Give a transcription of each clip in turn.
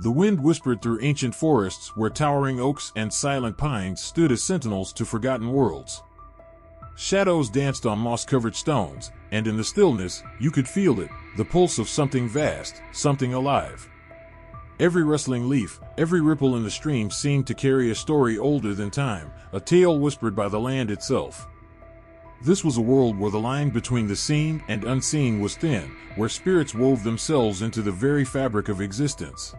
The wind whispered through ancient forests where towering oaks and silent pines stood as sentinels to forgotten worlds. Shadows danced on moss-covered stones, and in the stillness, you could feel it, the pulse of something vast, something alive. Every rustling leaf, every ripple in the stream seemed to carry a story older than time, a tale whispered by the land itself. This was a world where the line between the seen and unseen was thin, where spirits wove themselves into the very fabric of existence.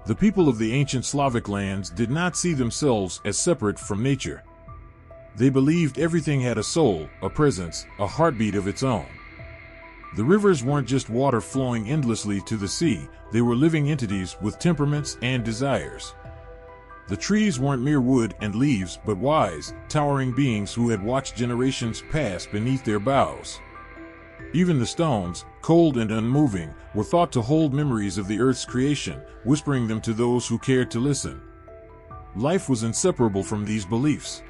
The people of the ancient Slavic lands did not see themselves as separate from nature. They believed everything had a soul, a presence, a heartbeat of its own. The rivers weren't just water flowing endlessly to the sea, they were living entities with temperaments and desires. The trees weren't mere wood and leaves, but wise, towering beings who had watched generations pass beneath their boughs. Even the stones, cold and unmoving, were thought to hold memories of the earth's creation, whispering them to those who cared to listen. Life was inseparable from these beliefs.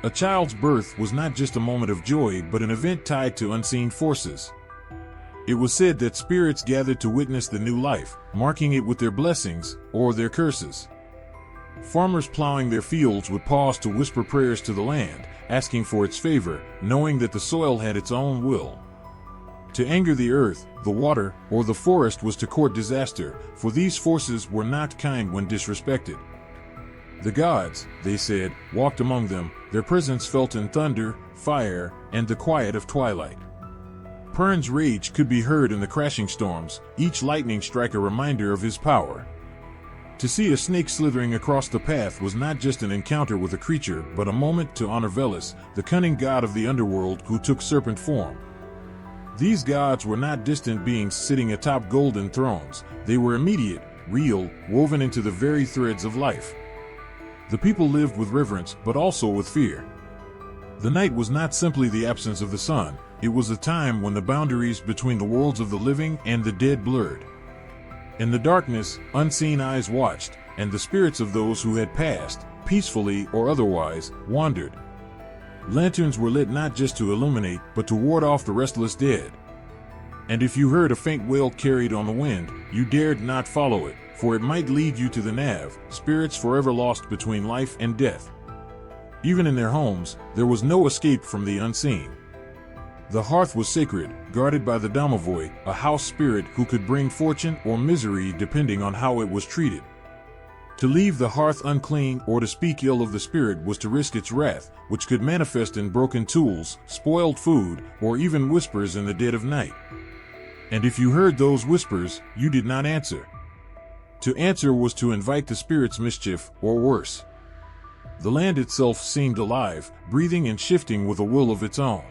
A child's birth was not just a moment of joy but an event tied to unseen forces. It was said that spirits gathered to witness the new life, marking it with their blessings or their curses. Farmers plowing their fields would pause to whisper prayers to the land, asking for its favor, knowing that the soil had its own will. To anger the earth, the water, or the forest was to court disaster, for these forces were not kind when disrespected. The gods, they said, walked among them, their presence felt in thunder, fire, and the quiet of twilight. Perrin's rage could be heard in the crashing storms, each lightning strike a reminder of his power. To see a snake slithering across the path was not just an encounter with a creature but a moment to honor Veles, the cunning god of the underworld who took serpent form. These gods were not distant beings sitting atop golden thrones, they were immediate, real, woven into the very threads of life. The people lived with reverence but also with fear. The night was not simply the absence of the sun, it was a time when the boundaries between the worlds of the living and the dead blurred. In the darkness, unseen eyes watched, and the spirits of those who had passed, peacefully or otherwise, wandered. Lanterns were lit not just to illuminate, but to ward off the restless dead. And if you heard a faint wail carried on the wind, you dared not follow it, for it might lead you to the Nav, spirits forever lost between life and death. Even in their homes, there was no escape from the unseen. The hearth was sacred, guarded by the domovoi, a house spirit who could bring fortune or misery depending on how it was treated. To leave the hearth unclean or to speak ill of the spirit was to risk its wrath, which could manifest in broken tools, spoiled food, or even whispers in the dead of night. And if you heard those whispers, you did not answer. To answer was to invite the spirit's mischief, or worse. The land itself seemed alive, breathing and shifting with a will of its own.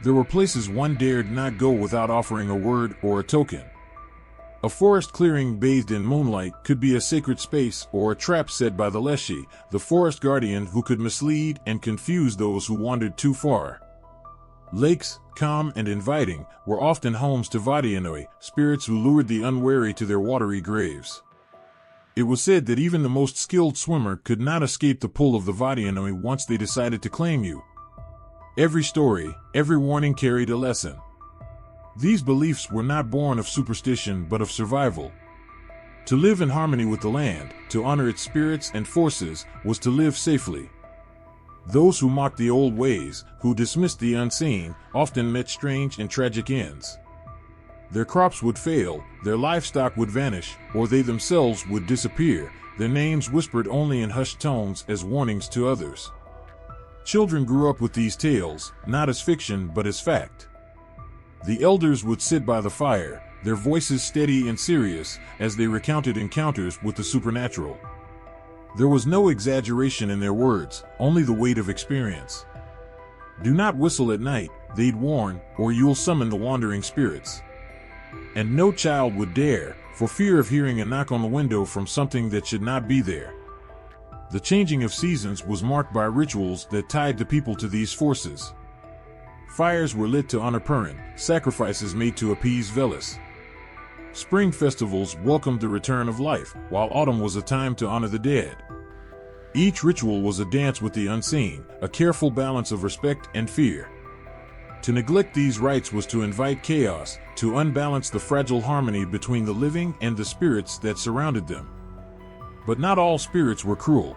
There were places one dared not go without offering a word or a token. A forest clearing bathed in moonlight could be a sacred space or a trap set by the Leshy, the forest guardian who could mislead and confuse those who wandered too far. Lakes, calm and inviting, were often homes to Vadianoi, spirits who lured the unwary to their watery graves. It was said that even the most skilled swimmer could not escape the pull of the Vadianoi once they decided to claim you. Every story, every warning carried a lesson. These beliefs were not born of superstition but of survival. To live in harmony with the land, to honor its spirits and forces, was to live safely. Those who mocked the old ways, who dismissed the unseen, often met strange and tragic ends. Their crops would fail, their livestock would vanish, or they themselves would disappear, their names whispered only in hushed tones as warnings to others. Children grew up with these tales, not as fiction but as fact. The elders would sit by the fire, their voices steady and serious, as they recounted encounters with the supernatural. There was no exaggeration in their words, only the weight of experience. Do not whistle at night, they'd warn, or you'll summon the wandering spirits. And no child would dare, for fear of hearing a knock on the window from something that should not be there. The changing of seasons was marked by rituals that tied the people to these forces. Fires were lit to honor Perrin, sacrifices made to appease Veles. Spring festivals welcomed the return of life, while autumn was a time to honor the dead. Each ritual was a dance with the unseen, a careful balance of respect and fear. To neglect these rites was to invite chaos, to unbalance the fragile harmony between the living and the spirits that surrounded them. But not all spirits were cruel.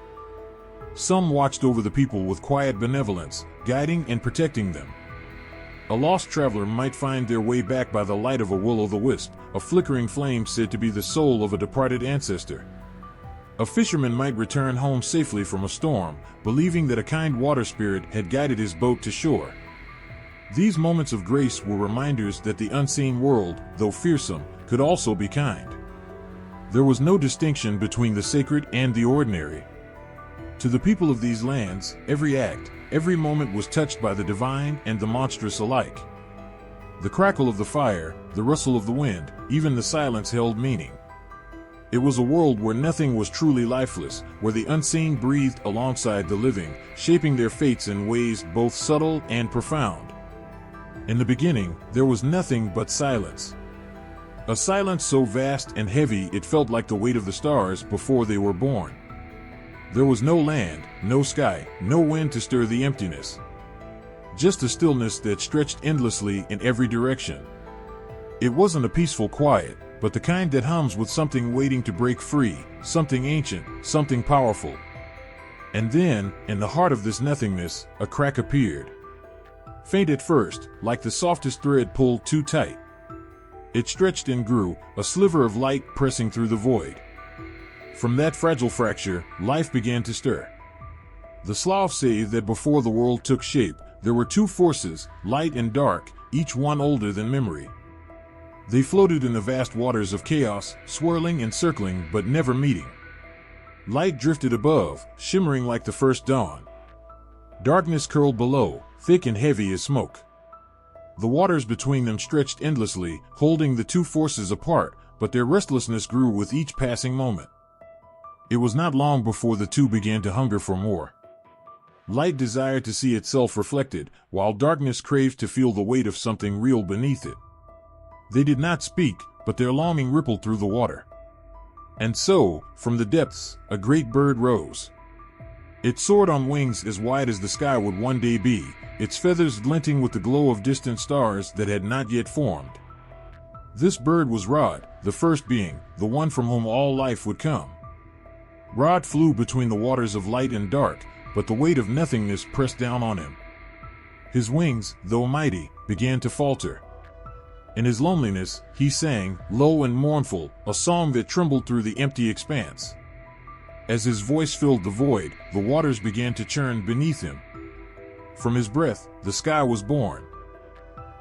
Some watched over the people with quiet benevolence, guiding and protecting them. A lost traveler might find their way back by the light of a will-o'-the-wisp, a flickering flame said to be the soul of a departed ancestor. A fisherman might return home safely from a storm, believing that a kind water spirit had guided his boat to shore. These moments of grace were reminders that the unseen world, though fearsome, could also be kind. There was no distinction between the sacred and the ordinary. To the people of these lands, every act, every moment was touched by the divine and the monstrous alike. The crackle of the fire, the rustle of the wind, even the silence held meaning. It was a world where nothing was truly lifeless, where the unseen breathed alongside the living, shaping their fates in ways both subtle and profound. In the beginning, there was nothing but silence. A silence so vast and heavy it felt like the weight of the stars before they were born. There was no land, no sky, no wind to stir the emptiness. Just a stillness that stretched endlessly in every direction. It wasn't a peaceful quiet, but the kind that hums with something waiting to break free, something ancient, something powerful. And then, in the heart of this nothingness, a crack appeared. Faint at first, like the softest thread pulled too tight. It stretched and grew, a sliver of light pressing through the void. From that fragile fracture, life began to stir. The Slavs say that before the world took shape, there were two forces, light and dark, each one older than memory. They floated in the vast waters of chaos, swirling and circling but never meeting. Light drifted above, shimmering like the first dawn. Darkness curled below, thick and heavy as smoke. The waters between them stretched endlessly, holding the two forces apart, but their restlessness grew with each passing moment. It was not long before the two began to hunger for more. Light desired to see itself reflected, while darkness craved to feel the weight of something real beneath it. They did not speak, but their longing rippled through the water. And so, from the depths, a great bird rose. It soared on wings as wide as the sky would one day be, its feathers glinting with the glow of distant stars that had not yet formed. This bird was Rod, the first being, the one from whom all life would come. Rod flew between the waters of light and dark, but the weight of nothingness pressed down on him. His wings, though mighty, began to falter. In his loneliness, he sang, low and mournful, a song that trembled through the empty expanse. As his voice filled the void, the waters began to churn beneath him. From his breath, the sky was born.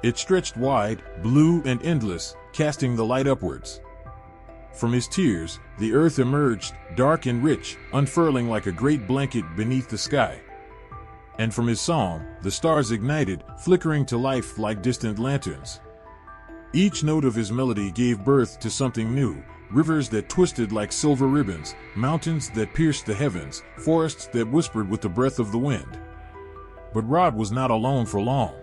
It stretched wide, blue and endless, casting the light upwards. From his tears, the earth emerged, dark and rich, unfurling like a great blanket beneath the sky. And from his song, the stars ignited, flickering to life like distant lanterns. Each note of his melody gave birth to something new, rivers that twisted like silver ribbons, mountains that pierced the heavens, forests that whispered with the breath of the wind. But Rod was not alone for long.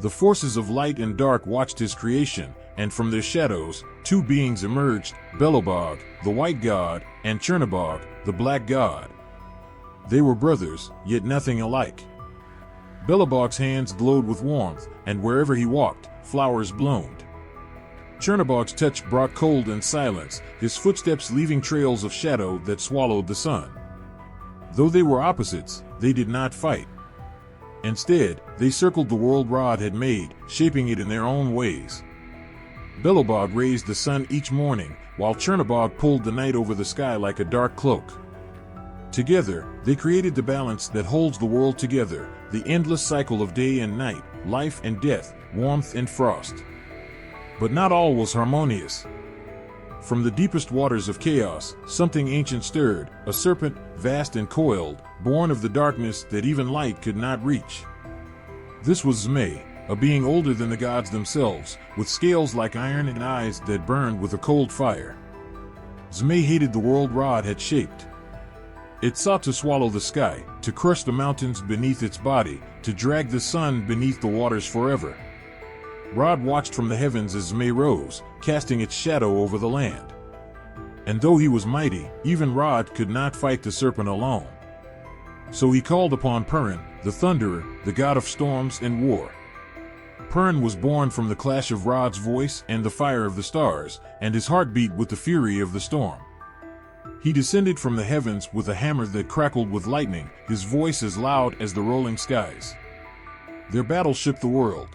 The forces of light and dark watched his creation, and from their shadows, two beings emerged, Belobog, the white god, and Chernobog, the black god. They were brothers, yet nothing alike. Belobog's hands glowed with warmth, and wherever he walked, flowers bloomed. Chernobog's touch brought cold and silence, his footsteps leaving trails of shadow that swallowed the sun. Though they were opposites, they did not fight. Instead, they circled the world Rod had made, shaping it in their own ways. Belobog raised the sun each morning, while Chernobog pulled the night over the sky like a dark cloak. Together, they created the balance that holds the world together, the endless cycle of day and night, life and death, warmth and frost. But not all was harmonious. From the deepest waters of chaos, something ancient stirred, a serpent, vast and coiled, born of the darkness that even light could not reach. This was Zmei, a being older than the gods themselves, with scales like iron and eyes that burned with a cold fire. Zmei hated the world Rod had shaped. It sought to swallow the sky, to crush the mountains beneath its body, to drag the sun beneath the waters forever. Rod watched from the heavens as Zmei rose, casting its shadow over the land. And though he was mighty, even Rod could not fight the serpent alone. So he called upon Purin, the thunderer, the god of storms and war. Pern was born from the clash of Rod's voice and the fire of the stars, and his heart beat with the fury of the storm. He descended from the heavens with a hammer that crackled with lightning, his voice as loud as the rolling skies. Their battle shook the world.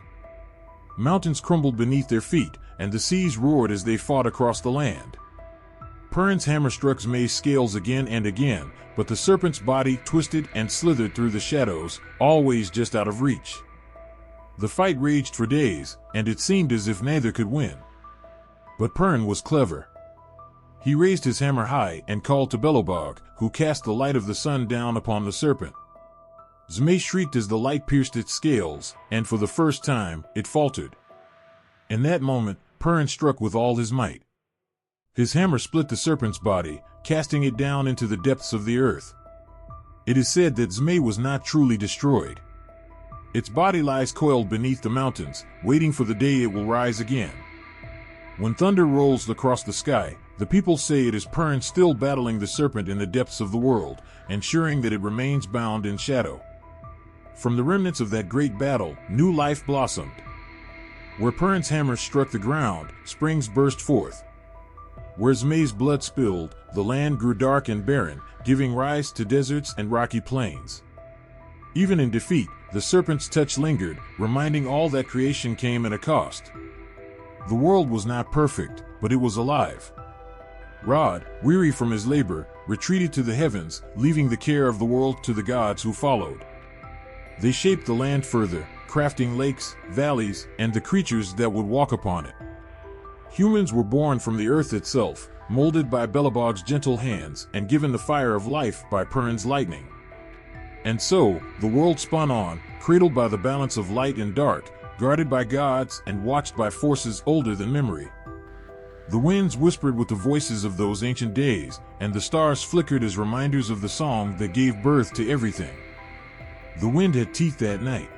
Mountains crumbled beneath their feet, and the seas roared as they fought across the land. Pern's hammer struck Zmay's scales again and again, but the serpent's body twisted and slithered through the shadows, always just out of reach. The fight raged for days, and it seemed as if neither could win. But Pern was clever. He raised his hammer high and called to Belobog, who cast the light of the sun down upon the serpent. Zmay shrieked as the light pierced its scales, and for the first time, it faltered. In that moment, Pern struck with all his might. His hammer split the serpent's body, casting it down into the depths of the earth. It is said that Zmay was not truly destroyed. Its body lies coiled beneath the mountains, waiting for the day it will rise again. When thunder rolls across the sky, the people say it is Pern still battling the serpent in the depths of the world, ensuring that it remains bound in shadow. From the remnants of that great battle, new life blossomed. Where Pern's hammer struck the ground, springs burst forth. Where Zmay's blood spilled, the land grew dark and barren, giving rise to deserts and rocky plains. Even in defeat, the serpent's touch lingered, reminding all that creation came at a cost. The world was not perfect, but it was alive. Rod, weary from his labor, retreated to the heavens, leaving the care of the world to the gods who followed. They shaped the land further, crafting lakes, valleys, and the creatures that would walk upon it. Humans were born from the earth itself, molded by Belobog's gentle hands and given the fire of life by Pern's lightning. And so, the world spun on, cradled by the balance of light and dark, guarded by gods and watched by forces older than memory. The winds whispered with the voices of those ancient days, and the stars flickered as reminders of the song that gave birth to everything. The wind had teeth that night.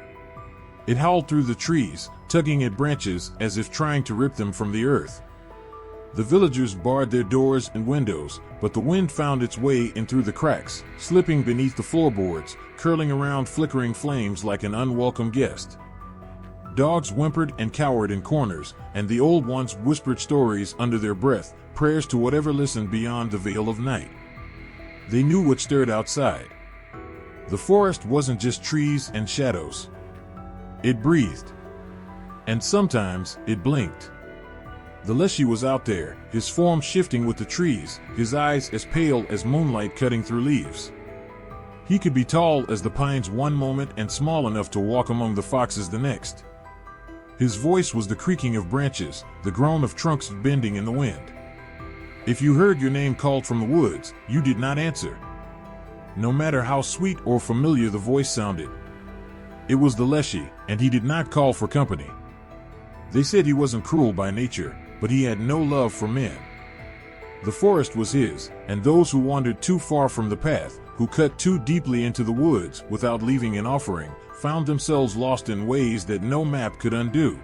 It howled through the trees, tugging at branches as if trying to rip them from the earth. The villagers barred their doors and windows, but the wind found its way in through the cracks, slipping beneath the floorboards, curling around flickering flames like an unwelcome guest. Dogs whimpered and cowered in corners, and the old ones whispered stories under their breath, prayers to whatever listened beyond the veil of night. They knew what stirred outside. The forest wasn't just trees and shadows. It breathed. And sometimes, it blinked. The Leshy was out there, his form shifting with the trees, his eyes as pale as moonlight cutting through leaves. He could be tall as the pines one moment and small enough to walk among the foxes the next. His voice was the creaking of branches, the groan of trunks bending in the wind. If you heard your name called from the woods, you did not answer. No matter how sweet or familiar the voice sounded. It was the Leshy, and he did not call for company. They said he wasn't cruel by nature, but he had no love for men. The forest was his, and those who wandered too far from the path, who cut too deeply into the woods without leaving an offering, found themselves lost in ways that no map could undo.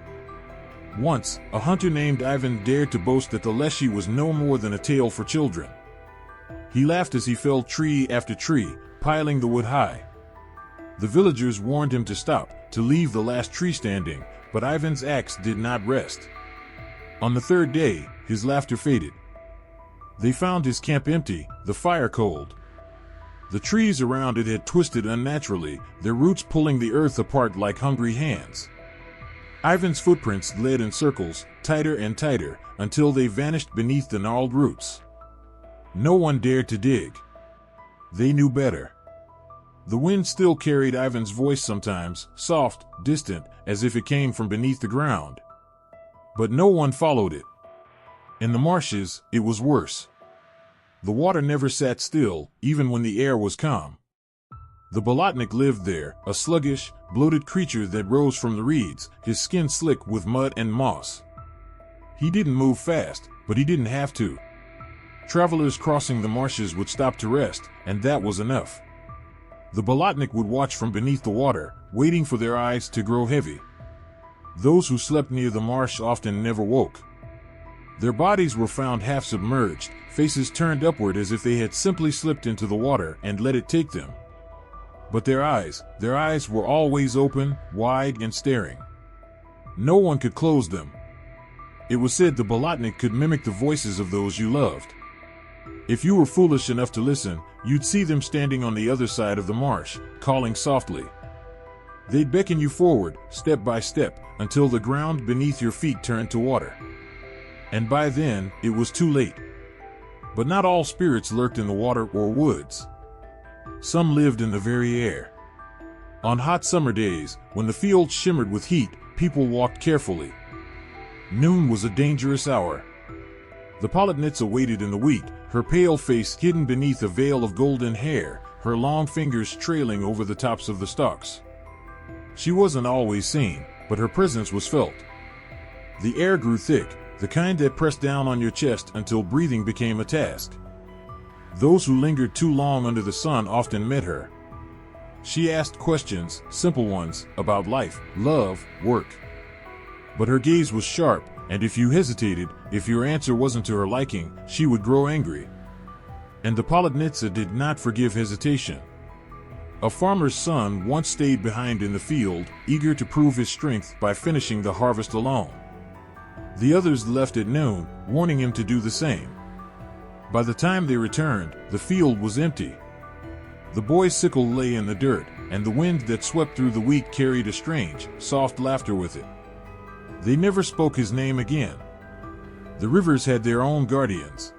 Once, a hunter named Ivan dared to boast that the Leshy was no more than a tale for children. He laughed as he felled tree after tree, piling the wood high. The villagers warned him to stop, to leave the last tree standing, but Ivan's axe did not rest. On the third day, his laughter faded. They found his camp empty, the fire cold. The trees around it had twisted unnaturally, their roots pulling the earth apart like hungry hands. Ivan's footprints led in circles, tighter and tighter, until they vanished beneath the gnarled roots. No one dared to dig. They knew better. The wind still carried Ivan's voice sometimes, soft, distant, as if it came from beneath the ground. But no one followed it. In the marshes, it was worse. The water never sat still, even when the air was calm. The Bolotnik lived there, a sluggish, bloated creature that rose from the reeds, his skin slick with mud and moss. He didn't move fast, but he didn't have to. Travelers crossing the marshes would stop to rest, and that was enough. The Bolotnik would watch from beneath the water, waiting for their eyes to grow heavy. Those who slept near the marsh often never woke. Their bodies were found half submerged, faces turned upward as if they had simply slipped into the water and let it take them. But their eyes were always open, wide and staring. No one could close them. It was said the Bolotnik could mimic the voices of those you loved. If you were foolish enough to listen, you'd see them standing on the other side of the marsh, calling softly. They'd beckon you forward, step by step, until the ground beneath your feet turned to water. And by then, it was too late. But not all spirits lurked in the water or woods. Some lived in the very air. On hot summer days, when the fields shimmered with heat, people walked carefully. Noon was a dangerous hour. The Polotnitsa waited in the wheat, her pale face hidden beneath a veil of golden hair, her long fingers trailing over the tops of the stalks. She wasn't always seen, but her presence was felt. The air grew thick, the kind that pressed down on your chest until breathing became a task. Those who lingered too long under the sun often met her. She asked questions, simple ones, about life, love, work. But her gaze was sharp, and if you hesitated, if your answer wasn't to her liking, she would grow angry. And the Polotnitsa did not forgive hesitation. A farmer's son once stayed behind in the field, eager to prove his strength by finishing the harvest alone. The others left at noon, warning him to do the same. By the time they returned, the field was empty. The boy's sickle lay in the dirt, and the wind that swept through the wheat carried a strange, soft laughter with it. They never spoke his name again. The rivers had their own guardians.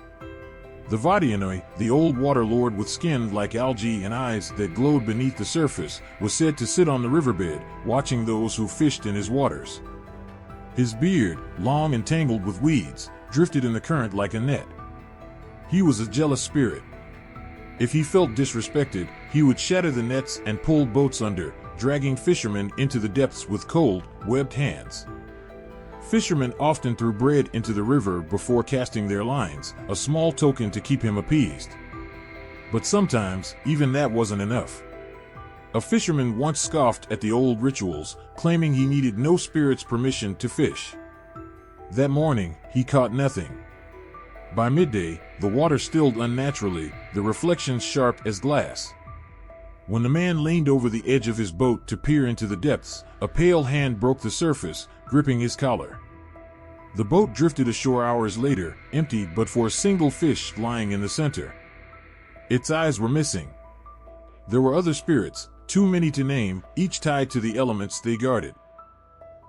The Vodianoi, the old water lord with skin like algae and eyes that glowed beneath the surface, was said to sit on the riverbed, watching those who fished in his waters. His beard, long and tangled with weeds, drifted in the current like a net. He was a jealous spirit. If he felt disrespected, he would shatter the nets and pull boats under, dragging fishermen into the depths with cold, webbed hands. Fishermen often threw bread into the river before casting their lines, a small token to keep him appeased. But sometimes, even that wasn't enough. A fisherman once scoffed at the old rituals, claiming he needed no spirit's permission to fish. That morning, he caught nothing. By midday, the water stilled unnaturally, the reflections sharp as glass. When the man leaned over the edge of his boat to peer into the depths, a pale hand broke the surface, gripping his collar. The boat drifted ashore hours later, empty but for a single fish lying in the center. Its eyes were missing. There were other spirits, too many to name, each tied to the elements they guarded.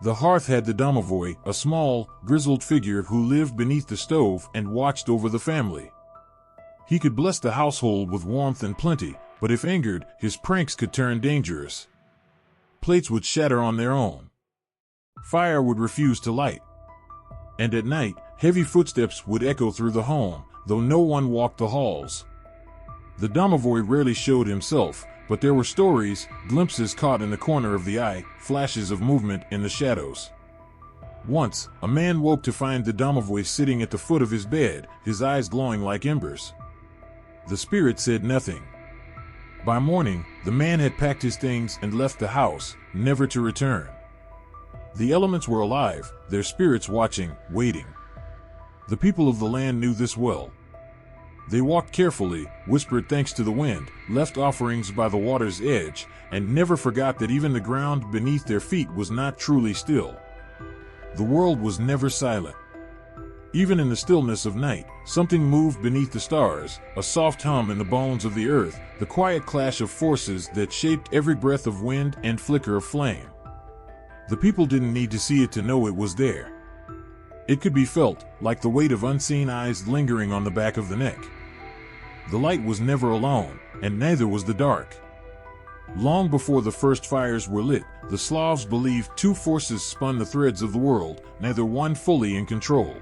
The hearth had the domovoi, a small, grizzled figure who lived beneath the stove and watched over the family. He could bless the household with warmth and plenty, but if angered, his pranks could turn dangerous. Plates would shatter on their own. Fire would refuse to light. And at night, heavy footsteps would echo through the home, though no one walked the halls. The domovoi rarely showed himself, but there were stories, glimpses caught in the corner of the eye, flashes of movement in the shadows. Once, a man woke to find the domovoi sitting at the foot of his bed, his eyes glowing like embers. The spirit said nothing. By morning, the man had packed his things and left the house, never to return. The elements were alive, their spirits watching, waiting. The people of the land knew this well. They walked carefully, whispered thanks to the wind, left offerings by the water's edge, and never forgot that even the ground beneath their feet was not truly still. The world was never silent. Even in the stillness of night, something moved beneath the stars, a soft hum in the bones of the earth, the quiet clash of forces that shaped every breath of wind and flicker of flame. The people didn't need to see it to know it was there. It could be felt, like the weight of unseen eyes lingering on the back of the neck. The light was never alone, and neither was the dark. Long before the first fires were lit, the Slavs believed two forces spun the threads of the world, neither one fully in control.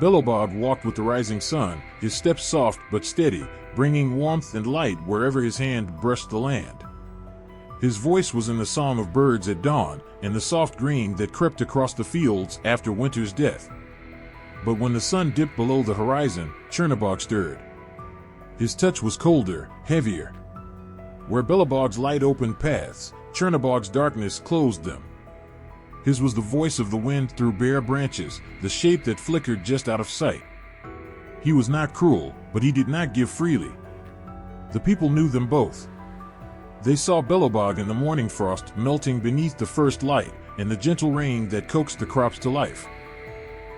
Belobog walked with the rising sun, his steps soft but steady, bringing warmth and light wherever his hand brushed the land. His voice was in the song of birds at dawn, and the soft green that crept across the fields after winter's death. But when the sun dipped below the horizon, Chernobog stirred. His touch was colder, heavier. Where Belobog's light opened paths, Chernobog's darkness closed them. His was the voice of the wind through bare branches, the shape that flickered just out of sight. He was not cruel, but he did not give freely. The people knew them both. They saw Belobog in the morning frost melting beneath the first light, and the gentle rain that coaxed the crops to life.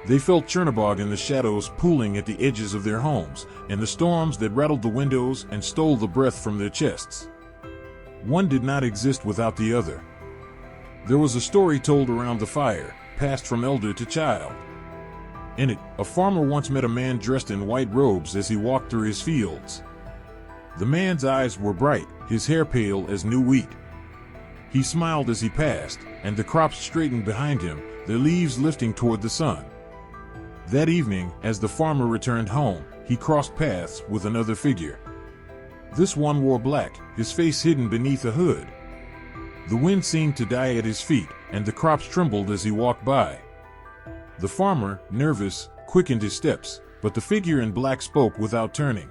They felt Chernobog in the shadows pooling at the edges of their homes, and the storms that rattled the windows and stole the breath from their chests. One did not exist without the other. There was a story told around the fire, passed from elder to child. In it, a farmer once met a man dressed in white robes as he walked through his fields. The man's eyes were bright, his hair pale as new wheat. He smiled as he passed, and the crops straightened behind him, their leaves lifting toward the sun. That evening, as the farmer returned home, he crossed paths with another figure. This one wore black, his face hidden beneath a hood. The wind seemed to die at his feet, and the crops trembled as he walked by. The farmer, nervous, quickened his steps, but the figure in black spoke without turning.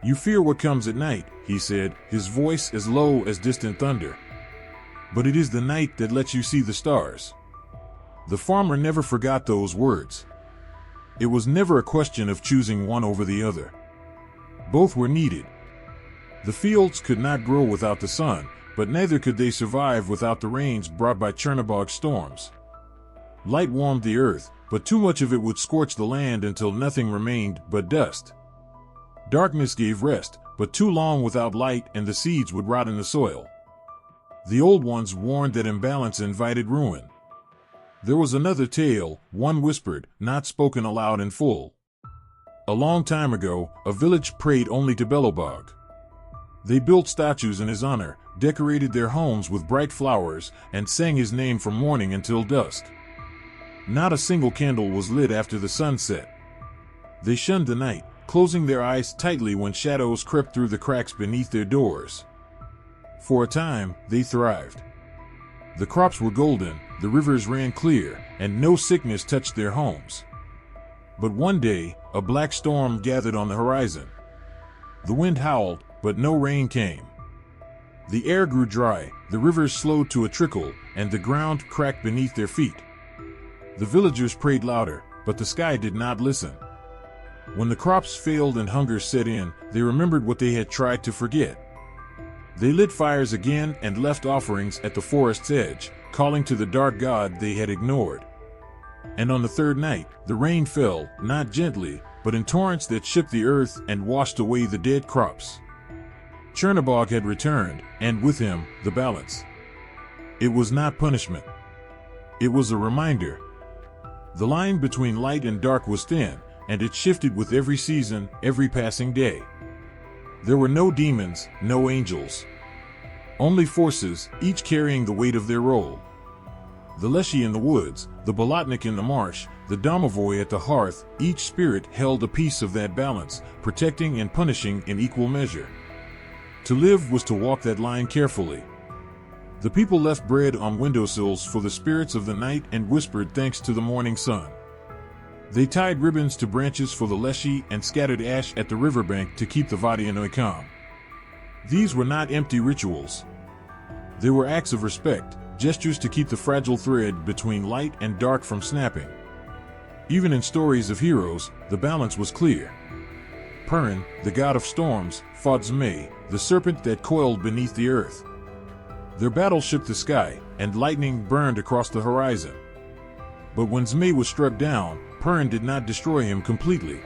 "You fear what comes at night," he said, his voice as low as distant thunder. "But it is the night that lets you see the stars." The farmer never forgot those words. It was never a question of choosing one over the other. Both were needed. The fields could not grow without the sun, but neither could they survive without the rains brought by Chernobog storms. Light warmed the earth, but too much of it would scorch the land until nothing remained but dust. Darkness gave rest, but too long without light and the seeds would rot in the soil. The old ones warned that imbalance invited ruin. There was another tale, one whispered, not spoken aloud in full. A long time ago, a village prayed only to Belobog. They built statues in his honor, decorated their homes with bright flowers, and sang his name from morning until dusk. Not a single candle was lit after the sun set. They shunned the night, closing their eyes tightly when shadows crept through the cracks beneath their doors. For a time, they thrived. The crops were golden, the rivers ran clear, and no sickness touched their homes. But one day, a black storm gathered on the horizon. The wind howled, but no rain came. The air grew dry, the rivers slowed to a trickle, and the ground cracked beneath their feet. The villagers prayed louder, but the sky did not listen. When the crops failed and hunger set in, they remembered what they had tried to forget. They lit fires again and left offerings at the forest's edge, calling to the dark god they had ignored. And on the third night, the rain fell, not gently, but in torrents that shook the earth and washed away the dead crops. Chernobog had returned, and with him, the balance. It was not punishment. It was a reminder. The line between light and dark was thin, and it shifted with every season, every passing day. There were no demons, no angels. Only forces, each carrying the weight of their role. The Leshy in the woods, the Bolotnik in the marsh, the Domovoy at the hearth, each spirit held a piece of that balance, protecting and punishing in equal measure. To live was to walk that line carefully. The people left bread on windowsills for the spirits of the night and whispered thanks to the morning sun. They tied ribbons to branches for the Leshy and scattered ash at the riverbank to keep the Vadianoi calm. These were not empty rituals. They were acts of respect, gestures to keep the fragile thread between light and dark from snapping. Even in stories of heroes, the balance was clear. Perrin, the god of storms, fought Zmei, the serpent that coiled beneath the earth. Their battle shook the sky, and lightning burned across the horizon. But when Zmei was struck down, Perrin did not destroy him completely.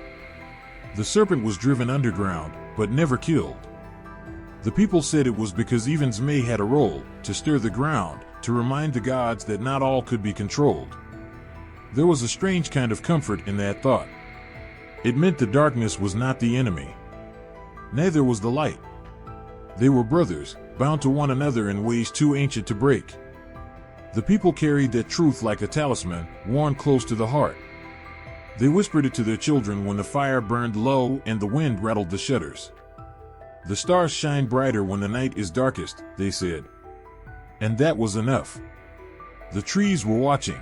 The serpent was driven underground, but never killed. The people said it was because even Zmei had a role, to stir the ground, to remind the gods that not all could be controlled. There was a strange kind of comfort in that thought. It meant the darkness was not the enemy. Neither was the light. They were brothers, bound to one another in ways too ancient to break. The people carried that truth like a talisman, worn close to the heart. They whispered it to their children when the fire burned low and the wind rattled the shutters. The stars shine brighter when the night is darkest, they said. And that was enough. The trees were watching.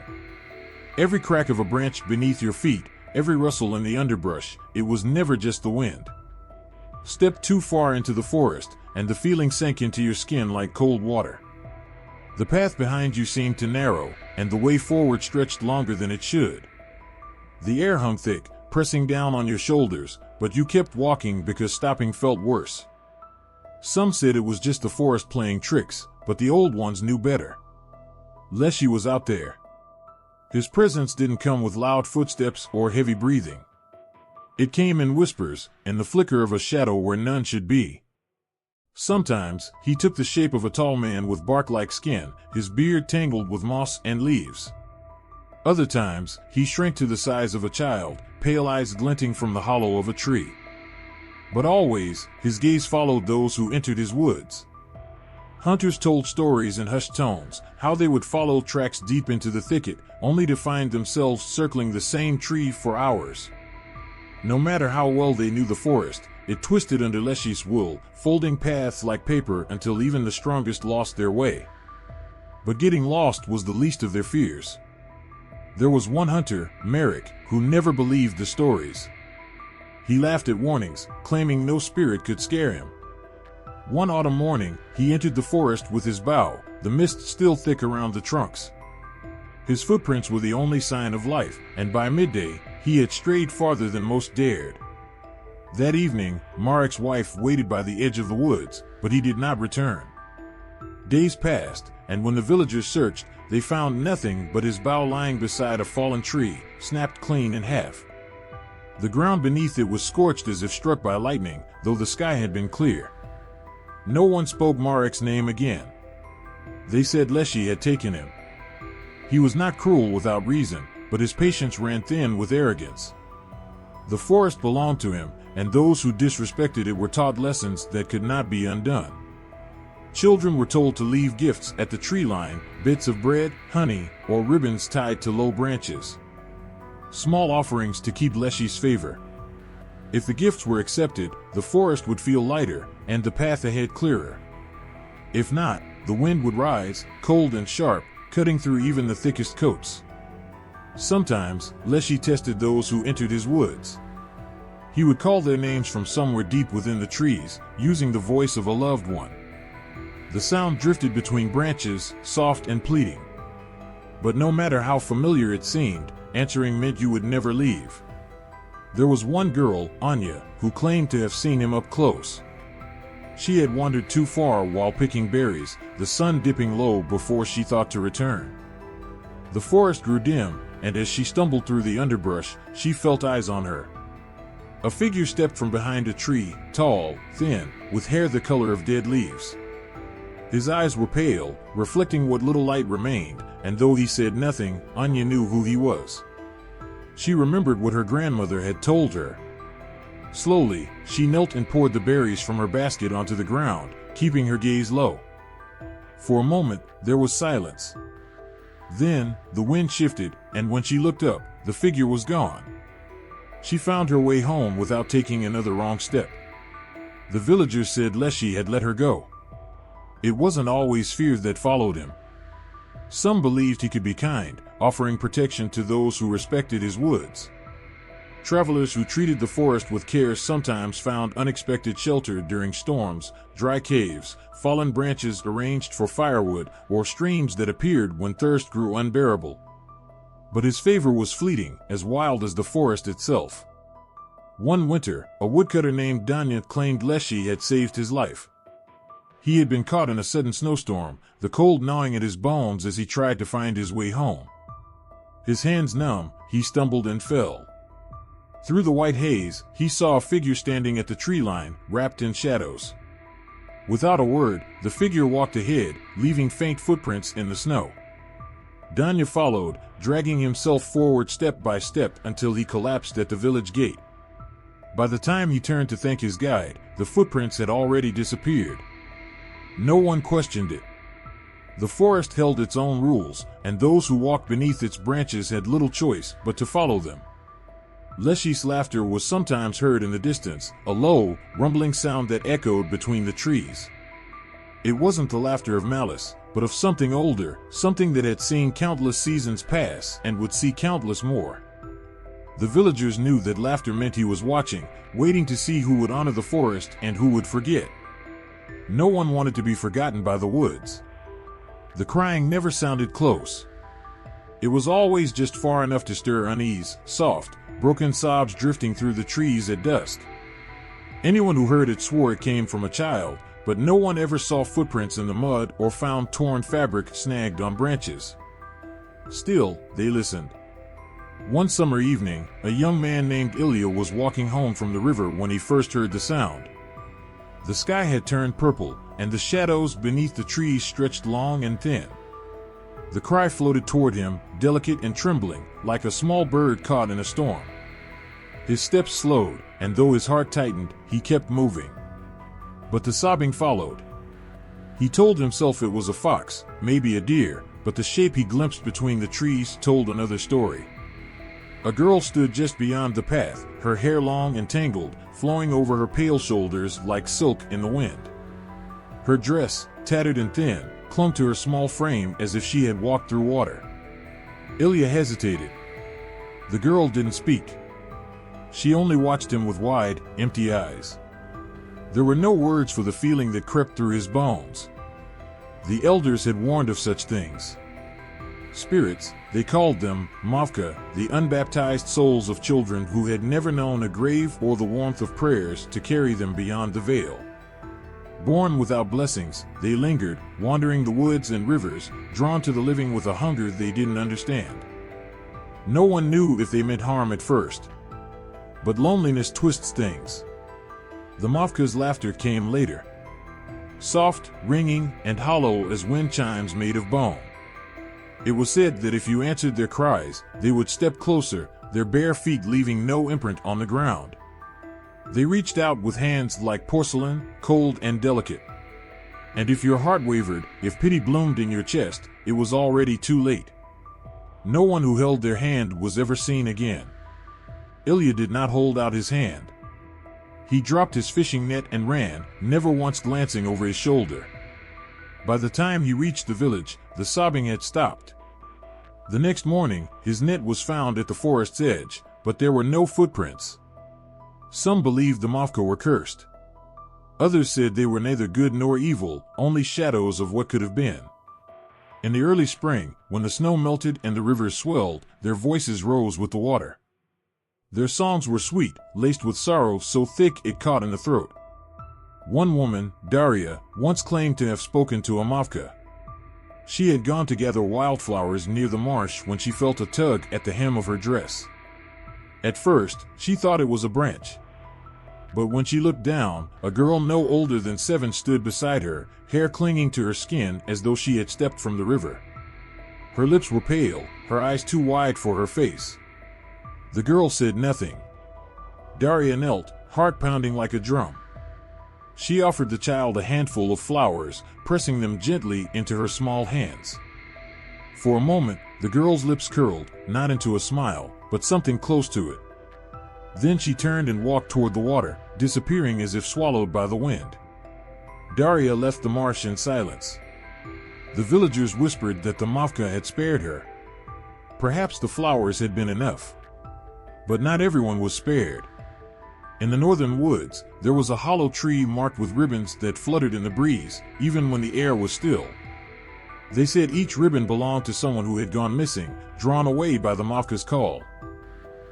Every crack of a branch beneath your feet, every rustle in the underbrush, it was never just the wind. Step too far into the forest, and the feeling sank into your skin like cold water. The path behind you seemed to narrow, and the way forward stretched longer than it should. The air hung thick, pressing down on your shoulders, but you kept walking because stopping felt worse. Some said it was just the forest playing tricks, but the old ones knew better. Leshy was out there. His presence didn't come with loud footsteps or heavy breathing. It came in whispers and the flicker of a shadow where none should be. Sometimes he took the shape of a tall man with bark-like skin, his beard tangled with moss and leaves. Other times he shrank to the size of a child, pale eyes glinting from the hollow of a tree. But always his gaze followed those who entered his woods. Hunters told stories in hushed tones, how they would follow tracks deep into the thicket, only to find themselves circling the same tree for hours. No matter how well they knew the forest, it twisted under Leshy's wool, folding paths like paper until even the strongest lost their way. But getting lost was the least of their fears. There was one hunter, Merrick, who never believed the stories. He laughed at warnings, claiming no spirit could scare him. One autumn morning, he entered the forest with his bow, the mist still thick around the trunks. His footprints were the only sign of life, and by midday, he had strayed farther than most dared. That evening, Marik's wife waited by the edge of the woods, but he did not return. Days passed, and when the villagers searched, they found nothing but his bough lying beside a fallen tree, snapped clean in half. The ground beneath it was scorched as if struck by lightning, though the sky had been clear. No one spoke Marik's name again. They said Leshy had taken him. He was not cruel without reason, but his patience ran thin with arrogance. The forest belonged to him, and those who disrespected it were taught lessons that could not be undone. Children were told to leave gifts at the tree line, bits of bread, honey, or ribbons tied to low branches. Small offerings to keep Leshy's favor. If the gifts were accepted, the forest would feel lighter, and the path ahead clearer. If not, the wind would rise, cold and sharp, cutting through even the thickest coats. Sometimes, Leshy tested those who entered his woods. He would call their names from somewhere deep within the trees, using the voice of a loved one. The sound drifted between branches, soft and pleading. But no matter how familiar it seemed, answering meant you would never leave. There was one girl, Anya, who claimed to have seen him up close. She had wandered too far while picking berries, the sun dipping low before she thought to return. The forest grew dim, and as she stumbled through the underbrush, she felt eyes on her. A figure stepped from behind a tree, tall, thin, with hair the color of dead leaves. His eyes were pale, reflecting what little light remained, and though he said nothing, Anya knew who he was. She remembered what her grandmother had told her. Slowly, she knelt and poured the berries from her basket onto the ground, keeping her gaze low. For a moment, there was silence. Then, the wind shifted, and when she looked up, the figure was gone. She found her way home without taking another wrong step. The villagers said Leshy had let her go. It wasn't always fear that followed him. Some believed he could be kind, offering protection to those who respected his woods. Travelers who treated the forest with care sometimes found unexpected shelter during storms, dry caves, fallen branches arranged for firewood, or streams that appeared when thirst grew unbearable. But his favor was fleeting, as wild as the forest itself. One winter, a woodcutter named Danya claimed Leshy had saved his life. He had been caught in a sudden snowstorm, the cold gnawing at his bones as he tried to find his way home. His hands numb, he stumbled and fell. Through the white haze, he saw a figure standing at the tree line, wrapped in shadows. Without a word, the figure walked ahead, leaving faint footprints in the snow. Danya followed, dragging himself forward step by step until he collapsed at the village gate. By the time he turned to thank his guide, the footprints had already disappeared. No one questioned it. The forest held its own rules, and those who walked beneath its branches had little choice but to follow them. Leshy's laughter was sometimes heard in the distance, a low, rumbling sound that echoed between the trees. It wasn't the laughter of malice, but of something older, something that had seen countless seasons pass and would see countless more. The villagers knew that laughter meant he was watching, waiting to see who would honor the forest and who would forget. No one wanted to be forgotten by the woods. The crying never sounded close. It was always just far enough to stir unease, soft, broken sobs drifting through the trees at dusk. Anyone who heard it swore it came from a child, but no one ever saw footprints in the mud or found torn fabric snagged on branches. Still, they listened. One summer evening, a young man named Ilya was walking home from the river when he first heard the sound. The sky had turned purple, and the shadows beneath the trees stretched long and thin. The cry floated toward him, delicate and trembling, like a small bird caught in a storm. His steps slowed, and though his heart tightened, he kept moving. But the sobbing followed. He told himself it was a fox, maybe a deer, but the shape he glimpsed between the trees told another story. A girl stood just beyond the path, her hair long and tangled, flowing over her pale shoulders like silk in the wind. Her dress, tattered and thin, clung to her small frame as if she had walked through water. Ilya hesitated. The girl didn't speak. She only watched him with wide, empty eyes. There were no words for the feeling that crept through his bones. The elders had warned of such things. Spirits, they called them, mavka, the unbaptized souls of children who had never known a grave or the warmth of prayers to carry them beyond the veil. Born without blessings, they lingered, wandering the woods and rivers, drawn to the living with a hunger they didn't understand. No one knew if they meant harm at first. But loneliness twists things. The mavka's laughter came later. Soft, ringing, and hollow as wind chimes made of bone. It was said that if you answered their cries, they would step closer, their bare feet leaving no imprint on the ground. They reached out with hands like porcelain, cold and delicate. And if your heart wavered, if pity bloomed in your chest, it was already too late. No one who held their hand was ever seen again. Ilya did not hold out his hand. He dropped his fishing net and ran, never once glancing over his shoulder. By the time he reached the village, the sobbing had stopped. The next morning, his net was found at the forest's edge, but there were no footprints. Some believed the mavka were cursed. Others said they were neither good nor evil, only shadows of what could have been. In the early spring, when the snow melted and the rivers swelled, their voices rose with the water. Their songs were sweet, laced with sorrow so thick it caught in the throat. One woman, Daria, once claimed to have spoken to a mavka. She had gone to gather wildflowers near the marsh when she felt a tug at the hem of her dress. At first, she thought it was a branch. But when she looked down, a girl no older than 7 stood beside her, hair clinging to her skin as though she had stepped from the river. Her lips were pale, her eyes too wide for her face. The girl said nothing. Daria knelt, heart pounding like a drum. She offered the child a handful of flowers, pressing them gently into her small hands. For a moment, the girl's lips curled, not into a smile, but something close to it. Then she turned and walked toward the water, disappearing as if swallowed by the wind. Daria left the marsh in silence. The villagers whispered that the mavka had spared her. Perhaps the flowers had been enough. But not everyone was spared. In the northern woods, there was a hollow tree marked with ribbons that fluttered in the breeze, even when the air was still. They said each ribbon belonged to someone who had gone missing, drawn away by the mavka's call.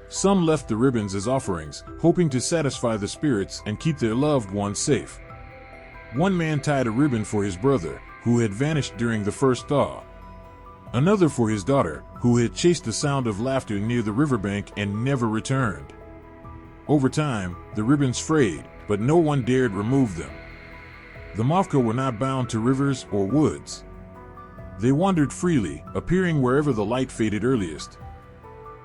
Some left the ribbons as offerings, hoping to satisfy the spirits and keep their loved ones safe. One man tied a ribbon for his brother, who had vanished during the first thaw. Another for his daughter, who had chased the sound of laughter near the riverbank and never returned. Over time, the ribbons frayed, but no one dared remove them. The mavka were not bound to rivers or woods. They wandered freely, appearing wherever the light faded earliest.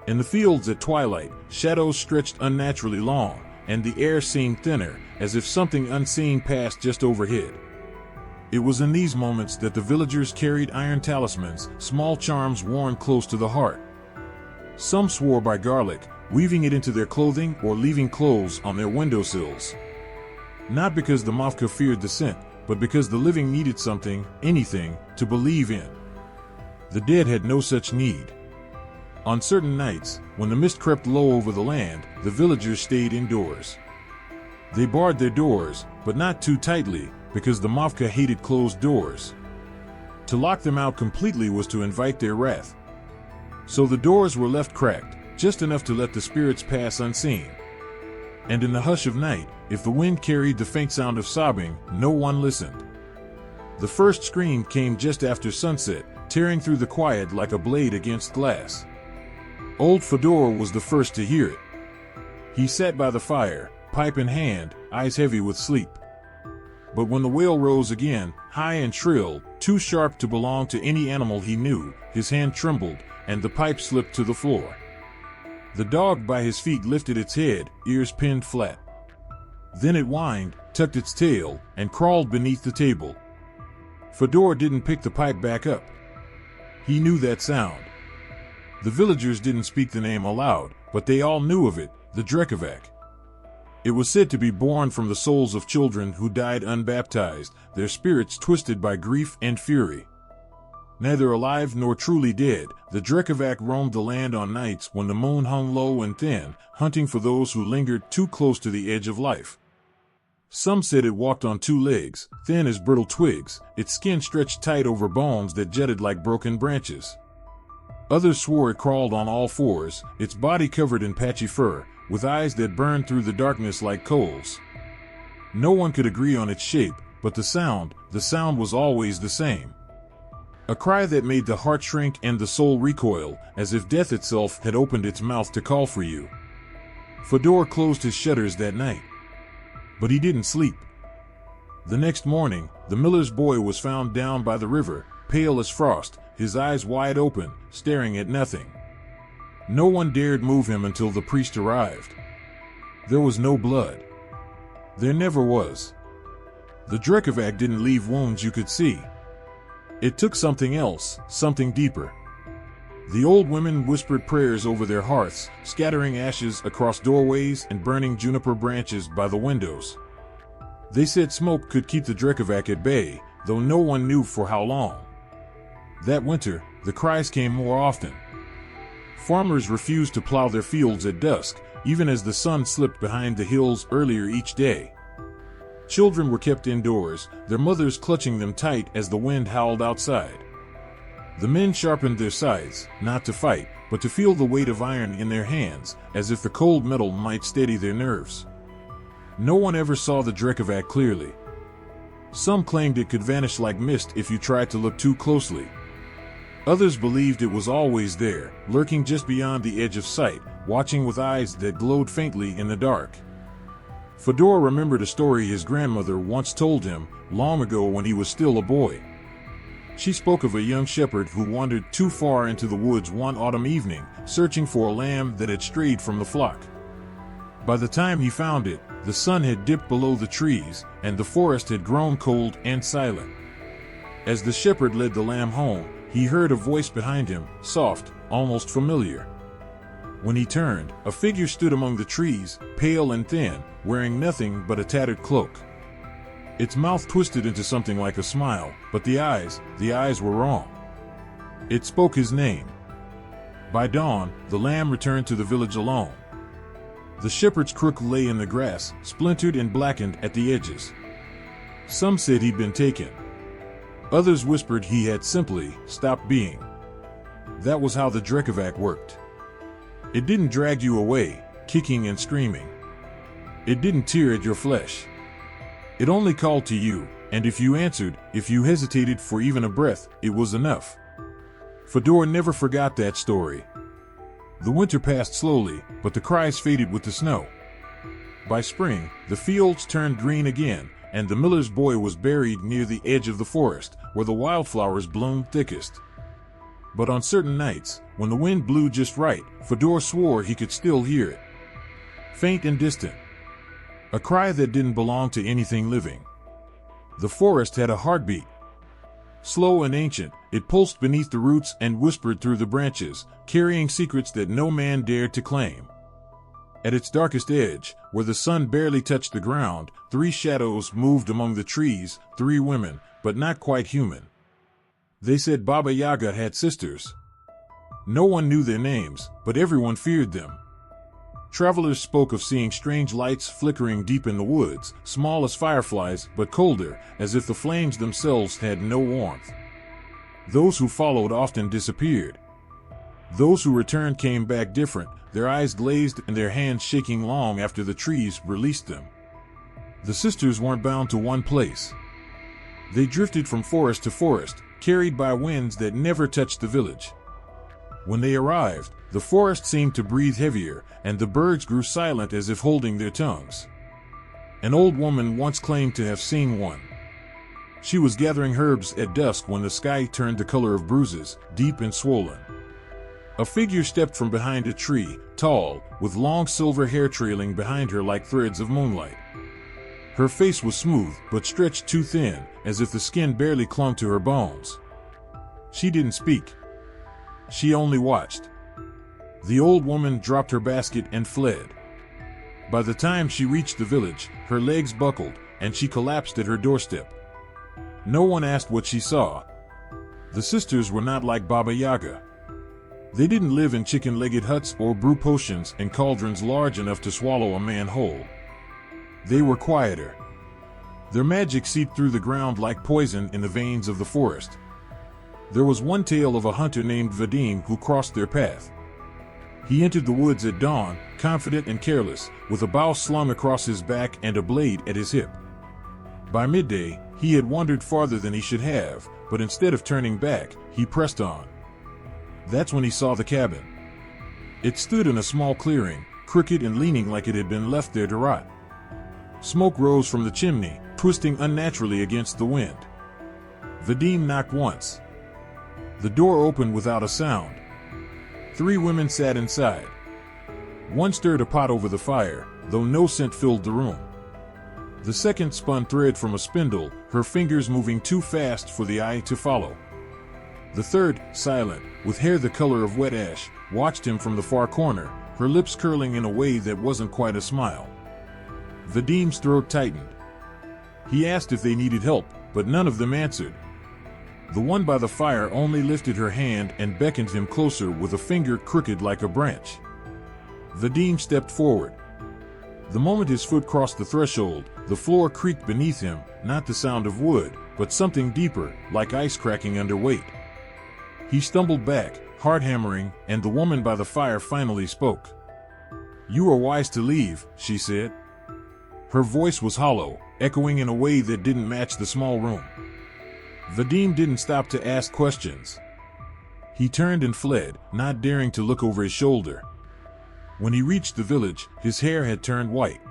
In the fields at twilight, shadows stretched unnaturally long, and the air seemed thinner, as if something unseen passed just overhead. It was in these moments that the villagers carried iron talismans, small charms worn close to the heart. Some swore by garlic, weaving it into their clothing or leaving clothes on their windowsills. Not because the mavka feared the scent, but because the living needed something, anything, to believe in. The dead had no such need. On certain nights, when the mist crept low over the land, the villagers stayed indoors. They barred their doors, but not too tightly, because the mavka hated closed doors. To lock them out completely was to invite their wrath. So the doors were left cracked, just enough to let the spirits pass unseen. And in the hush of night, If the wind carried the faint sound of sobbing, no one listened. The first scream came just after sunset, tearing through the quiet like a blade against glass. Old Fedor was the first to hear it. He sat by the fire, pipe in hand, eyes heavy with sleep. But when the wail rose again, high and shrill, too sharp to belong to any animal he knew, his hand trembled, and the pipe slipped to the floor. The dog by his feet lifted its head, ears pinned flat. Then it whined, tucked its tail, and crawled beneath the table. Fedor didn't pick the pipe back up. He knew that sound. The villagers didn't speak the name aloud, but they all knew of it, the Drekavac. It was said to be born from the souls of children who died unbaptized, their spirits twisted by grief and fury. Neither alive nor truly dead, the Drekavac roamed the land on nights when the moon hung low and thin, hunting for those who lingered too close to the edge of life. Some said it walked on two legs, thin as brittle twigs, its skin stretched tight over bones that jutted like broken branches. Others swore it crawled on all fours, its body covered in patchy fur, with eyes that burned through the darkness like coals. No one could agree on its shape, but the sound was always the same. A cry that made the heart shrink and the soul recoil, as if death itself had opened its mouth to call for you. Fedor closed his shutters that night. But he didn't sleep. The next morning, the miller's boy was found down by the river, pale as frost, his eyes wide open, staring at nothing. No one dared move him until the priest arrived. There was no blood. There never was. The Drekavac didn't leave wounds you could see. It took something else, something deeper. The old women whispered prayers over their hearths, scattering ashes across doorways and burning juniper branches by the windows. They said smoke could keep the Drekavac at bay, though no one knew for how long. That winter, the cries came more often. Farmers refused to plow their fields at dusk, even as the sun slipped behind the hills earlier each day. Children were kept indoors, their mothers clutching them tight as the wind howled outside. The men sharpened their scythes, not to fight, but to feel the weight of iron in their hands, as if the cold metal might steady their nerves. No one ever saw the Drekavac clearly. Some claimed it could vanish like mist if you tried to look too closely. Others believed it was always there, lurking just beyond the edge of sight, watching with eyes that glowed faintly in the dark. Fedor remembered a story his grandmother once told him, long ago when he was still a boy. She spoke of a young shepherd who wandered too far into the woods one autumn evening, searching for a lamb that had strayed from the flock. By the time he found it, the sun had dipped below the trees, and the forest had grown cold and silent. As the shepherd led the lamb home, he heard a voice behind him, soft, almost familiar. When he turned, a figure stood among the trees, pale and thin, wearing nothing but a tattered cloak. Its mouth twisted into something like a smile, but the eyes were wrong. It spoke his name. By dawn, the lamb returned to the village alone. The shepherd's crook lay in the grass, splintered and blackened at the edges. Some said he'd been taken. Others whispered he had simply stopped being. That was how the Drekavac worked. It didn't drag you away, kicking and screaming. It didn't tear at your flesh. It only called to you, and if you answered, if you hesitated for even a breath, it was enough. Fedor never forgot that story. The winter passed slowly, but the cries faded with the snow. By spring, the fields turned green again, and the miller's boy was buried near the edge of the forest, where the wildflowers bloomed thickest. But on certain nights, when the wind blew just right, Fedor swore he could still hear it. Faint and distant. A cry that didn't belong to anything living. The forest had a heartbeat. Slow and ancient, it pulsed beneath the roots and whispered through the branches, carrying secrets that no man dared to claim. At its darkest edge, where the sun barely touched the ground, 3 shadows moved among the trees, 3 women, but not quite human. They said Baba Yaga had sisters. No one knew their names, but everyone feared them. Travelers spoke of seeing strange lights flickering deep in the woods, small as fireflies but colder, as if the flames themselves had no warmth. Those who followed often disappeared. Those who returned came back different, their eyes glazed and their hands shaking long after the trees released them. The sisters weren't bound to one place. They drifted from forest to forest, carried by winds that never touched the village. When they arrived, the forest seemed to breathe heavier, and the birds grew silent as if holding their tongues. An old woman once claimed to have seen one. She was gathering herbs at dusk when the sky turned the color of bruises, deep and swollen. A figure stepped from behind a tree, tall, with long silver hair trailing behind her like threads of moonlight. Her face was smooth, but stretched too thin, as if the skin barely clung to her bones. She didn't speak. She only watched. The old woman dropped her basket and fled. By the time she reached the village, her legs buckled, and she collapsed at her doorstep. No one asked what she saw. The sisters were not like Baba Yaga. They didn't live in chicken-legged huts or brew potions in cauldrons large enough to swallow a man whole. They were quieter. Their magic seeped through the ground like poison in the veins of the forest. There was one tale of a hunter named Vadim who crossed their path. He entered the woods at dawn, confident and careless, with a bow slung across his back and a blade at his hip. By midday, he had wandered farther than he should have, but instead of turning back, he pressed on. That's when he saw the cabin. It stood in a small clearing, crooked and leaning like it had been left there to rot. Smoke rose from the chimney, twisting unnaturally against the wind. Vadim knocked once. The door opened without a sound. 3 women sat inside. One stirred a pot over the fire, though no scent filled the room. The second spun thread from a spindle, her fingers moving too fast for the eye to follow. The third, silent, with hair the color of wet ash, watched him from the far corner, her lips curling in a way that wasn't quite a smile. Vadim's throat tightened. He asked if they needed help, but none of them answered. The one by the fire only lifted her hand and beckoned him closer with a finger crooked like a branch. Vadim stepped forward. The moment his foot crossed the threshold, the floor creaked beneath him, not the sound of wood, but something deeper, like ice cracking under weight. He stumbled back, heart hammering, and the woman by the fire finally spoke. "You are wise to leave," she said. Her voice was hollow, echoing in a way that didn't match the small room. Vadim didn't stop to ask questions. He turned and fled, not daring to look over his shoulder. When he reached the village, his hair had turned white.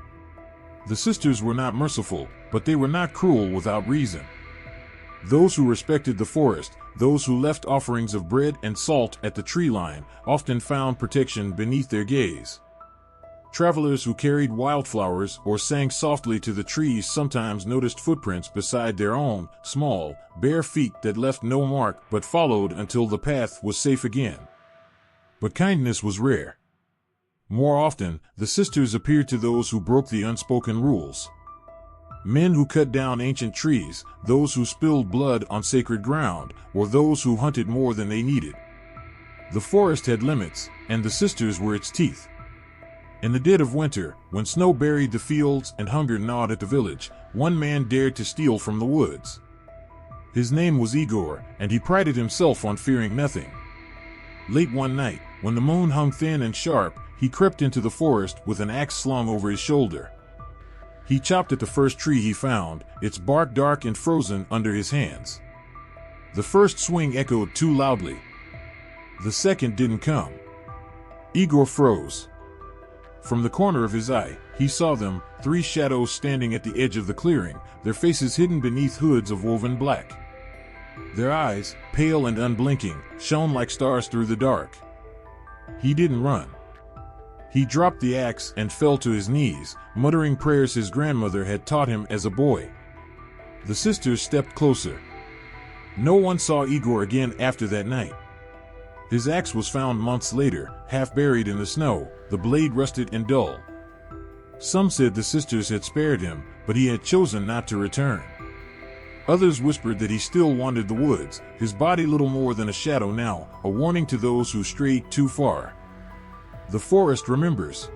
The sisters were not merciful, but they were not cruel without reason. Those who respected the forest, those who left offerings of bread and salt at the tree line, often found protection beneath their gaze. Travelers who carried wildflowers or sang softly to the trees sometimes noticed footprints beside their own, small, bare feet that left no mark but followed until the path was safe again. But kindness was rare. More often, the sisters appeared to those who broke the unspoken rules. Men who cut down ancient trees, those who spilled blood on sacred ground, or those who hunted more than they needed. The forest had limits, and the sisters were its teeth. In the dead of winter, when snow buried the fields and hunger gnawed at the village, one man dared to steal from the woods. His name was Igor, and he prided himself on fearing nothing. Late one night, when the moon hung thin and sharp, he crept into the forest with an axe slung over his shoulder. He chopped at the first tree he found, its bark dark and frozen under his hands. The first swing echoed too loudly. The second didn't come. Igor froze. From the corner of his eye, he saw them, 3 shadows standing at the edge of the clearing, their faces hidden beneath hoods of woven black. Their eyes, pale and unblinking, shone like stars through the dark. He didn't run. He dropped the axe and fell to his knees, muttering prayers his grandmother had taught him as a boy. The sisters stepped closer. No one saw Igor again after that night. His axe was found months later, half buried in the snow, the blade rusted and dull. Some said the sisters had spared him, but he had chosen not to return. Others whispered that he still wandered the woods, his body little more than a shadow now, a warning to those who strayed too far. The forest remembers.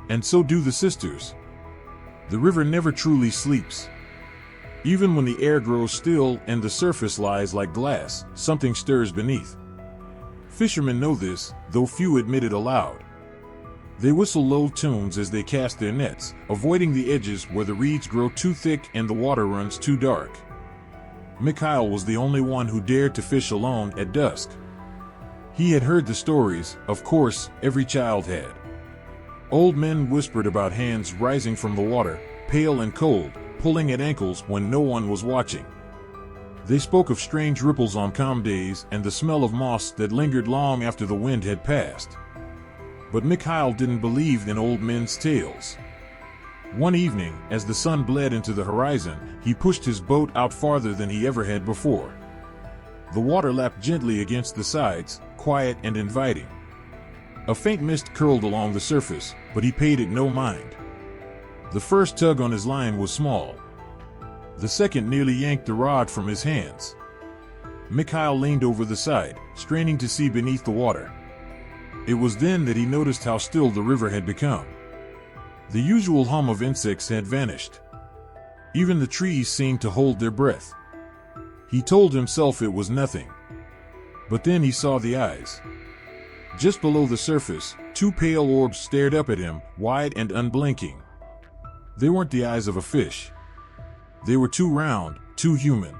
And so do the sisters. The river never truly sleeps. Even when the air grows still and the surface lies like glass, something stirs beneath. Fishermen know this, though few admit it aloud. They whistle low tunes as they cast their nets, avoiding the edges where the reeds grow too thick and the water runs too dark. Mikhail was the only one who dared to fish alone at dusk. He had heard the stories, of course, every child had. Old men whispered about hands rising from the water, pale and cold, pulling at ankles when no one was watching. They spoke of strange ripples on calm days and the smell of moss that lingered long after the wind had passed. But Mikhail didn't believe in old men's tales. One evening, as the sun bled into the horizon, he pushed his boat out farther than he ever had before. The water lapped gently against the sides, quiet and inviting. A faint mist curled along the surface, but he paid it no mind. The first tug on his line was small. The second nearly yanked the rod from his hands. Mikhail leaned over the side, straining to see beneath the water. It was then that he noticed how still the river had become. The usual hum of insects had vanished. Even the trees seemed to hold their breath. He told himself it was nothing. But then he saw the eyes. Just below the surface, two pale orbs stared up at him, wide and unblinking. They weren't the eyes of a fish. They were too round, too human.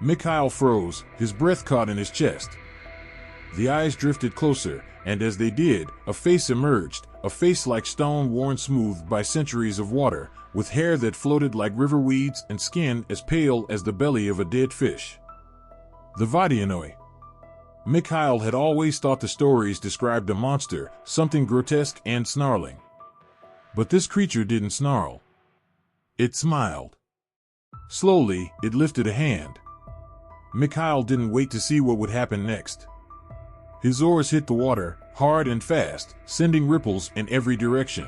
Mikhail froze, his breath caught in his chest. The eyes drifted closer, and as they did, a face emerged, a face like stone worn smooth by centuries of water, with hair that floated like river weeds and skin as pale as the belly of a dead fish. The Vadianoi. Mikhail had always thought the stories described a monster, something grotesque and snarling. But this creature didn't snarl. It smiled. Slowly, it lifted a hand. Mikhail didn't wait to see what would happen next. His oars hit the water, hard and fast, sending ripples in every direction.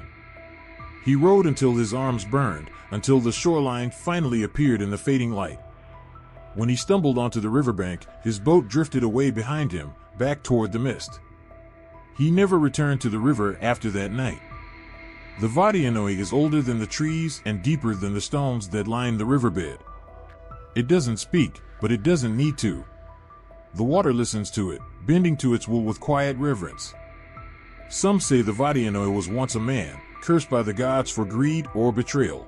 He rowed until his arms burned, until the shoreline finally appeared in the fading light. When he stumbled onto the riverbank, his boat drifted away behind him, back toward the mist. He never returned to the river after that night. The Vadianoi is older than the trees and deeper than the stones that line the riverbed. It doesn't speak, but it doesn't need to. The water listens to it, bending to its will with quiet reverence. Some say the Vadianoi was once a man, cursed by the gods for greed or betrayal.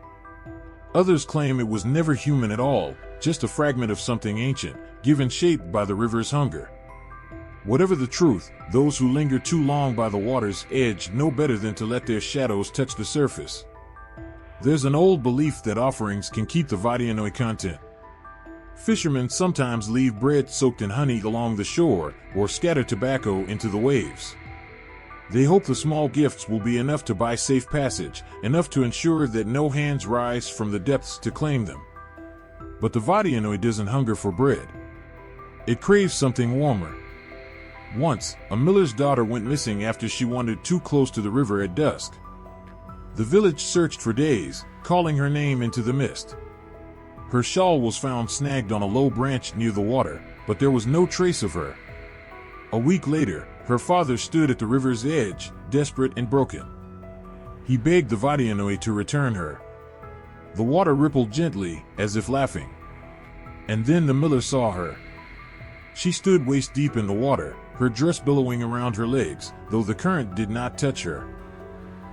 Others claim it was never human at all, just a fragment of something ancient, given shape by the river's hunger. Whatever the truth, those who linger too long by the water's edge know better than to let their shadows touch the surface. There's an old belief that offerings can keep the Vadianoi content. Fishermen sometimes leave bread soaked in honey along the shore or scatter tobacco into the waves. They hope the small gifts will be enough to buy safe passage, enough to ensure that no hands rise from the depths to claim them. But the Vadianoi doesn't hunger for bread. It craves something warmer. Once, a miller's daughter went missing after she wandered too close to the river at dusk. The village searched for days, calling her name into the mist. Her shawl was found snagged on a low branch near the water, but there was no trace of her. A week later, her father stood at the river's edge, desperate and broken. He begged the Vadianoi to return her. The water rippled gently, as if laughing. And then the miller saw her. She stood waist-deep in the water, her dress billowing around her legs, though the current did not touch her.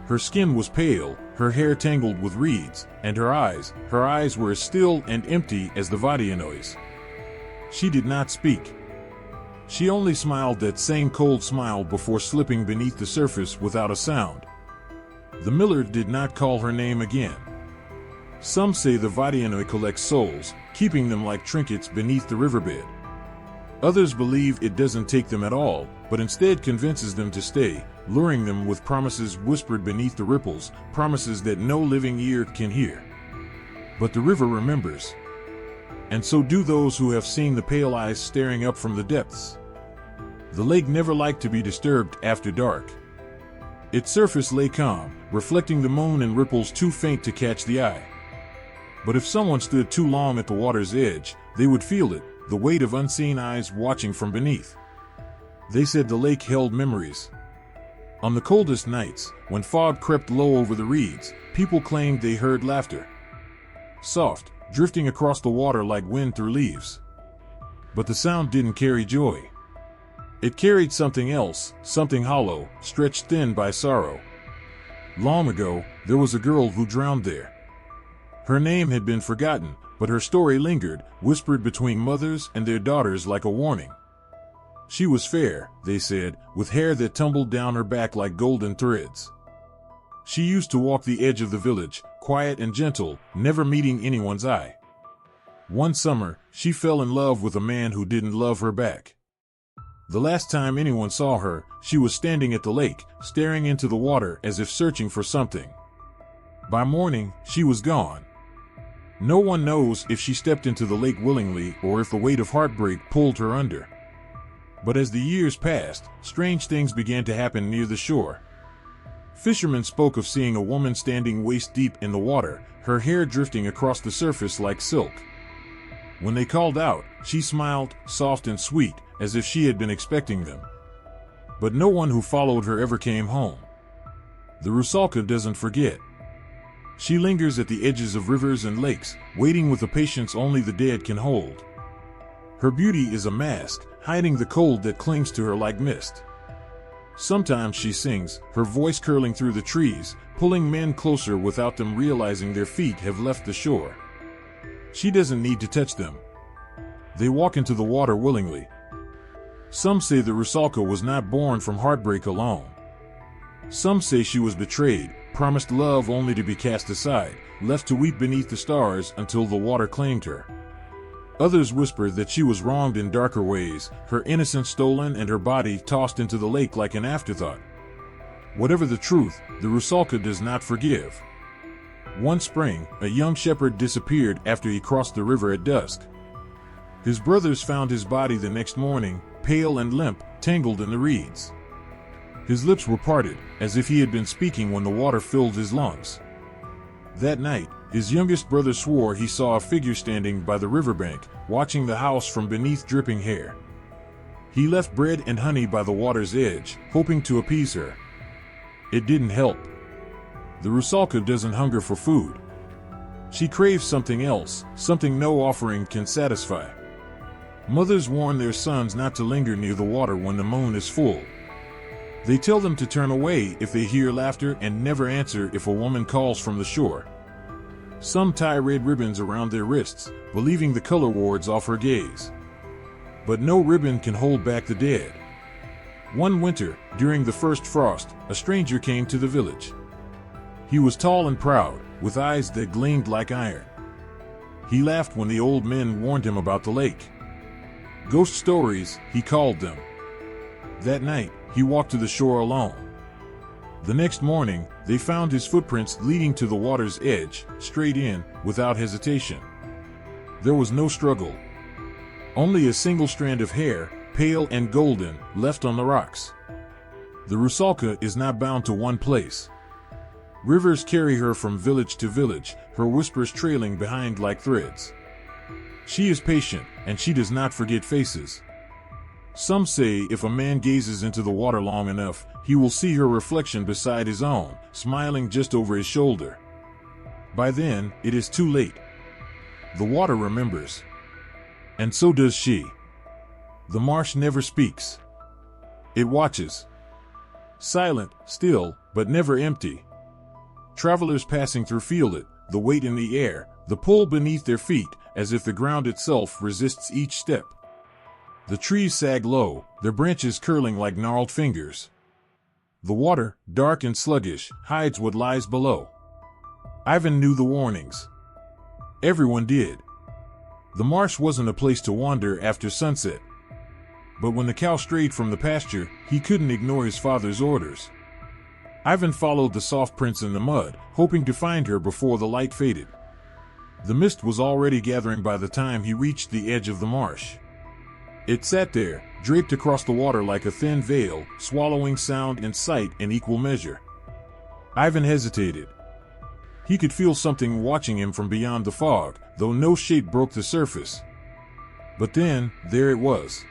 Her skin was pale, her hair tangled with reeds, and her eyes were as still and empty as the Vadianoi's. She did not speak. She only smiled that same cold smile before slipping beneath the surface without a sound. The miller did not call her name again. Some say the Vadianoi collects souls, keeping them like trinkets beneath the riverbed. Others believe it doesn't take them at all, but instead convinces them to stay, luring them with promises whispered beneath the ripples, promises that no living ear can hear. But the river remembers. And so do those who have seen the pale eyes staring up from the depths. The lake never liked to be disturbed after dark. Its surface lay calm, reflecting the moon in ripples too faint to catch the eye. But if someone stood too long at the water's edge, they would feel it, the weight of unseen eyes watching from beneath. They said the lake held memories. On the coldest nights, when fog crept low over the reeds, people claimed they heard laughter. Soft, drifting across the water like wind through leaves. But the sound didn't carry joy. It carried something else, something hollow, stretched thin by sorrow. Long ago, there was a girl who drowned there. Her name had been forgotten, but her story lingered, whispered between mothers and their daughters like a warning. She was fair, they said, with hair that tumbled down her back like golden threads. She used to walk the edge of the village, quiet and gentle, never meeting anyone's eye. One summer, she fell in love with a man who didn't love her back. The last time anyone saw her, she was standing at the lake, staring into the water as if searching for something. By morning, she was gone. No one knows if she stepped into the lake willingly or if the weight of heartbreak pulled her under. But as the years passed, strange things began to happen near the shore. Fishermen spoke of seeing a woman standing waist-deep in the water, her hair drifting across the surface like silk. When they called out, she smiled, soft and sweet, as if she had been expecting them. But no one who followed her ever came home. The Rusalka doesn't forget. She lingers at the edges of rivers and lakes, waiting with a patience only the dead can hold. Her beauty is a mask, hiding the cold that clings to her like mist. Sometimes she sings, her voice curling through the trees, pulling men closer without them realizing their feet have left the shore. She doesn't need to touch them. They walk into the water willingly. Some say the Rusalka was not born from heartbreak alone. Some say she was betrayed, promised love only to be cast aside, left to weep beneath the stars until the water claimed her. Others whisper that she was wronged in darker ways, her innocence stolen and her body tossed into the lake like an afterthought. Whatever the truth, the Rusalka does not forgive. One spring, a young shepherd disappeared after he crossed the river at dusk. His brothers found his body the next morning, pale and limp, tangled in the reeds. His lips were parted, as if he had been speaking when the water filled his lungs. That night, his youngest brother swore he saw a figure standing by the riverbank, watching the house from beneath dripping hair. He left bread and honey by the water's edge, hoping to appease her. It didn't help. The Rusalka doesn't hunger for food. She craves something else, something no offering can satisfy. Mothers warn their sons not to linger near the water when the moon is full. They tell them to turn away if they hear laughter and never answer if a woman calls from the shore. Some tie red ribbons around their wrists, believing the color wards off her gaze. But no ribbon can hold back the dead. One winter, during the first frost, a stranger came to the village. He was tall and proud, with eyes that gleamed like iron. He laughed when the old men warned him about the lake. Ghost stories, he called them. That night, he walked to the shore alone. The next morning, they found his footprints leading to the water's edge, straight in, without hesitation. There was no struggle. Only a single strand of hair, pale and golden, left on the rocks. The Rusalka is not bound to one place. Rivers carry her from village to village, her whispers trailing behind like threads. She is patient, and she does not forget faces. Some say if a man gazes into the water long enough, he will see her reflection beside his own, smiling just over his shoulder. By then, it is too late. The water remembers. And so does she. The marsh never speaks. It watches. Silent, still, but never empty. Travelers passing through feel it, the weight in the air, the pull beneath their feet, as if the ground itself resists each step. The trees sag low, their branches curling like gnarled fingers. The water, dark and sluggish, hides what lies below. Ivan knew the warnings. Everyone did. The marsh wasn't a place to wander after sunset. But when the cow strayed from the pasture, he couldn't ignore his father's orders. Ivan followed the soft prints in the mud, hoping to find her before the light faded. The mist was already gathering by the time he reached the edge of the marsh. It sat there, draped across the water like a thin veil, swallowing sound and sight in equal measure. Ivan hesitated. He could feel something watching him from beyond the fog, though no shape broke the surface. But then, there it was.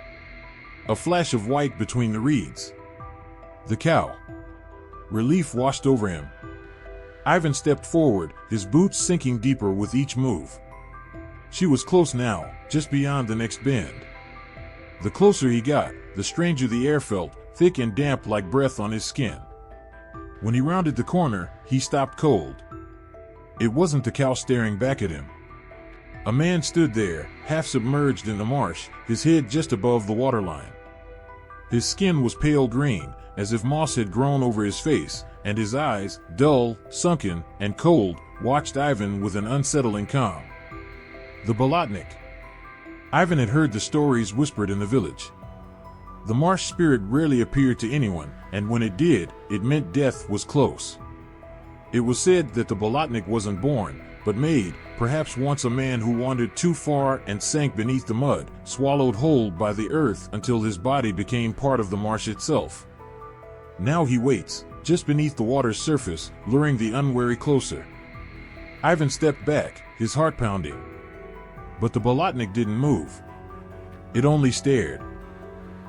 A flash of white between the reeds. The cow. Relief washed over him. Ivan stepped forward, his boots sinking deeper with each move. She was close now, just beyond the next bend. The closer he got, the stranger the air felt, thick and damp like breath on his skin. When he rounded the corner, he stopped cold. It wasn't the cow staring back at him. A man stood there, half submerged in the marsh, his head just above the waterline. His skin was pale green, as if moss had grown over his face, and his eyes, dull, sunken, and cold, watched Ivan with an unsettling calm. The Bolotnik. Ivan had heard the stories whispered in the village. The marsh spirit rarely appeared to anyone, and when it did, it meant death was close. It was said that the Bolotnik wasn't born, but made, perhaps once a man who wandered too far and sank beneath the mud, swallowed whole by the earth until his body became part of the marsh itself. Now he waits, just beneath the water's surface, luring the unwary closer. Ivan stepped back, his heart pounding. But the Bolotnik didn't move. It only stared.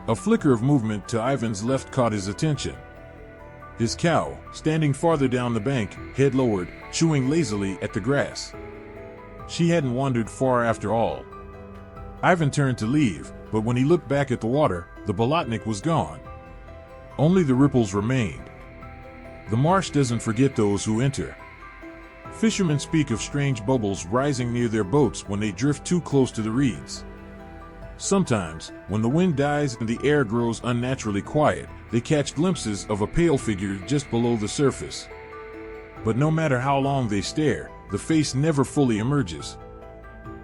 A flicker of movement to Ivan's left caught his attention. His cow, standing farther down the bank, head lowered, chewing lazily at the grass. She hadn't wandered far after all. Ivan turned to leave, but when he looked back at the water, the Bolotnik was gone. Only the ripples remained. The marsh doesn't forget those who enter. Fishermen speak of strange bubbles rising near their boats when they drift too close to the reeds. Sometimes, when the wind dies and the air grows unnaturally quiet, they catch glimpses of a pale figure just below the surface. But no matter how long they stare, the face never fully emerges.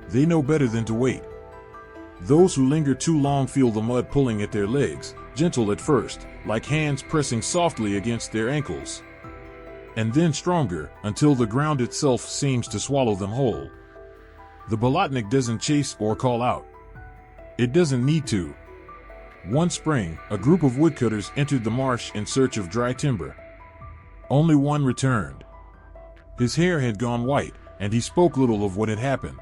They know better than to wait. Those who linger too long feel the mud pulling at their legs, gentle at first, like hands pressing softly against their ankles. And then stronger, until the ground itself seems to swallow them whole. The Bolotnik doesn't chase or call out. It doesn't need to. One spring, a group of woodcutters entered the marsh in search of dry timber. Only one returned. His hair had gone white, and he spoke little of what had happened.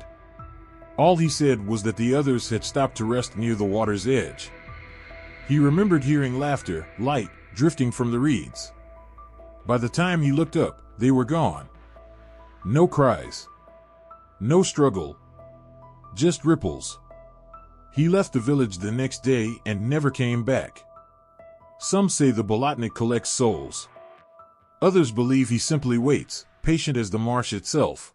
All he said was that the others had stopped to rest near the water's edge. He remembered hearing laughter, light, drifting from the reeds. By the time he looked up, they were gone. No cries. No struggle. Just ripples. He left the village the next day and never came back. Some say the Bolotnik collects souls. Others believe he simply waits, patient as the marsh itself.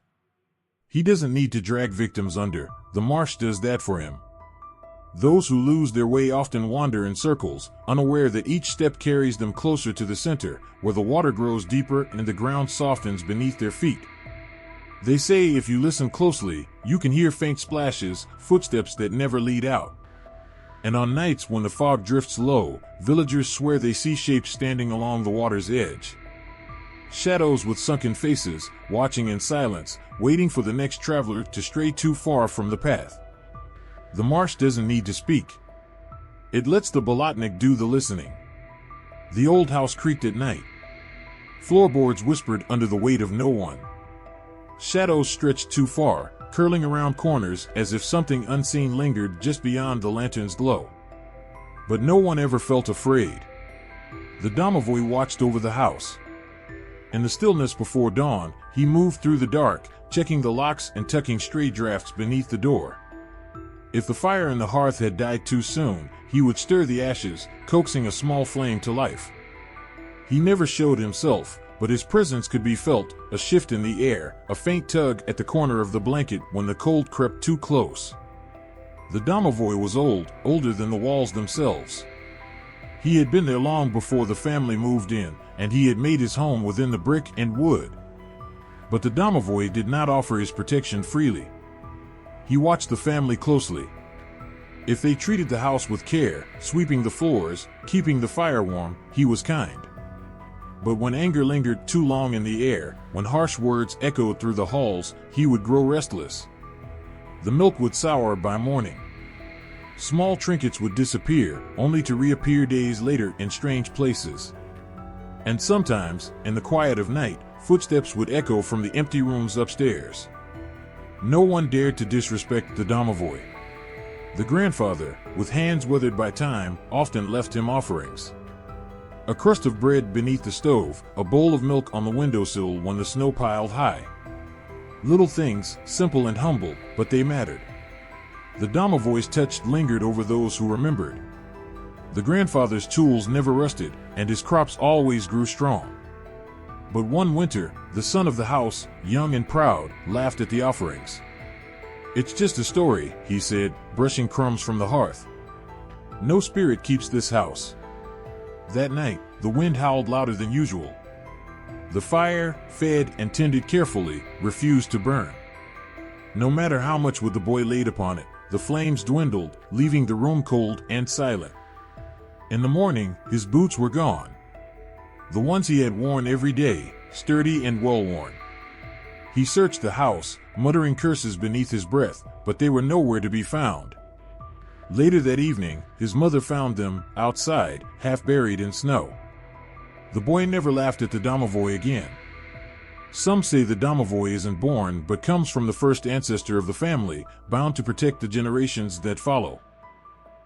He doesn't need to drag victims under, the marsh does that for him. Those who lose their way often wander in circles, unaware that each step carries them closer to the center, where the water grows deeper and the ground softens beneath their feet. They say if you listen closely, you can hear faint splashes, footsteps that never lead out. And on nights when the fog drifts low, villagers swear they see shapes standing along the water's edge. Shadows with sunken faces, watching in silence, waiting for the next traveler to stray too far from the path. The marsh doesn't need to speak. It lets the Bolotnik do the listening. The old house creaked at night. Floorboards whispered under the weight of no one. Shadows stretched too far, curling around corners as if something unseen lingered just beyond the lantern's glow. But no one ever felt afraid. The domovoi watched over the house. In the stillness before dawn, he moved through the dark, checking the locks and tucking stray drafts beneath the door. If the fire in the hearth had died too soon, he would stir the ashes, coaxing a small flame to life. He never showed himself, but his presence could be felt, a shift in the air, a faint tug at the corner of the blanket when the cold crept too close. The domovoi was old, older than the walls themselves. He had been there long before the family moved in, and he had made his home within the brick and wood. But the domovoi did not offer his protection freely. He watched the family closely. If they treated the house with care, sweeping the floors, keeping the fire warm, he was kind. But when anger lingered too long in the air, when harsh words echoed through the halls, he would grow restless. The milk would sour by morning. Small trinkets would disappear, only to reappear days later in strange places. And sometimes, in the quiet of night, footsteps would echo from the empty rooms upstairs. No one dared to disrespect the domovoi. The grandfather, with hands weathered by time, often left him offerings. A crust of bread beneath the stove, a bowl of milk on the windowsill when the snow piled high. Little things, simple and humble, but they mattered. The domovoj's touch lingered over those who remembered. The grandfather's tools never rusted, and his crops always grew strong. But one winter, the son of the house, young and proud, laughed at the offerings. "It's just a story," he said, brushing crumbs from the hearth. "No spirit keeps this house." That night, the wind howled louder than usual. The fire, fed and tended carefully, refused to burn. No matter how much wood the boy laid upon it, the flames dwindled, leaving the room cold and silent. In the morning, his boots were gone. The ones he had worn every day, sturdy and well-worn. He searched the house, muttering curses beneath his breath, but they were nowhere to be found. Later that evening, his mother found them, outside, half buried in snow. The boy never laughed at the domovoj again. Some say the domovoj isn't born but comes from the first ancestor of the family, bound to protect the generations that follow.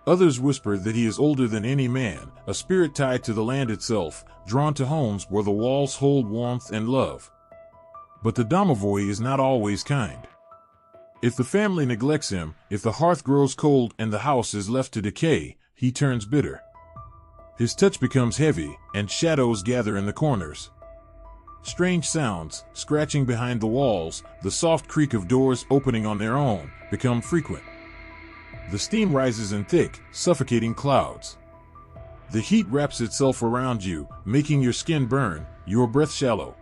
Others whisper that he is older than any man, a spirit tied to the land itself, drawn to homes where the walls hold warmth and love. But the domovoj is not always kind. If the family neglects him, if the hearth grows cold and the house is left to decay, he turns bitter. His touch becomes heavy, and shadows gather in the corners. Strange sounds, scratching behind the walls, the soft creak of doors opening on their own, become frequent. The steam rises in thick, suffocating clouds. The heat wraps itself around you, making your skin burn, your breath shallow.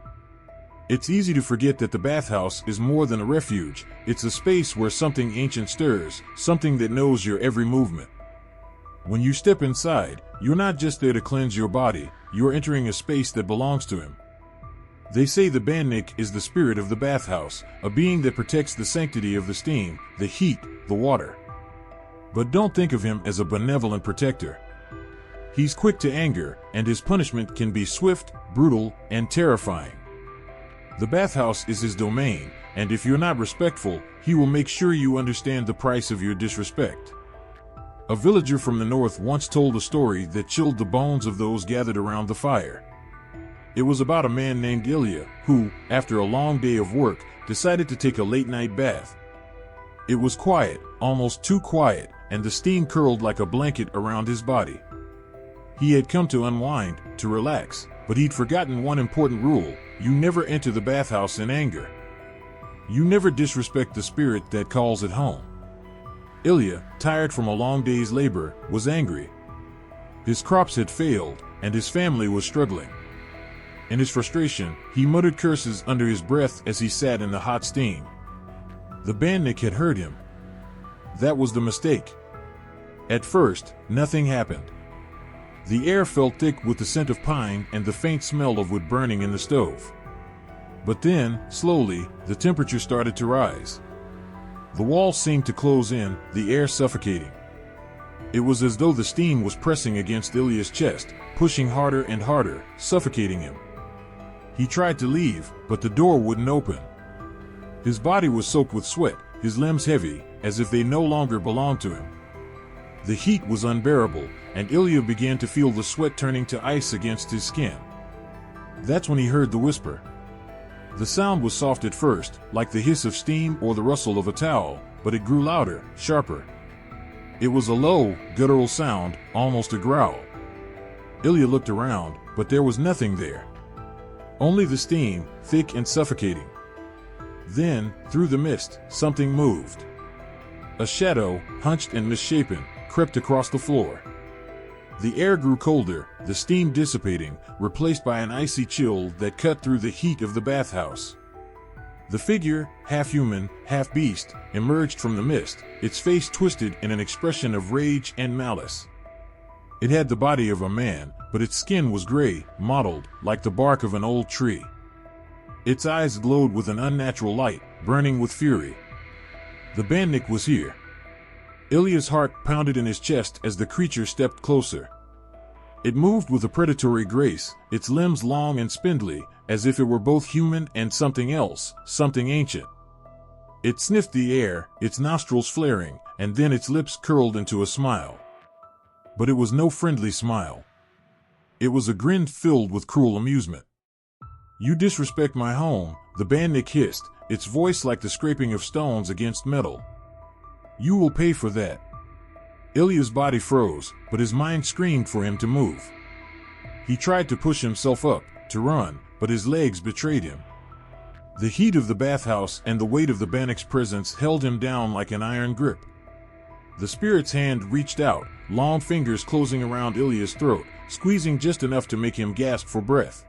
It's easy to forget that the bathhouse is more than a refuge. It's a space where something ancient stirs, something that knows your every movement. When you step inside, you're not just there to cleanse your body, you're entering a space that belongs to him. They say the bandnik is the spirit of the bathhouse, a being that protects the sanctity of the steam, the heat, the water. But don't think of him as a benevolent protector. He's quick to anger, and his punishment can be swift, brutal, and terrifying. The bathhouse is his domain, and if you're not respectful, he will make sure you understand the price of your disrespect. A villager from the north once told a story that chilled the bones of those gathered around the fire. It was about a man named Ilya, who, after a long day of work, decided to take a late-night bath. It was quiet, almost too quiet, and the steam curled like a blanket around his body. He had come to unwind, to relax, but he'd forgotten one important rule: you never enter the bathhouse in anger. You never disrespect the spirit that calls it home. Ilya, tired from a long day's labor, was angry. His crops had failed, and his family was struggling. In his frustration, he muttered curses under his breath as he sat in the hot steam. The bandnik had heard him. That was the mistake. At first, nothing happened. The air felt thick with the scent of pine and the faint smell of wood burning in the stove. But then, slowly, the temperature started to rise. The walls seemed to close in, the air suffocating. It was as though the steam was pressing against Ilya's chest, pushing harder and harder, suffocating him. He tried to leave, but the door wouldn't open. His body was soaked with sweat, his limbs heavy, as if they no longer belonged to him. The heat was unbearable, and Ilya began to feel the sweat turning to ice against his skin. That's when he heard the whisper. The sound was soft at first, like the hiss of steam or the rustle of a towel, but it grew louder, sharper. It was a low, guttural sound, almost a growl. Ilya looked around, but there was nothing there. Only the steam, thick and suffocating. Then, through the mist, something moved. A shadow, hunched and misshapen, crept across the floor. The air grew colder, the steam dissipating, replaced by an icy chill that cut through the heat of the bathhouse. The figure, half human, half beast, emerged from the mist, its face twisted in an expression of rage and malice. It had the body of a man, but its skin was gray, mottled, like the bark of an old tree. Its eyes glowed with an unnatural light, burning with fury. The bandnik was here. Ilya's heart pounded in his chest as the creature stepped closer. It moved with a predatory grace, its limbs long and spindly, as if it were both human and something else, something ancient. It sniffed the air, its nostrils flaring, and then its lips curled into a smile. But it was no friendly smile. It was a grin filled with cruel amusement. "You disrespect my home," the bandnik hissed, its voice like the scraping of stones against metal. You will pay for that. Ilya's body froze, but his mind screamed for him to move. He tried to push himself up, to run, but his legs betrayed him. The heat of the bathhouse and the weight of the Bannik's presence held him down like an iron grip. The spirit's hand reached out, long fingers closing around Ilya's throat, squeezing just enough to make him gasp for breath.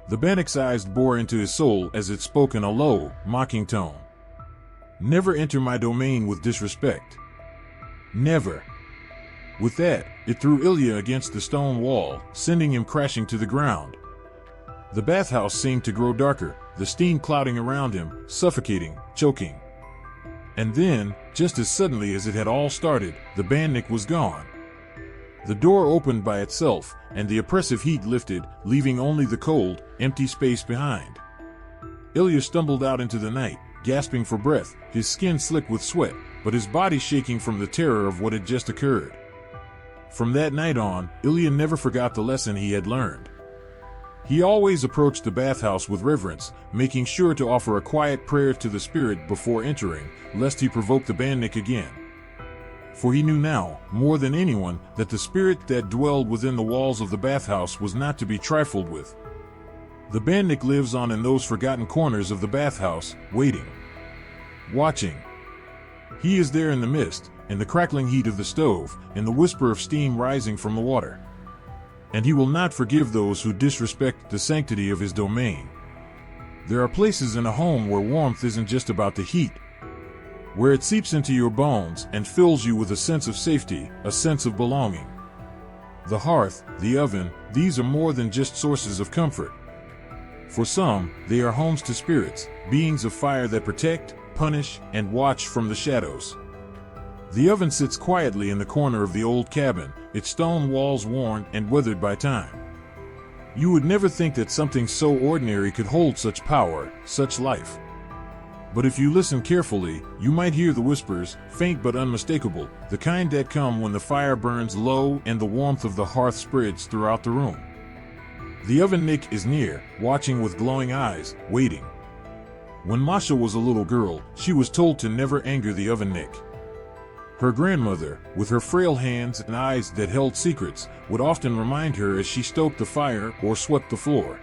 The Bannik's eyes bore into his soul as it spoke in a low, mocking tone. Never enter my domain with disrespect. Never. With that, it threw Ilya against the stone wall, sending him crashing to the ground. The bathhouse seemed to grow darker, the steam clouding around him, suffocating, choking. And then, just as suddenly as it had all started, the Bannik was gone. The door opened by itself, and the oppressive heat lifted, leaving only the cold, empty space behind. Ilya stumbled out into the night, gasping for breath, his skin slick with sweat, but his body shaking from the terror of what had just occurred. From that night on, Ilya never forgot the lesson he had learned. He always approached the bathhouse with reverence, making sure to offer a quiet prayer to the spirit before entering, lest he provoke the Bannik again. For he knew now, more than anyone, that the spirit that dwelled within the walls of the bathhouse was not to be trifled with. The Bannik lives on in those forgotten corners of the bathhouse, waiting. Watching. He is there in the mist, in the crackling heat of the stove, in the whisper of steam rising from the water. And he will not forgive those who disrespect the sanctity of his domain. There are places in a home where warmth isn't just about the heat, where it seeps into your bones and fills you with a sense of safety, a sense of belonging. The hearth, the oven, these are more than just sources of comfort. For some, they are homes to spirits, beings of fire that protect, punish, and watch from the shadows. The oven sits quietly in the corner of the old cabin, its stone walls worn and weathered by time. You would never think that something so ordinary could hold such power, such life. But if you listen carefully, you might hear the whispers, faint but unmistakable, the kind that come when the fire burns low and the warmth of the hearth spreads throughout the room. The Oven-Nick is near, watching with glowing eyes, waiting. When Masha was a little girl, she was told to never anger the Oven-Nick. Her grandmother, with her frail hands and eyes that held secrets, would often remind her as she stoked the fire or swept the floor.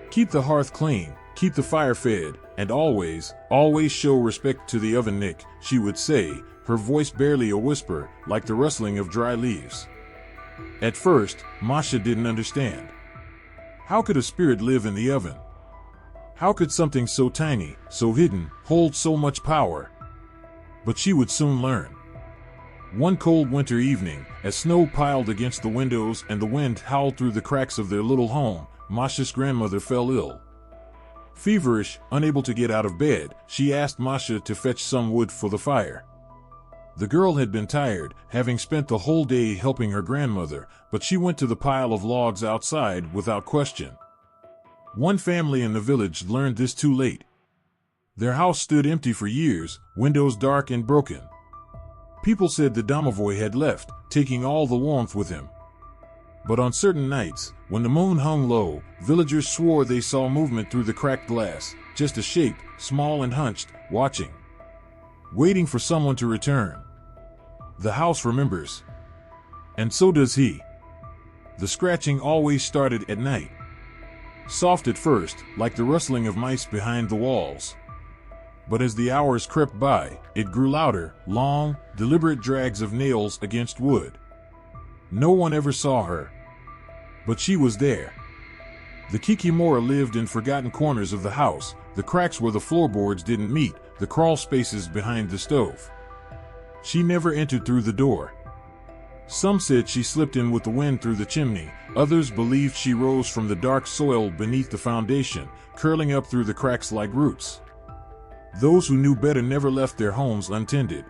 Keep the hearth clean, keep the fire fed, and always, always show respect to the Oven-Nick, she would say, her voice barely a whisper, like the rustling of dry leaves. At first, Masha didn't understand. How could a spirit live in the oven? How could something so tiny, so hidden, hold so much power? But she would soon learn. One cold winter evening, as snow piled against the windows and the wind howled through the cracks of their little home, Masha's grandmother fell ill. Feverish, unable to get out of bed, she asked Masha to fetch some wood for the fire. The girl had been tired, having spent the whole day helping her grandmother, but she went to the pile of logs outside without question. One family in the village learned this too late. Their house stood empty for years, windows dark and broken. People said the domovoi had left, taking all the warmth with him. But on certain nights, when the moon hung low, villagers swore they saw movement through the cracked glass, just a shape, small and hunched, watching. Waiting for someone to return. The house remembers. And so does he. The scratching always started at night. Soft at first, like the rustling of mice behind the walls. But as the hours crept by, it grew louder, long, deliberate drags of nails against wood. No one ever saw her. But she was there. The Kikimora lived in forgotten corners of the house, the cracks where the floorboards didn't meet, the crawl spaces behind the stove. She never entered through the door. Some said she slipped in with the wind through the chimney, others believed she rose from the dark soil beneath the foundation, curling up through the cracks like roots. Those who knew better never left their homes untended.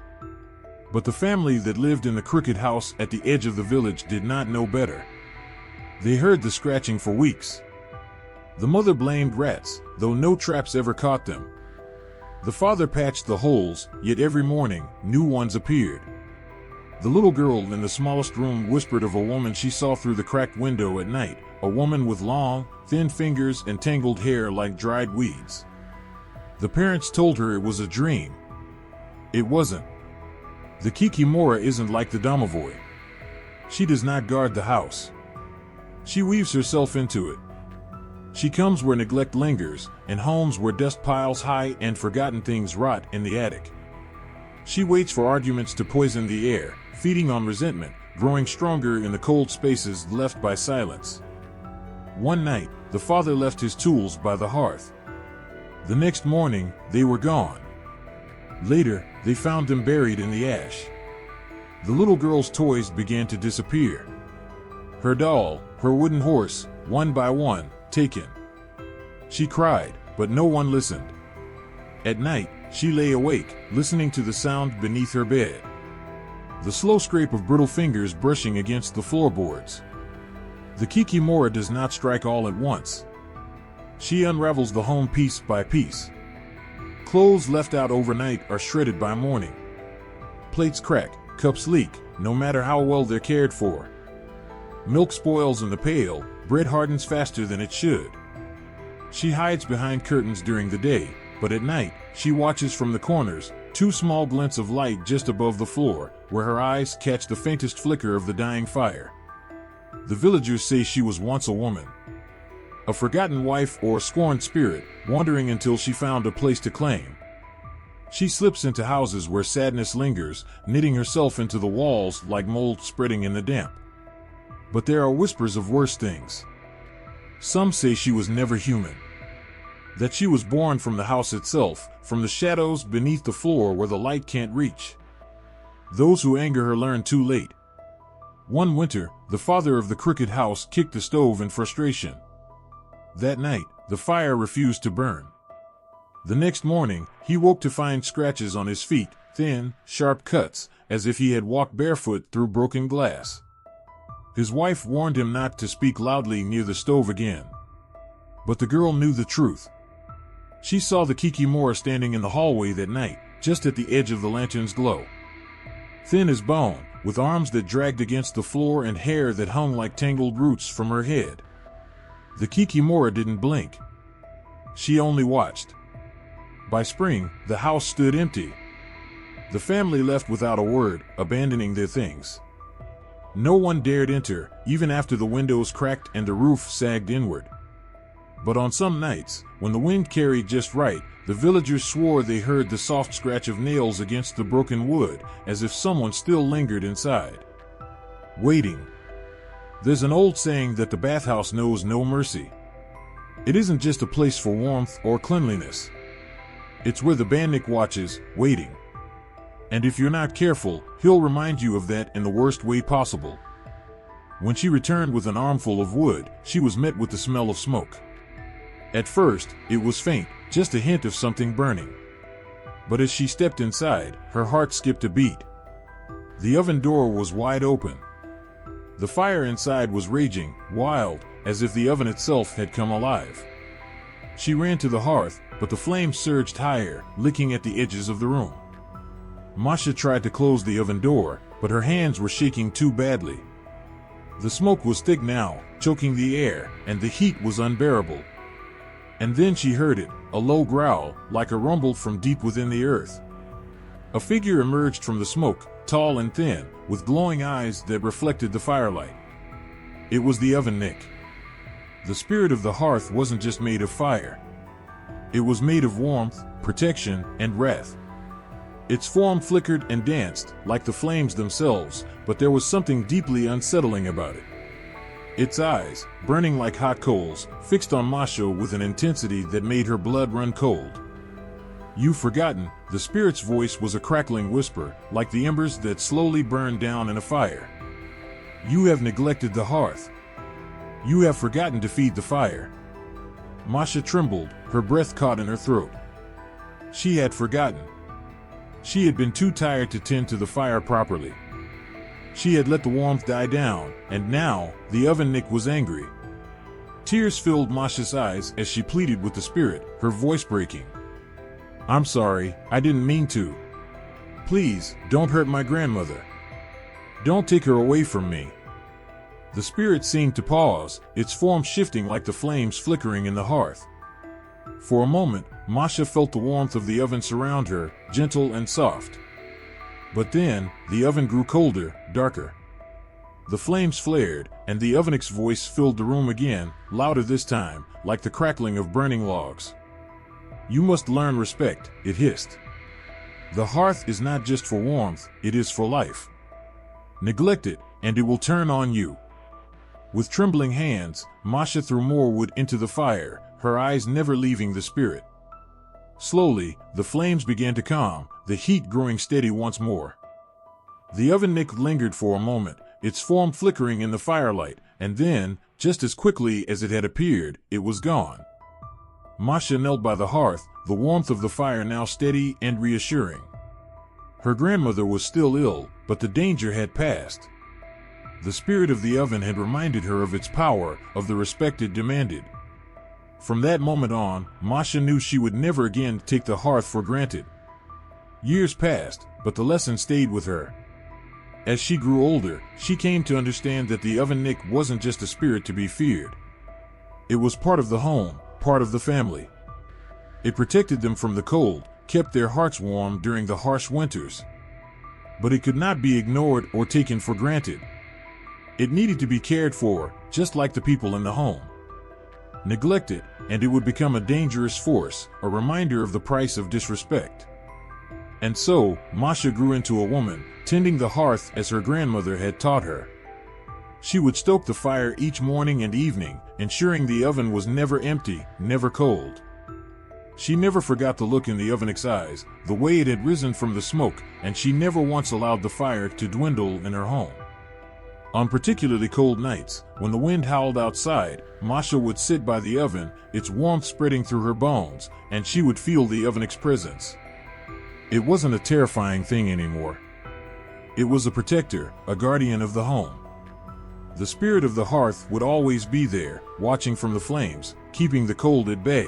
But the family that lived in the crooked house at the edge of the village did not know better. They heard the scratching for weeks. The mother blamed rats, though no traps ever caught them. The father patched the holes, yet every morning, new ones appeared. The little girl in the smallest room whispered of a woman she saw through the cracked window at night, a woman with long, thin fingers and tangled hair like dried weeds. The parents told her it was a dream. It wasn't. The Kikimora isn't like the domovoi. She does not guard the house. She weaves herself into it. She comes where neglect lingers, in homes where dust piles high and forgotten things rot in the attic. She waits for arguments to poison the air, feeding on resentment, growing stronger in the cold spaces left by silence. One night, the father left his tools by the hearth. The next morning, they were gone. Later, they found them buried in the ash. The little girl's toys began to disappear. Her doll, her wooden horse, one by one, taken. She cried, but no one listened. At night, she lay awake, listening to the sound beneath her bed. The slow scrape of brittle fingers brushing against the floorboards. The Kikimora does not strike all at once. She unravels the home piece by piece. Clothes left out overnight are shredded by morning. Plates crack, cups leak, no matter how well they're cared for. Milk spoils in the pail, bread hardens faster than it should. She hides behind curtains during the day, but at night, she watches from the corners, two small glints of light just above the floor, where her eyes catch the faintest flicker of the dying fire. The villagers say she was once a woman. A forgotten wife or scorned spirit, wandering until she found a place to claim. She slips into houses where sadness lingers, knitting herself into the walls like mold spreading in the damp. But there are whispers of worse things. Some say she was never human. That she was born from the house itself, from the shadows beneath the floor where the light can't reach. Those who anger her learn too late. One winter, the father of the crooked house kicked the stove in frustration. That night, the fire refused to burn. The next morning, he woke to find scratches on his feet, thin, sharp cuts, as if he had walked barefoot through broken glass. His wife warned him not to speak loudly near the stove again. But the girl knew the truth. She saw the Kikimora standing in the hallway that night, just at the edge of the lantern's glow. Thin as bone, with arms that dragged against the floor and hair that hung like tangled roots from her head. The Kikimora didn't blink. She only watched. By spring, the house stood empty. The family left without a word, abandoning their things. No one dared enter, even after the windows cracked and the roof sagged inward. But on some nights, when the wind carried just right, the villagers swore they heard the soft scratch of nails against the broken wood, as if someone still lingered inside. Waiting. There's an old saying that the bathhouse knows no mercy. It isn't just a place for warmth or cleanliness. It's where the bandit watches, waiting. And if you're not careful, he'll remind you of that in the worst way possible. When she returned with an armful of wood, she was met with the smell of smoke. At first, it was faint, just a hint of something burning. But as she stepped inside, her heart skipped a beat. The oven door was wide open. The fire inside was raging, wild, as if the oven itself had come alive. She ran to the hearth, but the flames surged higher, licking at the edges of the room. Masha tried to close the oven door, but her hands were shaking too badly. The smoke was thick now, choking the air, and the heat was unbearable. And then she heard it, a low growl, like a rumble from deep within the earth. A figure emerged from the smoke, tall and thin, with glowing eyes that reflected the firelight. It was the oven Nick. The spirit of the hearth wasn't just made of fire. It was made of warmth, protection, and wrath. Its form flickered and danced, like the flames themselves, but there was something deeply unsettling about it. Its eyes, burning like hot coals, fixed on Masha with an intensity that made her blood run cold. "You've forgotten," the spirit's voice was a crackling whisper, like the embers that slowly burned down in a fire. "You have neglected the hearth. You have forgotten to feed the fire." Masha trembled, her breath caught in her throat. She had forgotten. She had been too tired to tend to the fire properly. She had let the warmth die down, and now, the oven Nick was angry. Tears filled Masha's eyes as she pleaded with the spirit, her voice breaking. "I'm sorry, I didn't mean to. Please, don't hurt my grandmother. Don't take her away from me." The spirit seemed to pause, its form shifting like the flames flickering in the hearth. For a moment, Masha felt the warmth of the oven surround her, gentle and soft. But then, the oven grew colder, darker. The flames flared, and the ovennik's voice filled the room again, louder this time, like the crackling of burning logs. "You must learn respect," it hissed. "The hearth is not just for warmth, it is for life. Neglect it, and it will turn on you." With trembling hands, Masha threw more wood into the fire, her eyes never leaving the spirit. Slowly, the flames began to calm, the heat growing steady once more. The ovennik lingered for a moment, its form flickering in the firelight, and then, just as quickly as it had appeared, it was gone. Masha knelt by the hearth, the warmth of the fire now steady and reassuring. Her grandmother was still ill, but the danger had passed. The spirit of the oven had reminded her of its power, of the respect it demanded. From that moment on, Masha knew she would never again take the hearth for granted. Years passed, but the lesson stayed with her. As she grew older, she came to understand that the ovennik wasn't just a spirit to be feared. It was part of the home, part of the family. It protected them from the cold, kept their hearts warm during the harsh winters. But it could not be ignored or taken for granted. It needed to be cared for, just like the people in the home. Neglect it, and it would become a dangerous force, a reminder of the price of disrespect. And so, Masha grew into a woman, tending the hearth as her grandmother had taught her. She would stoke the fire each morning and evening, ensuring the oven was never empty, never cold. She never forgot the look in the ovennik's eyes, the way it had risen from the smoke, and she never once allowed the fire to dwindle in her home. On particularly cold nights, when the wind howled outside, Masha would sit by the oven, its warmth spreading through her bones, and she would feel the ovennik's presence. It wasn't a terrifying thing anymore. It was a protector, a guardian of the home. The spirit of the hearth would always be there, watching from the flames, keeping the cold at bay.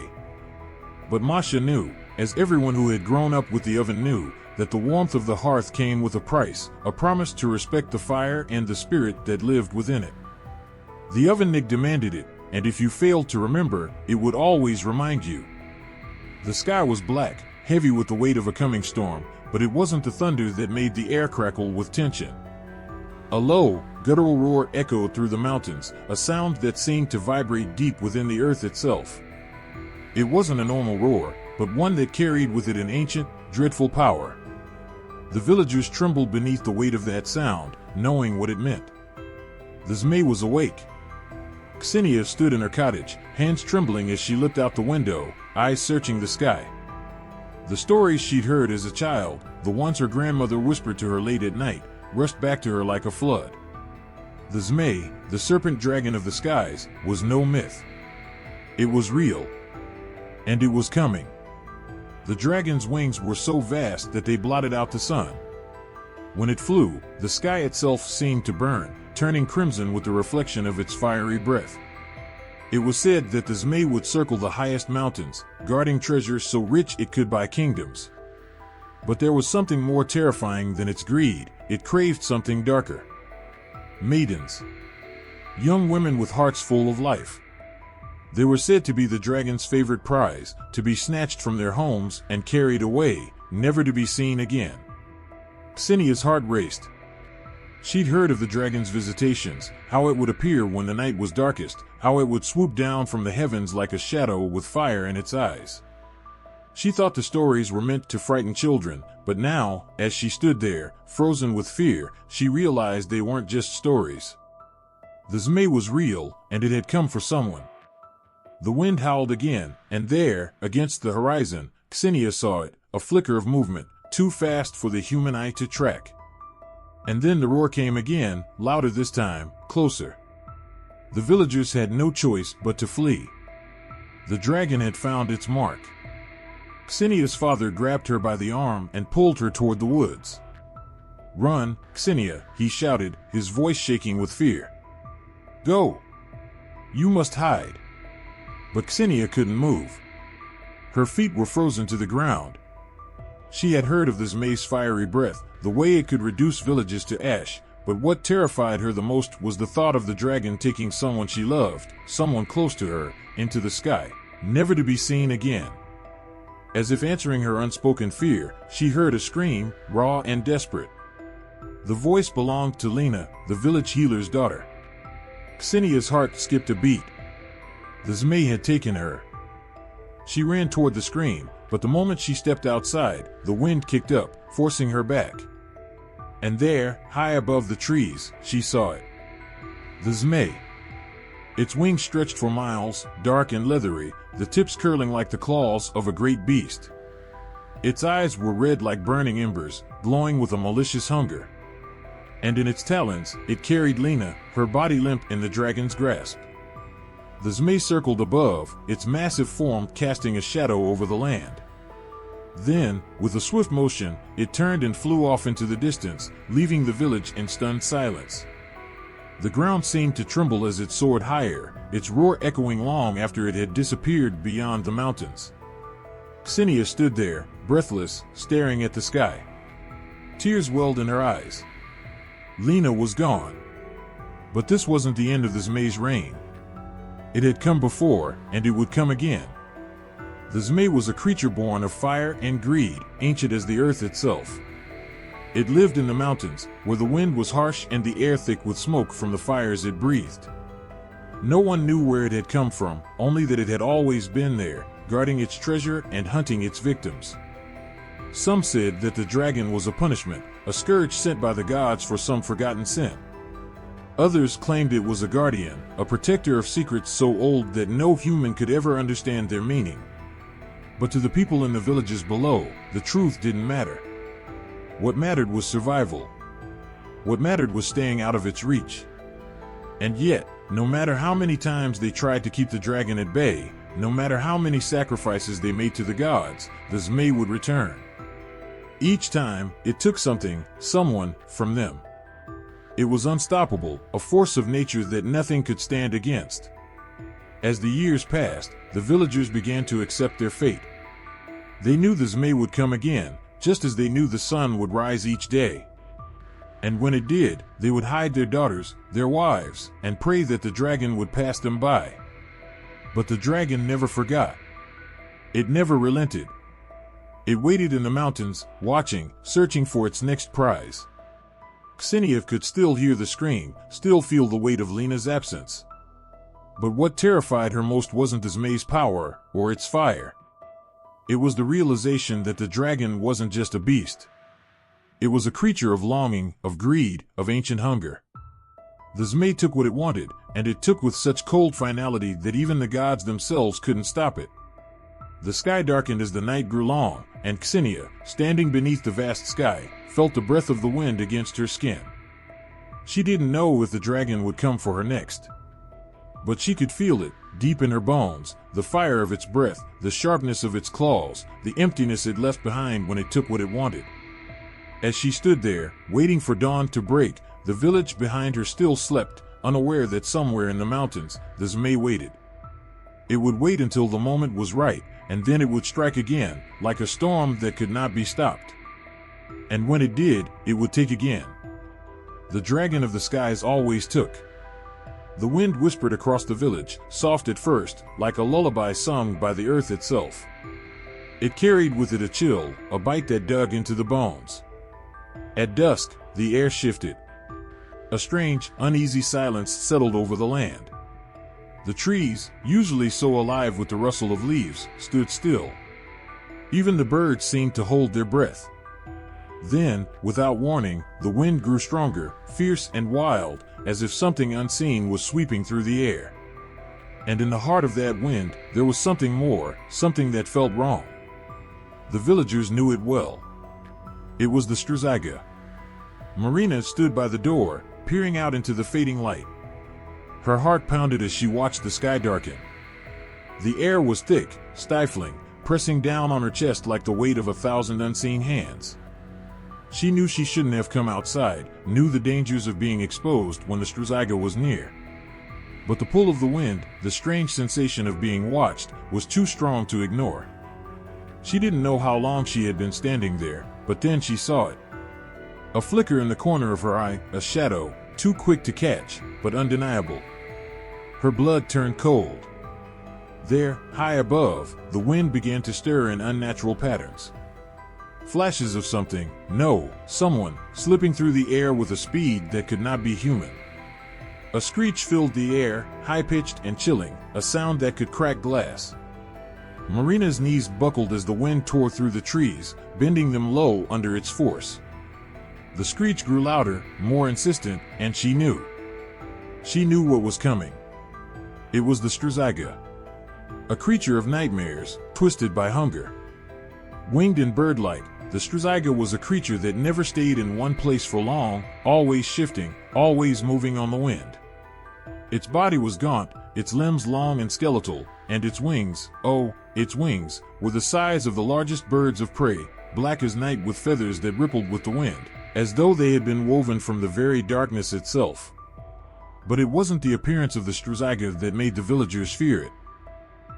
But Masha knew, as everyone who had grown up with the oven knew, that the warmth of the hearth came with a price, a promise to respect the fire and the spirit that lived within it. The ovennik demanded it, and if you failed to remember, it would always remind you. The sky was black, heavy with the weight of a coming storm, but it wasn't the thunder that made the air crackle with tension. A low, guttural roar echoed through the mountains, a sound that seemed to vibrate deep within the earth itself. It wasn't a normal roar, but one that carried with it an ancient, dreadful power. The villagers trembled beneath the weight of that sound, knowing what it meant. The Zmei was awake. Ksenia stood in her cottage, hands trembling as she looked out the window, eyes searching the sky. The stories she'd heard as a child, the ones her grandmother whispered to her late at night, rushed back to her like a flood. The Zmei, the serpent dragon of the skies, was no myth. It was real. And it was coming. The dragon's wings were so vast that they blotted out the sun. When it flew, the sky itself seemed to burn, turning crimson with the reflection of its fiery breath. It was said that the Zmei would circle the highest mountains, guarding treasures so rich it could buy kingdoms. But there was something more terrifying than its greed. It craved something darker. Maidens. Young women with hearts full of life. They were said to be the dragon's favorite prize, to be snatched from their homes and carried away, never to be seen again. Ksenia's heart raced. She'd heard of the dragon's visitations, how it would appear when the night was darkest, how it would swoop down from the heavens like a shadow with fire in its eyes. She thought the stories were meant to frighten children, but now, as she stood there, frozen with fear, she realized they weren't just stories. The Zmei was real, and it had come for someone. The wind howled again, and there, against the horizon, Ksenia saw it, a flicker of movement, too fast for the human eye to track. And then the roar came again, louder this time, closer. The villagers had no choice but to flee. The dragon had found its mark. Ksenia's father grabbed her by the arm and pulled her toward the woods. "Run, Ksenia," he shouted, his voice shaking with fear. "Go! You must hide." But Ksenia couldn't move. Her feet were frozen to the ground. She had heard of the Zmei's fiery breath, the way it could reduce villages to ash, but what terrified her the most was the thought of the dragon taking someone she loved, someone close to her, into the sky, never to be seen again. As if answering her unspoken fear, she heard a scream, raw and desperate. The voice belonged to Lena, the village healer's daughter. Ksenia's heart skipped a beat. The Zmei had taken her. She ran toward the scream, but the moment she stepped outside, the wind kicked up, forcing her back. And there, high above the trees, she saw it. The Zmei. Its wings stretched for miles, dark and leathery, the tips curling like the claws of a great beast. Its eyes were red like burning embers, glowing with a malicious hunger. And in its talons, it carried Lena, her body limp in the dragon's grasp. The Zmei circled above, its massive form casting a shadow over the land. Then, with a swift motion, it turned and flew off into the distance, leaving the village in stunned silence. The ground seemed to tremble as it soared higher, its roar echoing long after it had disappeared beyond the mountains. Ksenia stood there, breathless, staring at the sky. Tears welled in her eyes. Lena was gone. But this wasn't the end of the Zmei's reign. It had come before, and it would come again. The Zmei was a creature born of fire and greed, ancient as the earth itself. It lived in the mountains, where the wind was harsh and the air thick with smoke from the fires it breathed. No one knew where it had come from, only that it had always been there, guarding its treasure and hunting its victims. Some said that the dragon was a punishment, a scourge sent by the gods for some forgotten sin. Others claimed it was a guardian, a protector of secrets so old that no human could ever understand their meaning. But to the people in the villages below, the truth didn't matter. What mattered was survival. What mattered was staying out of its reach. And yet, no matter how many times they tried to keep the dragon at bay, no matter how many sacrifices they made to the gods, the Zmei would return. Each time, it took something, someone, from them. It was unstoppable, a force of nature that nothing could stand against. As the years passed, the villagers began to accept their fate. They knew the Zmei would come again, just as they knew the sun would rise each day. And when it did, they would hide their daughters, their wives, and pray that the dragon would pass them by. But the dragon never forgot. It never relented. It waited in the mountains, watching, searching for its next prize. Ksenia could still hear the scream, still feel the weight of Lena's absence. But what terrified her most wasn't the Zmei's power, or its fire. It was the realization that the dragon wasn't just a beast. It was a creature of longing, of greed, of ancient hunger. The Zmei took what it wanted, and it took with such cold finality that even the gods themselves couldn't stop it. The sky darkened as the night grew long, and Ksenia, standing beneath the vast sky, felt the breath of the wind against her skin. She didn't know if the dragon would come for her next. But she could feel it, deep in her bones, the fire of its breath, the sharpness of its claws, the emptiness it left behind when it took what it wanted. As she stood there, waiting for dawn to break, the village behind her still slept, unaware that somewhere in the mountains, the Zmei waited. It would wait until the moment was right, and then it would strike again, like a storm that could not be stopped. And when it did, it would take again. The dragon of the skies always took. The wind whispered across the village, soft at first, like a lullaby sung by the earth itself. It carried with it a chill, a bite that dug into the bones. At dusk, the air shifted. A strange, uneasy silence settled over the land. The trees, usually so alive with the rustle of leaves, stood still. Even the birds seemed to hold their breath. Then, without warning, the wind grew stronger, fierce and wild, as if something unseen was sweeping through the air. And in the heart of that wind, there was something more, something that felt wrong. The villagers knew it well. It was the Struziga. Marina stood by the door, peering out into the fading light. Her heart pounded as she watched the sky darken. The air was thick, stifling, pressing down on her chest like the weight of 1,000 unseen hands. She knew she shouldn't have come outside, knew the dangers of being exposed when the Struziga was near. But the pull of the wind, the strange sensation of being watched, was too strong to ignore. She didn't know how long she had been standing there, but then she saw it. A flicker in the corner of her eye, a shadow, too quick to catch, but undeniable. Her blood turned cold. There, high above, the wind began to stir in unnatural patterns. Flashes of something, no, someone, slipping through the air with a speed that could not be human. A screech filled the air, high-pitched and chilling, a sound that could crack glass. Marina's knees buckled as the wind tore through the trees, bending them low under its force. The screech grew louder, more insistent, and she knew. She knew what was coming. It was the Straziga. A creature of nightmares, twisted by hunger. Winged and bird-like, the Straziga was a creature that never stayed in one place for long, always shifting, always moving on the wind. Its body was gaunt, its limbs long and skeletal, and its wings, oh, its wings, were the size of the largest birds of prey, black as night with feathers that rippled with the wind, as though they had been woven from the very darkness itself. But it wasn't the appearance of the Straziga that made the villagers fear it.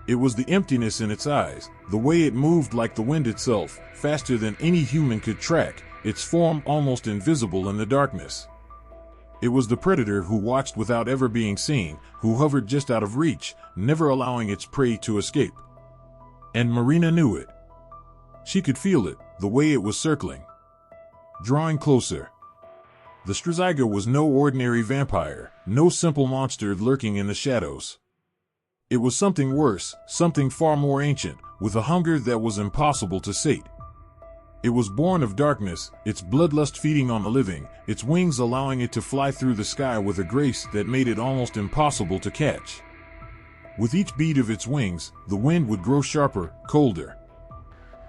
It was the emptiness in its eyes, the way it moved like the wind itself, faster than any human could track, its form almost invisible in the darkness. It was the predator who watched without ever being seen, who hovered just out of reach, never allowing its prey to escape. And Marina knew it. She could feel it, the way it was circling. Drawing closer. The Straziga was no ordinary vampire, no simple monster lurking in the shadows. It was something worse, something far more ancient, with a hunger that was impossible to sate. It was born of darkness, its bloodlust feeding on the living, its wings allowing it to fly through the sky with a grace that made it almost impossible to catch. With each beat of its wings, the wind would grow sharper, colder.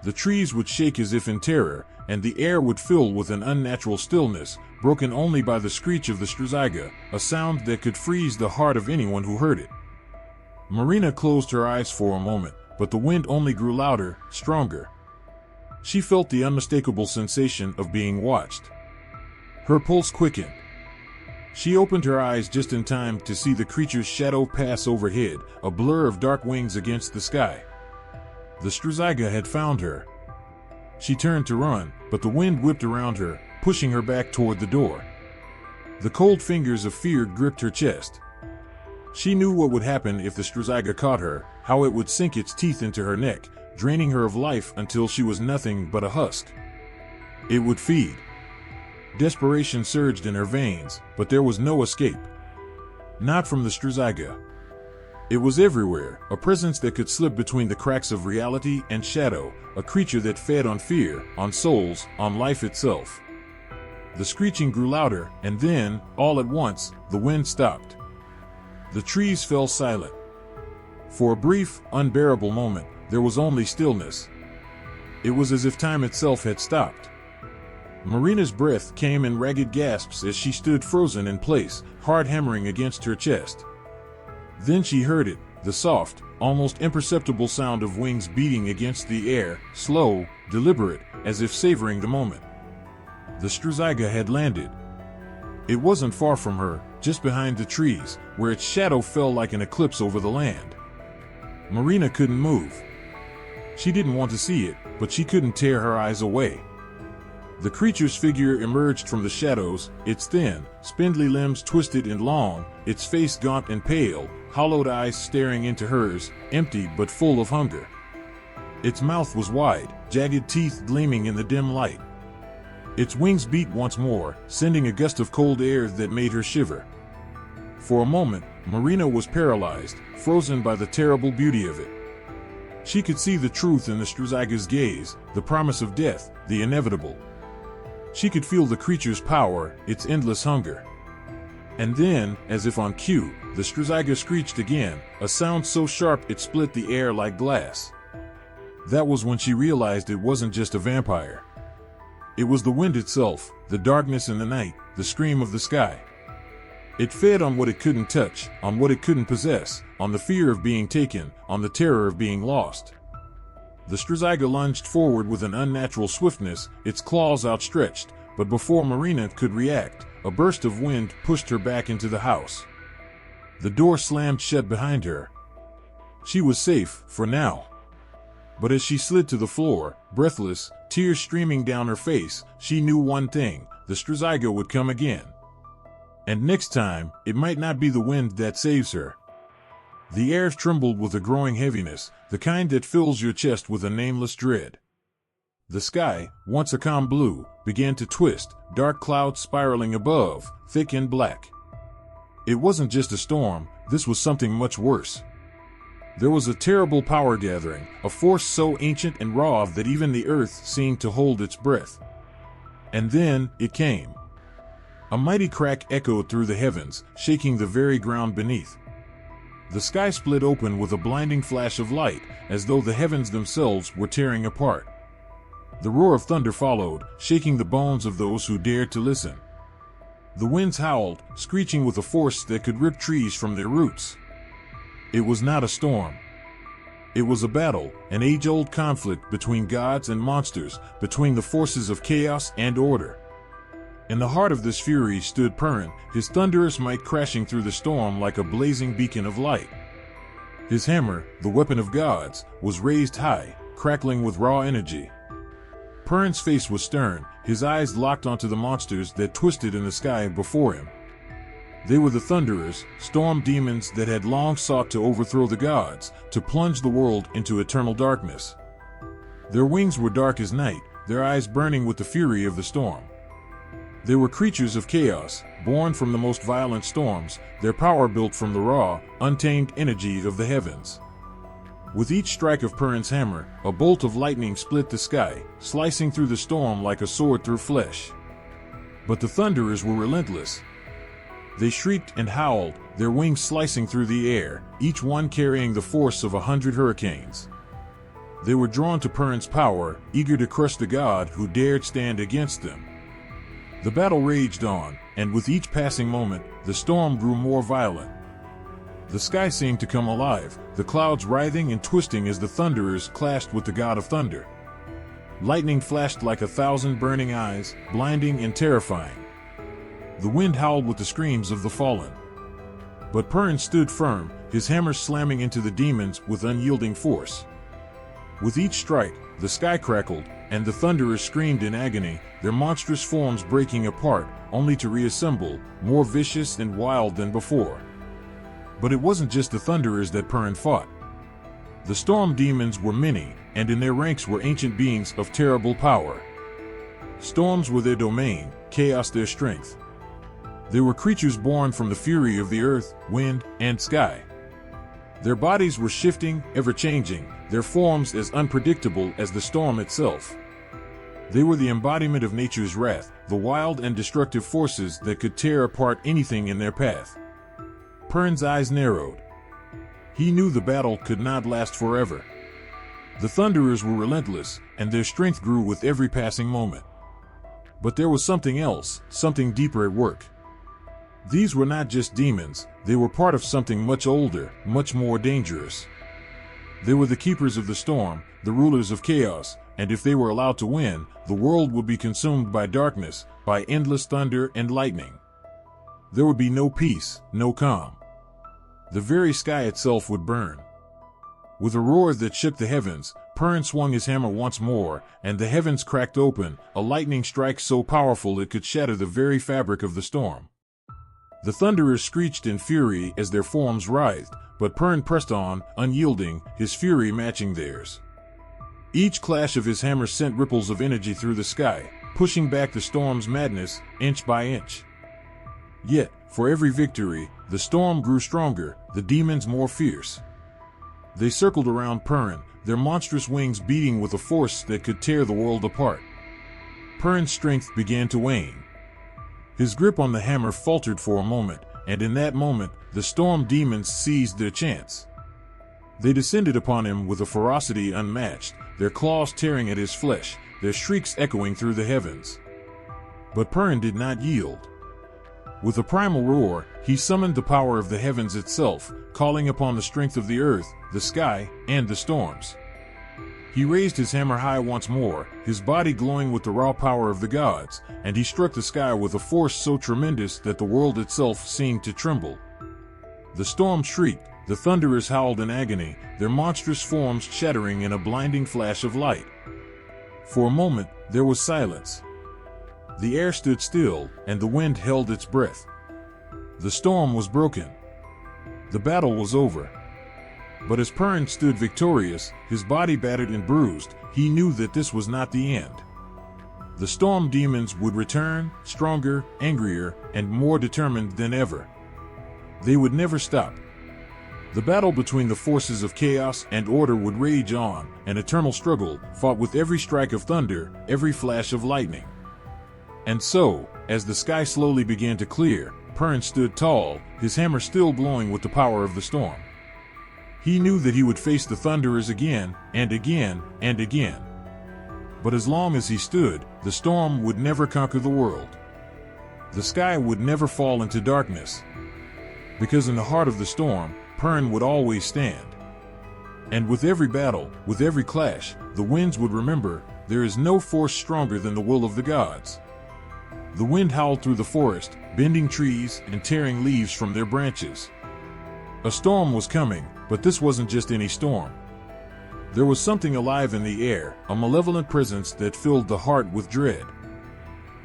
The trees would shake as if in terror, and the air would fill with an unnatural stillness, broken only by the screech of the Straziga, a sound that could freeze the heart of anyone who heard it. Marina closed her eyes for a moment, but the wind only grew louder, stronger. She felt the unmistakable sensation of being watched. Her pulse quickened. She opened her eyes just in time to see the creature's shadow pass overhead, a blur of dark wings against the sky. The Straziga had found her. She turned to run, but the wind whipped around her, pushing her back toward the door. The cold fingers of fear gripped her chest. She knew what would happen if the Straziga caught her, how it would sink its teeth into her neck, draining her of life until she was nothing but a husk. It would feed. Desperation surged in her veins, but there was no escape. Not from the Straziga. It was everywhere, a presence that could slip between the cracks of reality and shadow, a creature that fed on fear, on souls, on life itself. The screeching grew louder, and then, all at once, the wind stopped. The trees fell silent. For a brief, unbearable moment, there was only stillness. It was as if time itself had stopped. Marina's breath came in ragged gasps as she stood frozen in place, hard hammering against her chest. Then she heard it, the soft, almost imperceptible sound of wings beating against the air, slow, deliberate, as if savoring the moment. The Straziga had landed. It wasn't far from her, just behind the trees, where its shadow fell like an eclipse over the land. Marina couldn't move. She didn't want to see it, but she couldn't tear her eyes away. The creature's figure emerged from the shadows, its thin, spindly limbs twisted and long, its face gaunt and pale, hollowed eyes staring into hers, empty but full of hunger. Its mouth was wide, jagged teeth gleaming in the dim light. Its wings beat once more, sending a gust of cold air that made her shiver. For a moment, Marina was paralyzed, frozen by the terrible beauty of it. She could see the truth in the Straziga's gaze, the promise of death, the inevitable. She could feel the creature's power, its endless hunger. And then, as if on cue, the Straziga screeched again, a sound so sharp it split the air like glass. That was when she realized it wasn't just a vampire. It was the wind itself, the darkness in the night, the scream of the sky. It fed on what it couldn't touch, on what it couldn't possess, on the fear of being taken, on the terror of being lost. The Straziga lunged forward with an unnatural swiftness, its claws outstretched, but before Marina could react, a burst of wind pushed her back into the house. The door slammed shut behind her. She was safe, for now. But as she slid to the floor, breathless, tears streaming down her face, she knew one thing: the Straziga would come again. And next time, it might not be the wind that saves her. The air trembled with a growing heaviness, the kind that fills your chest with a nameless dread. The sky, once a calm blue, began to twist, dark clouds spiraling above, thick and black. It wasn't just a storm, this was something much worse. There was a terrible power gathering, a force so ancient and raw that even the earth seemed to hold its breath. And then, it came. A mighty crack echoed through the heavens, shaking the very ground beneath. The sky split open with a blinding flash of light, as though the heavens themselves were tearing apart. The roar of thunder followed, shaking the bones of those who dared to listen. The winds howled, screeching with a force that could rip trees from their roots. It was not a storm. It was a battle, an age-old conflict between gods and monsters, between the forces of chaos and order. In the heart of this fury stood Perrin, his thunderous might crashing through the storm like a blazing beacon of light. His hammer, the weapon of gods, was raised high, crackling with raw energy. Perrin's face was stern, his eyes locked onto the monsters that twisted in the sky before him. They were the Thunderers, storm demons that had long sought to overthrow the gods, to plunge the world into eternal darkness. Their wings were dark as night, their eyes burning with the fury of the storm. They were creatures of chaos, born from the most violent storms, their power built from the raw, untamed energy of the heavens. With each strike of Perrin's hammer, a bolt of lightning split the sky, slicing through the storm like a sword through flesh. But the Thunderers were relentless. They shrieked and howled, their wings slicing through the air, each one carrying the force of 100 hurricanes. They were drawn to Perrin's power, eager to crush the god who dared stand against them. The battle raged on, and with each passing moment, the storm grew more violent. The sky seemed to come alive, the clouds writhing and twisting as the Thunderers clashed with the god of thunder. Lightning flashed like 1,000 burning eyes, blinding and terrifying. The wind howled with the screams of the fallen. But Perrin stood firm, his hammer slamming into the demons with unyielding force. With each strike, the sky crackled, and the Thunderers screamed in agony, their monstrous forms breaking apart, only to reassemble, more vicious and wild than before. But it wasn't just the Thunderers that Perrin fought. The storm demons were many, and in their ranks were ancient beings of terrible power. Storms were their domain, chaos their strength. They were creatures born from the fury of the earth, wind, and sky. Their bodies were shifting, ever-changing, their forms as unpredictable as the storm itself. They were the embodiment of nature's wrath, the wild and destructive forces that could tear apart anything in their path. Perrin's eyes narrowed. He knew the battle could not last forever. The Thunderers were relentless, and their strength grew with every passing moment. But there was something else, something deeper at work. These were not just demons, they were part of something much older, much more dangerous. They were the keepers of the storm, the rulers of chaos, and if they were allowed to win, the world would be consumed by darkness, by endless thunder and lightning. There would be no peace, no calm. The very sky itself would burn. With a roar that shook the heavens, Perrin swung his hammer once more, and the heavens cracked open, a lightning strike so powerful it could shatter the very fabric of the storm. The Thunderers screeched in fury as their forms writhed, but Perrin pressed on, unyielding, his fury matching theirs. Each clash of his hammer sent ripples of energy through the sky, pushing back the storm's madness, inch by inch. Yet, for every victory, the storm grew stronger, the demons more fierce. They circled around Perrin, their monstrous wings beating with a force that could tear the world apart. Perrin's strength began to wane. His grip on the hammer faltered for a moment, and in that moment, the storm demons seized their chance. They descended upon him with a ferocity unmatched, their claws tearing at his flesh, their shrieks echoing through the heavens. But Perrin did not yield. With a primal roar, he summoned the power of the heavens itself, calling upon the strength of the earth, the sky, and the storms. He raised his hammer high once more, his body glowing with the raw power of the gods, and he struck the sky with a force so tremendous that the world itself seemed to tremble. The storm shrieked, the Thunderers howled in agony, their monstrous forms shattering in a blinding flash of light. For a moment, there was silence. The air stood still, and the wind held its breath. The storm was broken. The battle was over. But as Perrin stood victorious, his body battered and bruised, he knew that this was not the end. The storm demons would return, stronger, angrier, and more determined than ever. They would never stop. The battle between the forces of chaos and order would rage on, an eternal struggle, fought with every strike of thunder, every flash of lightning. And so, as the sky slowly began to clear, Perrin stood tall, his hammer still blowing with the power of the storm. He knew that he would face the thunderers again, and again, and again. But as long as he stood, the storm would never conquer the world. The sky would never fall into darkness. Because in the heart of the storm, Perrin would always stand. And with every battle, with every clash, the winds would remember, there is no force stronger than the will of the gods. The wind howled through the forest, bending trees and tearing leaves from their branches. A storm was coming, but this wasn't just any storm. There was something alive in the air, a malevolent presence that filled the heart with dread.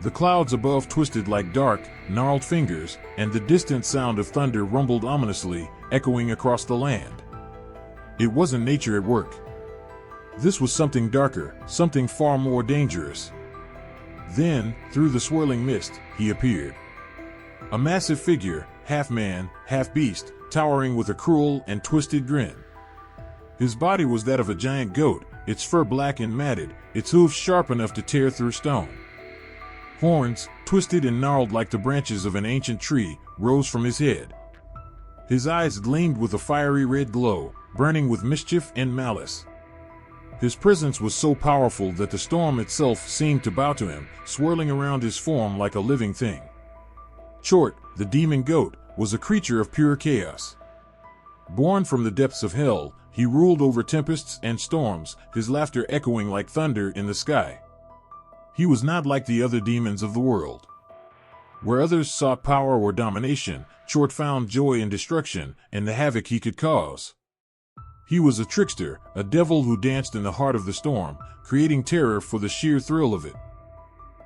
The clouds above twisted like dark, gnarled fingers, and the distant sound of thunder rumbled ominously, echoing across the land. It wasn't nature at work. This was something darker, something far more dangerous. Then, through the swirling mist, he appeared. A massive figure, half man, half beast, towering with a cruel and twisted grin. His body was that of a giant goat, its fur black and matted, its hooves sharp enough to tear through stone. Horns, twisted and gnarled like the branches of an ancient tree, rose from his head. His eyes gleamed with a fiery red glow, burning with mischief and malice. His presence was so powerful that the storm itself seemed to bow to him, swirling around his form like a living thing. Chort, the demon goat, was a creature of pure chaos. Born from the depths of hell, he ruled over tempests and storms, his laughter echoing like thunder in the sky. He was not like the other demons of the world. Where others sought power or domination, Chort found joy in destruction and the havoc he could cause. He was a trickster, a devil who danced in the heart of the storm, creating terror for the sheer thrill of it.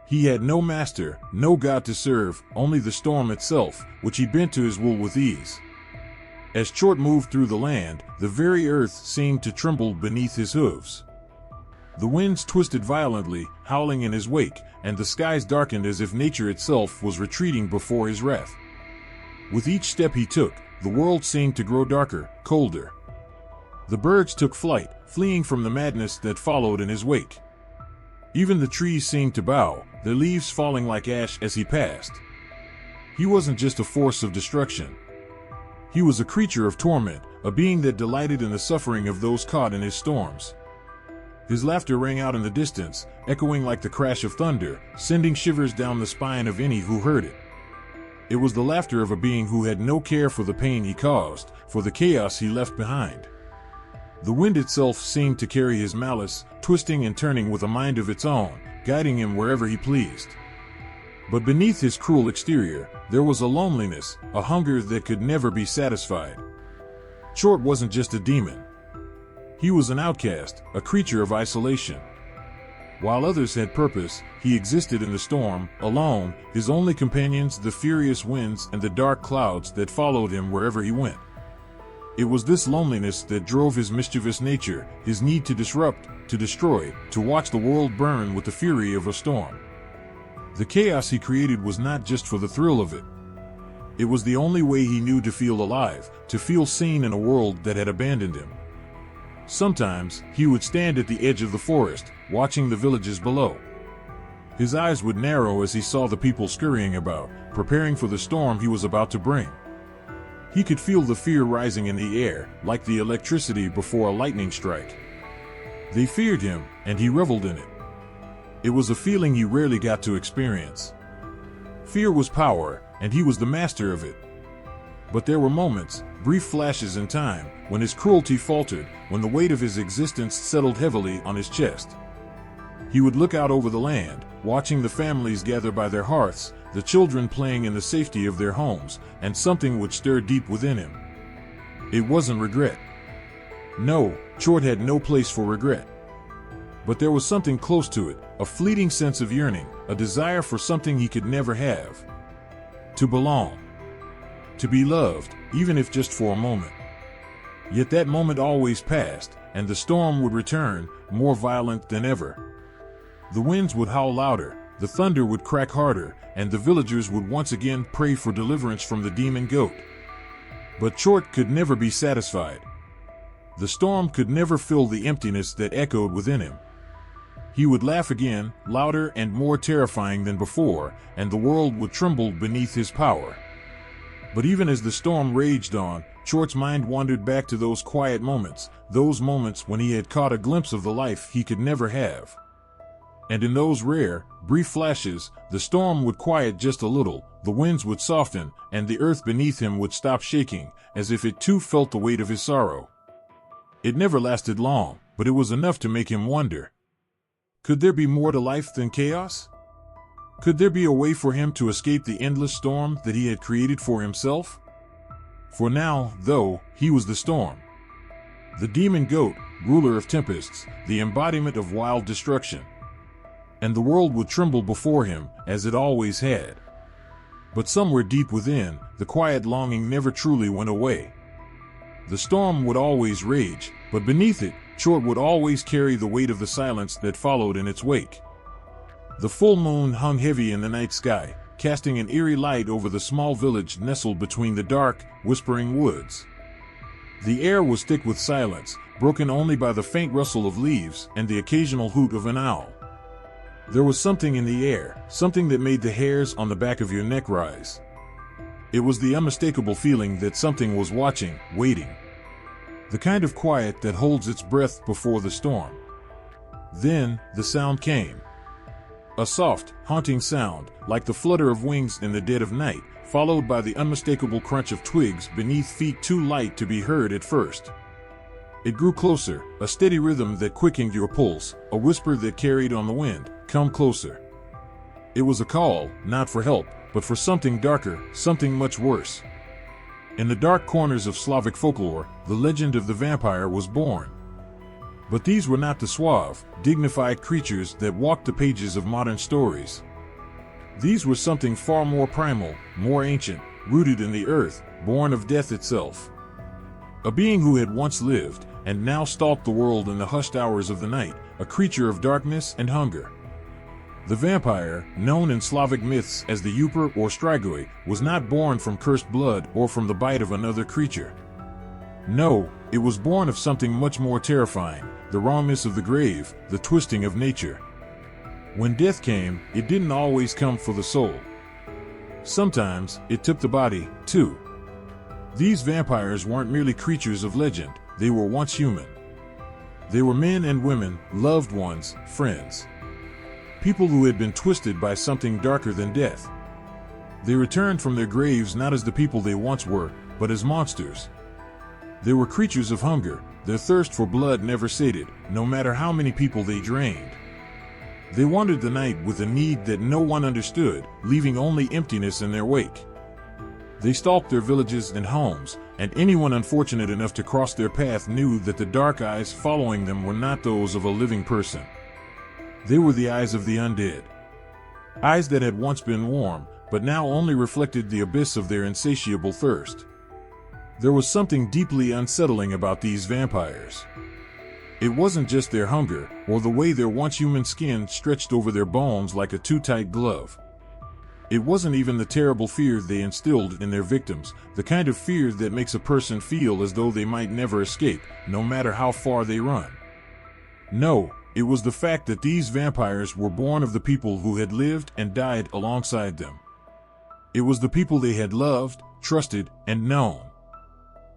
He had no master, no god to serve, only the storm itself, which he bent to his will with ease. As Chort moved through the land, the very earth seemed to tremble beneath his hooves. The winds twisted violently, howling in his wake, and the skies darkened as if nature itself was retreating before his wrath. With each step he took, the world seemed to grow darker, colder. The birds took flight, fleeing from the madness that followed in his wake. Even the trees seemed to bow, their leaves falling like ash as he passed. He wasn't just a force of destruction. He was a creature of torment, a being that delighted in the suffering of those caught in his storms. His laughter rang out in the distance, echoing like the crash of thunder, sending shivers down the spine of any who heard it. It was the laughter of a being who had no care for the pain he caused, for the chaos he left behind. The wind itself seemed to carry his malice, twisting and turning with a mind of its own, guiding him wherever he pleased. But beneath his cruel exterior, there was a loneliness, a hunger that could never be satisfied. Chort wasn't just a demon. He was an outcast, a creature of isolation. While others had purpose, he existed in the storm, alone, his only companions the furious winds and the dark clouds that followed him wherever he went. It was this loneliness that drove his mischievous nature, his need to disrupt, to destroy, to watch the world burn with the fury of a storm. The chaos he created was not just for the thrill of it. It was the only way he knew to feel alive, to feel seen in a world that had abandoned him. Sometimes, he would stand at the edge of the forest, watching the villages below. His eyes would narrow as he saw the people scurrying about, preparing for the storm he was about to bring. He could feel the fear rising in the air, like the electricity before a lightning strike. They feared him, and he reveled in it. It was a feeling he rarely got to experience. Fear was power, and he was the master of it. But there were moments, brief flashes in time, when his cruelty faltered, when the weight of his existence settled heavily on his chest. He would look out over the land, watching the families gather by their hearths, the children playing in the safety of their homes, and something would stir deep within him. It wasn't regret. No, Chort had no place for regret. But there was something close to it, a fleeting sense of yearning, a desire for something he could never have. To belong. To be loved, even if just for a moment. Yet that moment always passed, and the storm would return, more violent than ever. The winds would howl louder, the thunder would crack harder, and the villagers would once again pray for deliverance from the demon goat. But Chort could never be satisfied. The storm could never fill the emptiness that echoed within him. He would laugh again, louder and more terrifying than before, and the world would tremble beneath his power. But even as the storm raged on, Chort's mind wandered back to those quiet moments, those moments when he had caught a glimpse of the life he could never have. And in those rare, brief flashes, the storm would quiet just a little, the winds would soften, and the earth beneath him would stop shaking, as if it too felt the weight of his sorrow. It never lasted long, but it was enough to make him wonder. Could there be more to life than chaos? Could there be a way for him to escape the endless storm that he had created for himself? For now, though, he was the storm. The demon goat, ruler of tempests, the embodiment of wild destruction. And the world would tremble before him, as it always had. But somewhere deep within, the quiet longing never truly went away. The storm would always rage, but beneath it, Chort would always carry the weight of the silence that followed in its wake. The full moon hung heavy in the night sky, casting an eerie light over the small village nestled between the dark, whispering woods. The air was thick with silence, broken only by the faint rustle of leaves and the occasional hoot of an owl. There was something in the air, something that made the hairs on the back of your neck rise. It was the unmistakable feeling that something was watching, waiting. The kind of quiet that holds its breath before the storm. Then, the sound came. A soft, haunting sound, like the flutter of wings in the dead of night, followed by the unmistakable crunch of twigs beneath feet too light to be heard at first. It grew closer, a steady rhythm that quickened your pulse, a whisper that carried on the wind, "Come closer." It was a call, not for help, but for something darker, something much worse. In the dark corners of Slavic folklore, the legend of the vampire was born. But these were not the suave, dignified creatures that walked the pages of modern stories. These were something far more primal, more ancient, rooted in the earth, born of death itself. A being who had once lived, and now stalked the world in the hushed hours of the night, a creature of darkness and hunger. The vampire, known in Slavic myths as the Uper or Strigoi, was not born from cursed blood or from the bite of another creature. No, it was born of something much more terrifying, the rawness of the grave, the twisting of nature. When death came, it didn't always come for the soul. Sometimes, it took the body, too. These vampires weren't merely creatures of legend, they were once human. They were men and women, loved ones, friends. People who had been twisted by something darker than death. They returned from their graves not as the people they once were, but as monsters. They were creatures of hunger, their thirst for blood never sated, no matter how many people they drained. They wandered the night with a need that no one understood, leaving only emptiness in their wake. They stalked their villages and homes, and anyone unfortunate enough to cross their path knew that the dark eyes following them were not those of a living person. They were the eyes of the undead. Eyes that had once been warm, but now only reflected the abyss of their insatiable thirst. There was something deeply unsettling about these vampires. It wasn't just their hunger, or the way their once human skin stretched over their bones like a too tight glove. It wasn't even the terrible fear they instilled in their victims, the kind of fear that makes a person feel as though they might never escape, no matter how far they run. No, it was the fact that these vampires were born of the people who had lived and died alongside them. It was the people they had loved, trusted, and known.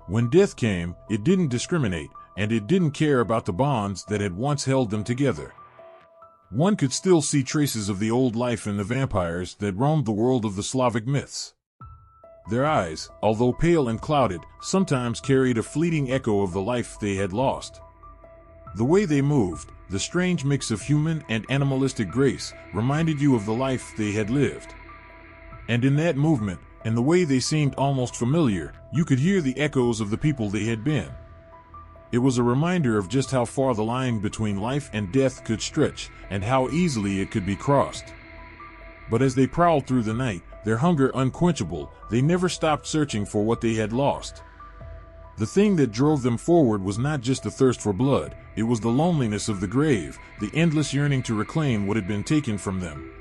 When death came, it didn't discriminate, and it didn't care about the bonds that had once held them together. One could still see traces of the old life in the vampires that roamed the world of the Slavic myths. Their eyes, although pale and clouded, sometimes carried a fleeting echo of the life they had lost. The way they moved, the strange mix of human and animalistic grace, reminded you of the life they had lived. And in that movement, in the way they seemed almost familiar, you could hear the echoes of the people they had been. It was a reminder of just how far the line between life and death could stretch, and how easily it could be crossed. But as they prowled through the night, their hunger unquenchable, they never stopped searching for what they had lost. The thing that drove them forward was not just the thirst for blood, it was the loneliness of the grave, the endless yearning to reclaim what had been taken from them.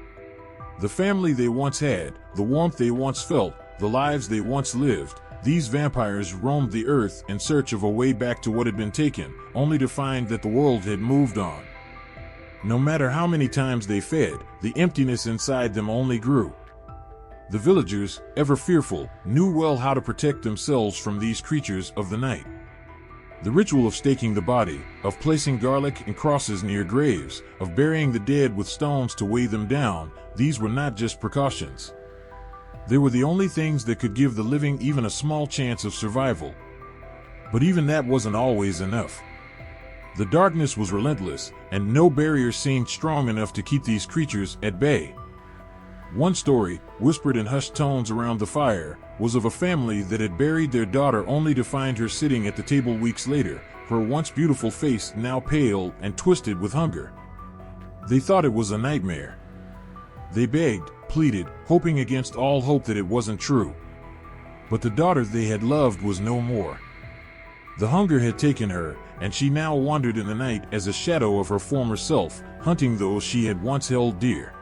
The family they once had, the warmth they once felt, the lives they once lived, these vampires roamed the earth in search of a way back to what had been taken, only to find that the world had moved on. No matter how many times they fed, the emptiness inside them only grew. The villagers, ever fearful, knew well how to protect themselves from these creatures of the night. The ritual of staking the body, of placing garlic and crosses near graves, of burying the dead with stones to weigh them down, these were not just precautions. They were the only things that could give the living even a small chance of survival. But even that wasn't always enough. The darkness was relentless, and no barrier seemed strong enough to keep these creatures at bay. One story, whispered in hushed tones around the fire, was of a family that had buried their daughter only to find her sitting at the table weeks later, her once beautiful face now pale and twisted with hunger. They thought it was a nightmare. They begged, pleaded, hoping against all hope that it wasn't true. But the daughter they had loved was no more. The hunger had taken her, and she now wandered in the night as a shadow of her former self, hunting those she had once held dear.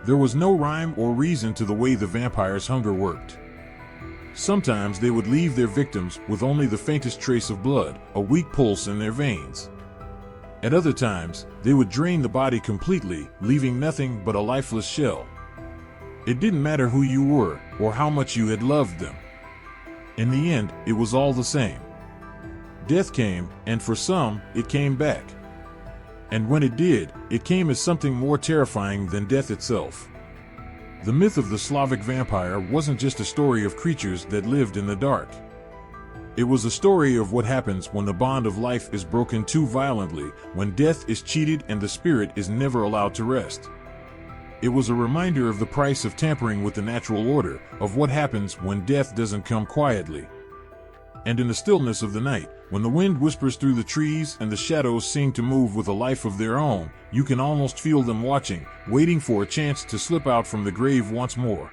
There was no rhyme or reason to the way the vampire's hunger worked. Sometimes they would leave their victims with only the faintest trace of blood, a weak pulse in their veins. At other times, they would drain the body completely, leaving nothing but a lifeless shell. It didn't matter who you were, or how much you had loved them. In the end, it was all the same. Death came, and for some, it came back. And when it did, it came as something more terrifying than death itself. The myth of the Slavic vampire wasn't just a story of creatures that lived in the dark. It was a story of what happens when the bond of life is broken too violently, when death is cheated and the spirit is never allowed to rest. It was a reminder of the price of tampering with the natural order, of what happens when death doesn't come quietly. And in the stillness of the night, when the wind whispers through the trees and the shadows seem to move with a life of their own, you can almost feel them watching, waiting for a chance to slip out from the grave once more.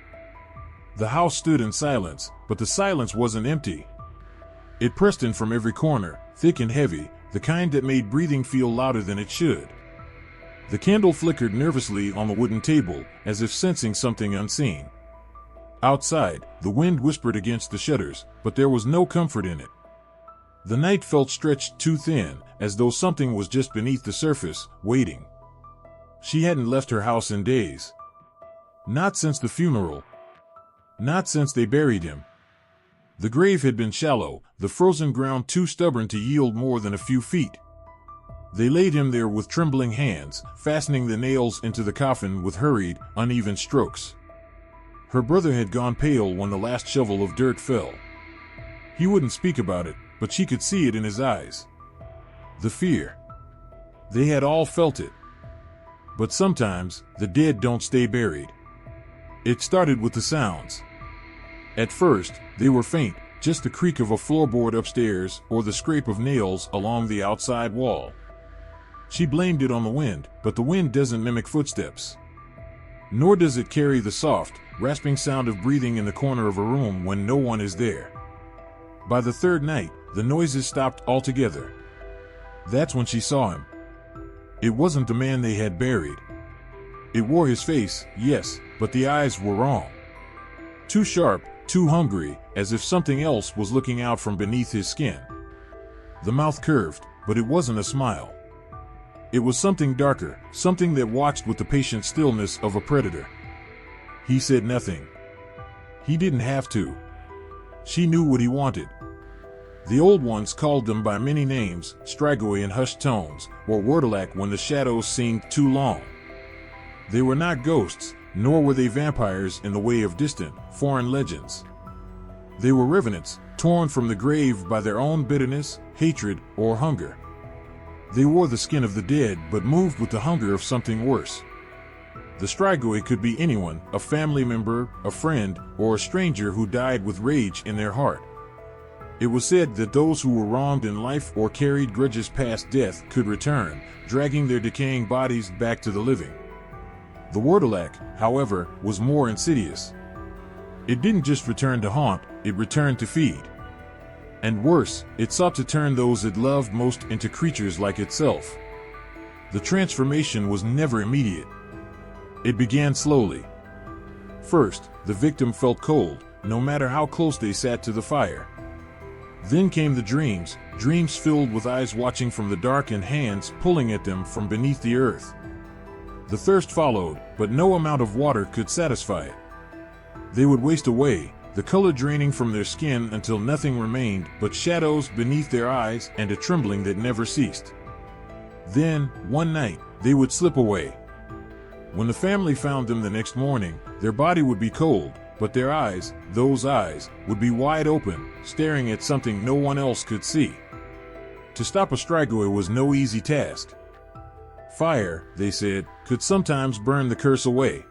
The house stood in silence, but the silence wasn't empty. It pressed in from every corner, thick and heavy, the kind that made breathing feel louder than it should. The candle flickered nervously on the wooden table, as if sensing something unseen. Outside, the wind whispered against the shutters, but there was no comfort in it. The night felt stretched too thin, as though something was just beneath the surface, waiting. She hadn't left her house in days. Not since the funeral. Not since they buried him. The grave had been shallow, the frozen ground too stubborn to yield more than a few feet. They laid him there with trembling hands, fastening the nails into the coffin with hurried, uneven strokes. Her brother had gone pale when the last shovel of dirt fell. He wouldn't speak about it, but she could see it in his eyes. The fear. They had all felt it. But sometimes, the dead don't stay buried. It started with the sounds. At first, they were faint, just the creak of a floorboard upstairs or the scrape of nails along the outside wall. She blamed it on the wind, but the wind doesn't mimic footsteps. Nor does it carry the soft, rasping sound of breathing in the corner of a room when no one is there. By the third night, the noises stopped altogether. That's when she saw him. It wasn't the man they had buried. It wore his face, yes, but the eyes were wrong. Too sharp, too hungry, as if something else was looking out from beneath his skin. The mouth curved, but it wasn't a smile. It was something darker, something that watched with the patient stillness of a predator. He said nothing. He didn't have to. She knew what he wanted. The old ones called them by many names, Strigoi in hushed tones, or Wordalak when the shadows seemed too long. They were not ghosts, nor were they vampires in the way of distant, foreign legends. They were revenants, torn from the grave by their own bitterness, hatred, or hunger. They wore the skin of the dead but moved with the hunger of something worse. The Strigoi could be anyone, a family member, a friend, or a stranger who died with rage in their heart. It was said that those who were wronged in life or carried grudges past death could return, dragging their decaying bodies back to the living. The Wordalak, however, was more insidious. It didn't just return to haunt, it returned to feed. And worse, it sought to turn those it loved most into creatures like itself. The transformation was never immediate. It began slowly. First, the victim felt cold, no matter how close they sat to the fire. Then came the dreams filled with eyes watching from the dark and hands pulling at them from beneath the earth. The thirst followed, but no amount of water could satisfy it. They would waste away, the color draining from their skin until nothing remained but shadows beneath their eyes and a trembling that never ceased. Then, one night, they would slip away. When the family found them the next morning, their body would be cold, but their eyes, those eyes, would be wide open, staring at something no one else could see. To stop a Strigoi was no easy task. Fire, they said, could sometimes burn the curse away.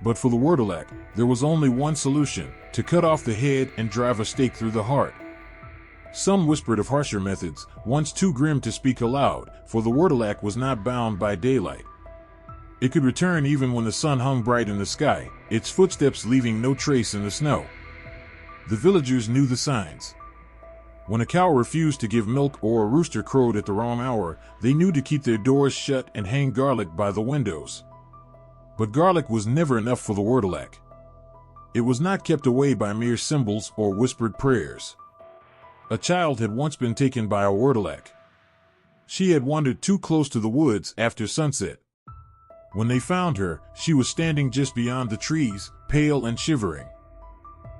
But for the Wurdelak, there was only one solution: to cut off the head and drive a stake through the heart. Some whispered of harsher methods, once too grim to speak aloud, for the Wurdelak was not bound by daylight. It could return even when the sun hung bright in the sky, its footsteps leaving no trace in the snow. The villagers knew the signs. When a cow refused to give milk or a rooster crowed at the wrong hour, they knew to keep their doors shut and hang garlic by the windows. But garlic was never enough for the Wurdelak. It was not kept away by mere symbols or whispered prayers. A child had once been taken by a Wurdelak. She had wandered too close to the woods after sunset. When they found her, she was standing just beyond the trees, pale and shivering.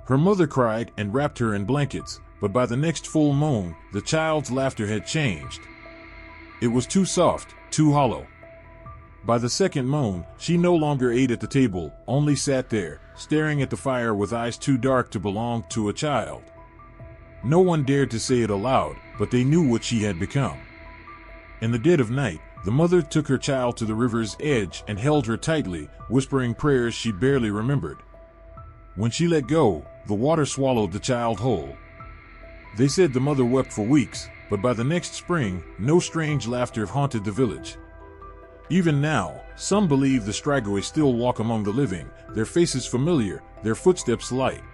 Her mother cried and wrapped her in blankets, but by the next full moon, the child's laughter had changed. It was too soft, too hollow. By the second moon, she no longer ate at the table, only sat there, staring at the fire with eyes too dark to belong to a child. No one dared to say it aloud, but they knew what she had become. In the dead of night, the mother took her child to the river's edge and held her tightly, whispering prayers she barely remembered. When she let go, the water swallowed the child whole. They said the mother wept for weeks, but by the next spring, no strange laughter haunted the village. Even now, some believe the Strigoi still walk among the living, their faces familiar, their footsteps light.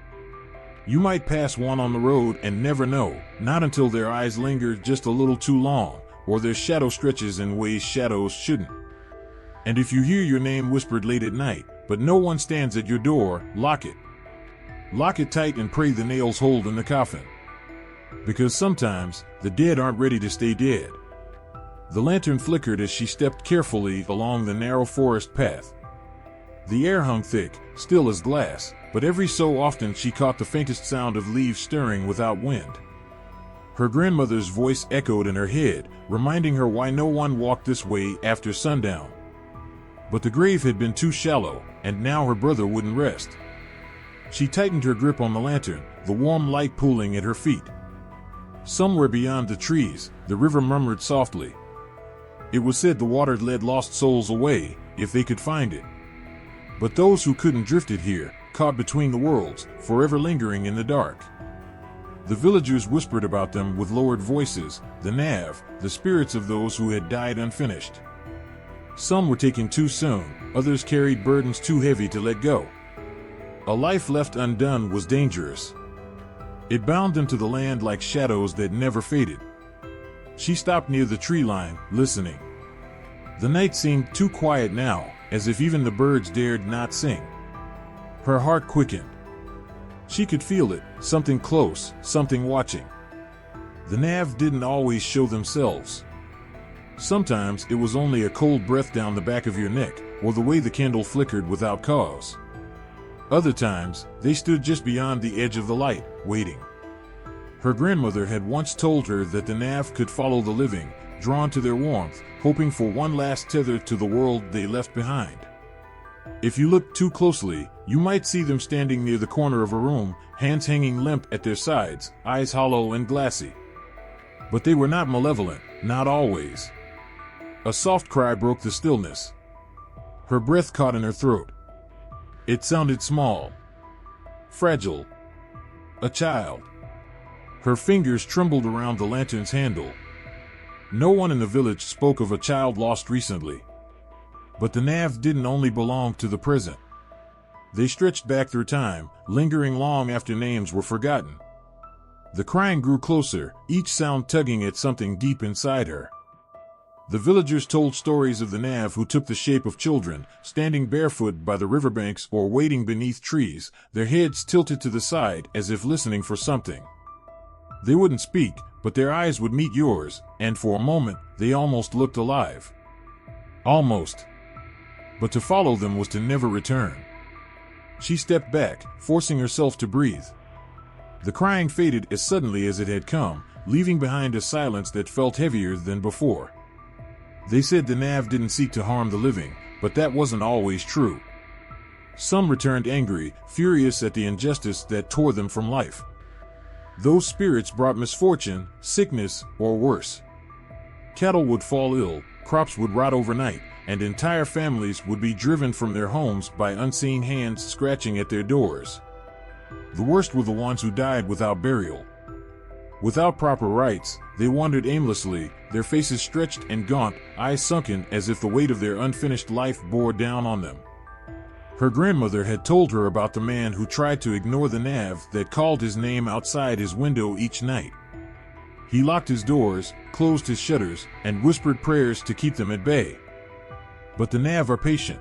You might pass one on the road and never know, not until their eyes linger just a little too long, or their shadow stretches in ways shadows shouldn't. And if you hear your name whispered late at night, but no one stands at your door, lock it. Lock it tight and pray the nails hold in the coffin. Because sometimes, the dead aren't ready to stay dead. The lantern flickered as she stepped carefully along the narrow forest path. The air hung thick, still as glass, but every so often she caught the faintest sound of leaves stirring without wind. Her grandmother's voice echoed in her head, reminding her why no one walked this way after sundown. But the grave had been too shallow, and now her brother wouldn't rest. She tightened her grip on the lantern, the warm light pooling at her feet. Somewhere beyond the trees, the river murmured softly. It was said the water led lost souls away, if they could find it. But those who couldn't drifted here, caught between the worlds, forever lingering in the dark. The villagers whispered about them with lowered voices, the Nav, the spirits of those who had died unfinished. Some were taken too soon, others carried burdens too heavy to let go. A life left undone was dangerous. It bound them to the land like shadows that never faded. She stopped near the tree line, listening. The night seemed too quiet now, as if even the birds dared not sing. Her heart quickened. She could feel it, something close, something watching. The Nav didn't always show themselves. Sometimes it was only a cold breath down the back of your neck, or the way the candle flickered without cause. Other times, they stood just beyond the edge of the light, waiting. Her grandmother had once told her that the Nav could follow the living, drawn to their warmth, hoping for one last tether to the world they left behind. If you looked too closely, you might see them standing near the corner of a room, hands hanging limp at their sides, eyes hollow and glassy. But they were not malevolent, not always. A soft cry broke the stillness. Her breath caught in her throat. It sounded small, fragile, a child. Her fingers trembled around the lantern's handle. No one in the village spoke of a child lost recently. But the Nav didn't only belong to the present. They stretched back through time, lingering long after names were forgotten. The crying grew closer, each sound tugging at something deep inside her. The villagers told stories of the Nav who took the shape of children, standing barefoot by the riverbanks or waiting beneath trees, their heads tilted to the side as if listening for something. They wouldn't speak, but their eyes would meet yours, and for a moment, they almost looked alive. Almost. But to follow them was to never return. She stepped back, forcing herself to breathe. The crying faded as suddenly as it had come, leaving behind a silence that felt heavier than before. They said the Nav didn't seek to harm the living, but that wasn't always true. Some returned angry, furious at the injustice that tore them from life. Those spirits brought misfortune, sickness, or worse. Cattle would fall ill, crops would rot overnight, and entire families would be driven from their homes by unseen hands scratching at their doors. The worst were the ones who died without burial. Without proper rites, they wandered aimlessly, their faces stretched and gaunt, eyes sunken as if the weight of their unfinished life bore down on them. Her grandmother had told her about the man who tried to ignore the Nav that called his name outside his window each night. He locked his doors, closed his shutters, and whispered prayers to keep them at bay. But the Nav are patient.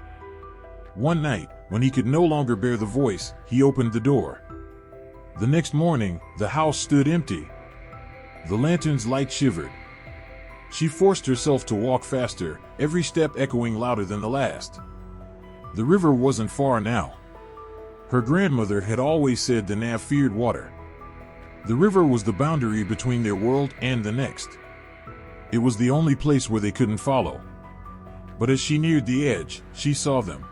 One night, when he could no longer bear the voice, he opened the door. The next morning, the house stood empty. The lantern's light shivered. She forced herself to walk faster, every step echoing louder than the last. The river wasn't far now. Her grandmother had always said the Nav feared water. The river was the boundary between their world and the next. It was the only place where they couldn't follow. But as she neared the edge, she saw them.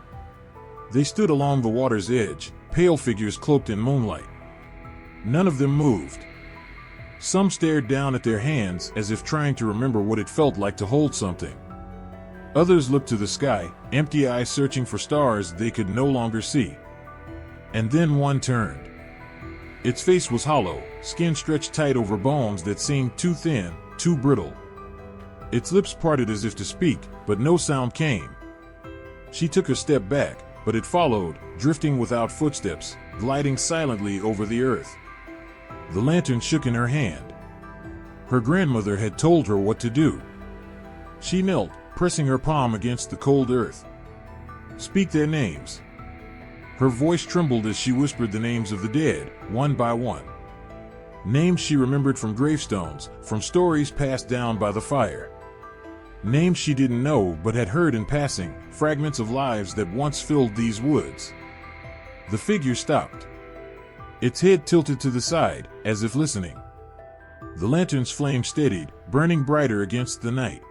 They stood along the water's edge, pale figures cloaked in moonlight. None of them moved. Some stared down at their hands as if trying to remember what it felt like to hold something. Others looked to the sky, empty eyes searching for stars they could no longer see. And then one turned. Its face was hollow, skin stretched tight over bones that seemed too thin, too brittle. Its lips parted as if to speak, but no sound came. She took a step back, but it followed, drifting without footsteps, gliding silently over the earth. The lantern shook in her hand. Her grandmother had told her what to do. She knelt, pressing her palm against the cold earth. "Speak their names." Her voice trembled as she whispered the names of the dead, one by one. Names she remembered from gravestones, from stories passed down by the fire. Names she didn't know but had heard in passing, fragments of lives that once filled these woods. The figure stopped. Its head tilted to the side, as if listening. The lantern's flame steadied, burning brighter against the night.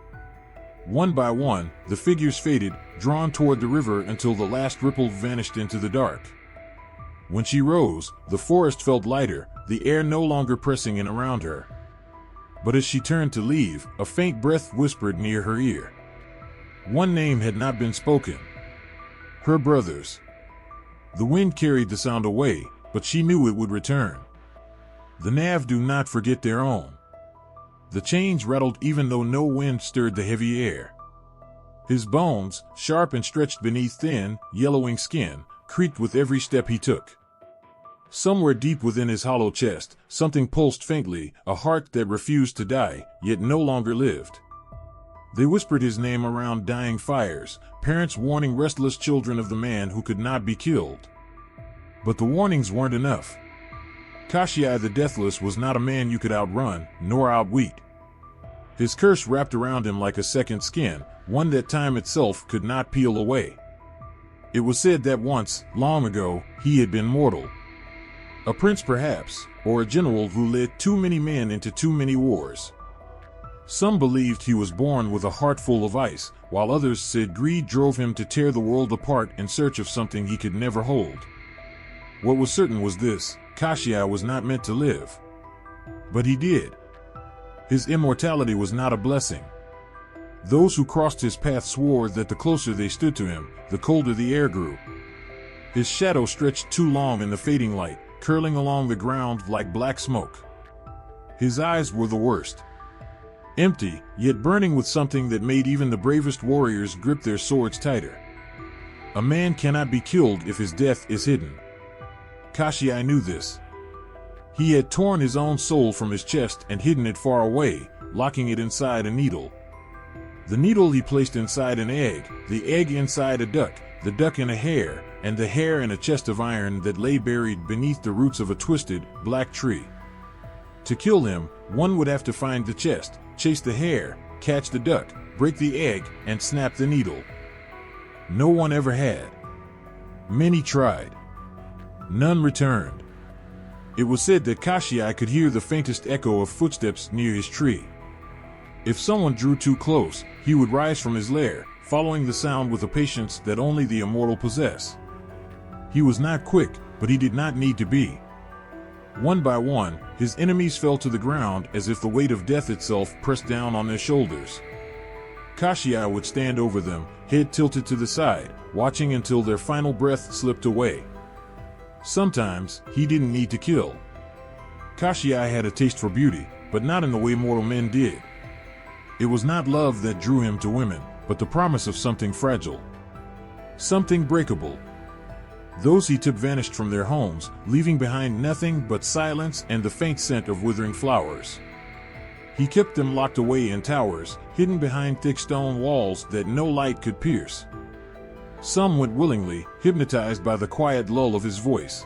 One by one, the figures faded, drawn toward the river until the last ripple vanished into the dark. When she rose, the forest felt lighter, the air no longer pressing in around her. But as she turned to leave, a faint breath whispered near her ear. One name had not been spoken. Her brother's. The wind carried the sound away, but she knew it would return. The Nav do not forget their own. The chains rattled even though no wind stirred the heavy air. His bones, sharp and stretched beneath thin, yellowing skin, creaked with every step he took. Somewhere deep within his hollow chest, something pulsed faintly, a heart that refused to die, yet no longer lived. They whispered his name around dying fires, parents warning restless children of the man who could not be killed. But the warnings weren't enough. Kashia the Deathless was not a man you could outrun, nor outwit. His curse wrapped around him like a second skin, one that time itself could not peel away. It was said that once, long ago, he had been mortal. A prince perhaps, or a general who led too many men into too many wars. Some believed he was born with a heart full of ice, while others said greed drove him to tear the world apart in search of something he could never hold. What was certain was this: Kashia was not meant to live. But he did. His immortality was not a blessing. Those who crossed his path swore that the closer they stood to him, the colder the air grew. His shadow stretched too long in the fading light, curling along the ground like black smoke. His eyes were the worst. Empty, yet burning with something that made even the bravest warriors grip their swords tighter. A man cannot be killed if his death is hidden. Kashia knew this. He had torn his own soul from his chest and hidden it far away, locking it inside a needle. The needle he placed inside an egg, the egg inside a duck, the duck in a hare, and the hare in a chest of iron that lay buried beneath the roots of a twisted, black tree. To kill him, one would have to find the chest, chase the hare, catch the duck, break the egg, and snap the needle. No one ever had. Many tried. None returned. It was said that Kashia could hear the faintest echo of footsteps near his tree. If someone drew too close, he would rise from his lair, following the sound with a patience that only the immortal possess. He was not quick, but he did not need to be. One by one, his enemies fell to the ground as if the weight of death itself pressed down on their shoulders. Kashia would stand over them, head tilted to the side, watching until their final breath slipped away. Sometimes, he didn't need to kill. Kashia had a taste for beauty, but not in the way mortal men did. It was not love that drew him to women, but the promise of something fragile. Something breakable. Those he took vanished from their homes, leaving behind nothing but silence and the faint scent of withering flowers. He kept them locked away in towers, hidden behind thick stone walls that no light could pierce. Some went willingly, hypnotized by the quiet lull of his voice.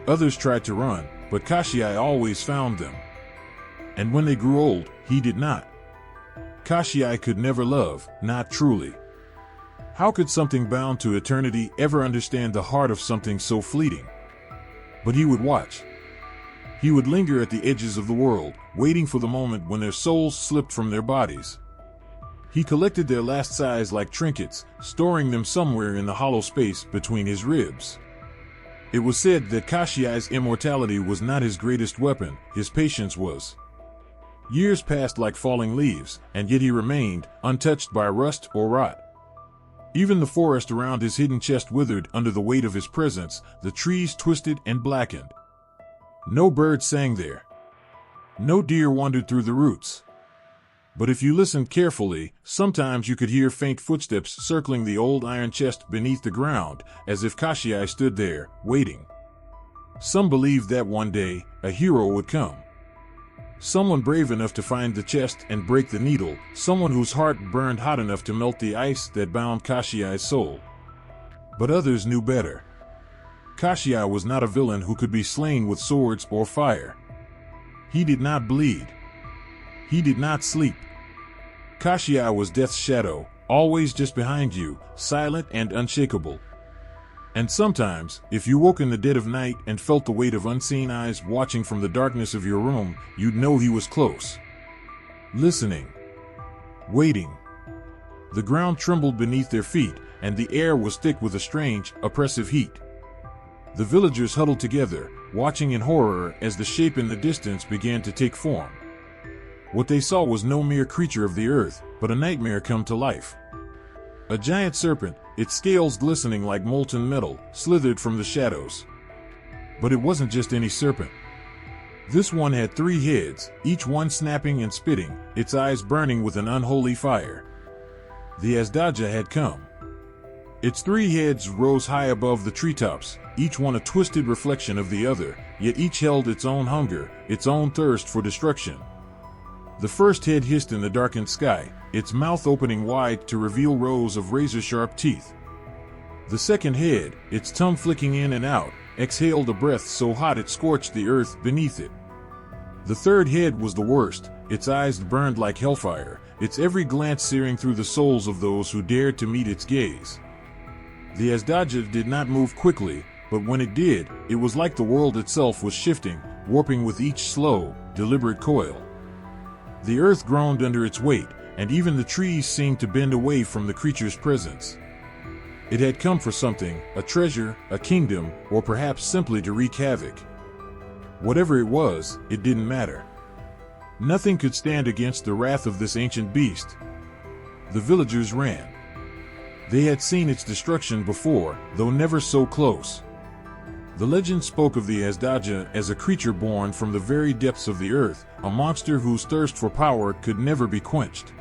Others tried to run, but Kashia always found them. And when they grew old, he did not. Kashia could never love, not truly. How could something bound to eternity ever understand the heart of something so fleeting? But he would watch. He would linger at the edges of the world, waiting for the moment when their souls slipped from their bodies. He collected their last sighs like trinkets, storing them somewhere in the hollow space between his ribs. It was said that Kashia's immortality was not his greatest weapon, his patience was. Years passed like falling leaves, and yet he remained, untouched by rust or rot. Even the forest around his hidden chest withered under the weight of his presence, the trees twisted and blackened. No bird sang there. No deer wandered through the roots. But if you listened carefully, sometimes you could hear faint footsteps circling the old iron chest beneath the ground, as if Kashia stood there, waiting. Some believed that one day, a hero would come. Someone brave enough to find the chest and break the needle, someone whose heart burned hot enough to melt the ice that bound Kashia's soul. But others knew better. Kashia was not a villain who could be slain with swords or fire. He did not bleed. He did not sleep. Kashia was death's shadow, always just behind you, silent and unshakable. And sometimes, if you woke in the dead of night and felt the weight of unseen eyes watching from the darkness of your room, you'd know he was close. Listening. Waiting. The ground trembled beneath their feet, and the air was thick with a strange, oppressive heat. The villagers huddled together, watching in horror as the shape in the distance began to take form. What they saw was no mere creature of the earth, but a nightmare come to life. A giant serpent, its scales glistening like molten metal, slithered from the shadows. But it wasn't just any serpent. This one had 3 heads, each one snapping and spitting, its eyes burning with an unholy fire. The Azdaja had come. Its 3 heads rose high above the treetops, each one a twisted reflection of the other, yet each held its own hunger, its own thirst for destruction. The first head hissed in the darkened sky, its mouth opening wide to reveal rows of razor-sharp teeth. The second head, its tongue flicking in and out, exhaled a breath so hot it scorched the earth beneath it. The third head was the worst, its eyes burned like hellfire, its every glance searing through the souls of those who dared to meet its gaze. The Azdaja did not move quickly, but when it did, it was like the world itself was shifting, warping with each slow, deliberate coil. The earth groaned under its weight, and even the trees seemed to bend away from the creature's presence. It had come for something, a treasure, a kingdom, or perhaps simply to wreak havoc. Whatever it was, it didn't matter. Nothing could stand against the wrath of this ancient beast. The villagers ran. They had seen its destruction before, though never so close. The legend spoke of the Azdaja as a creature born from the very depths of the earth, a monster whose thirst for power could never be quenched.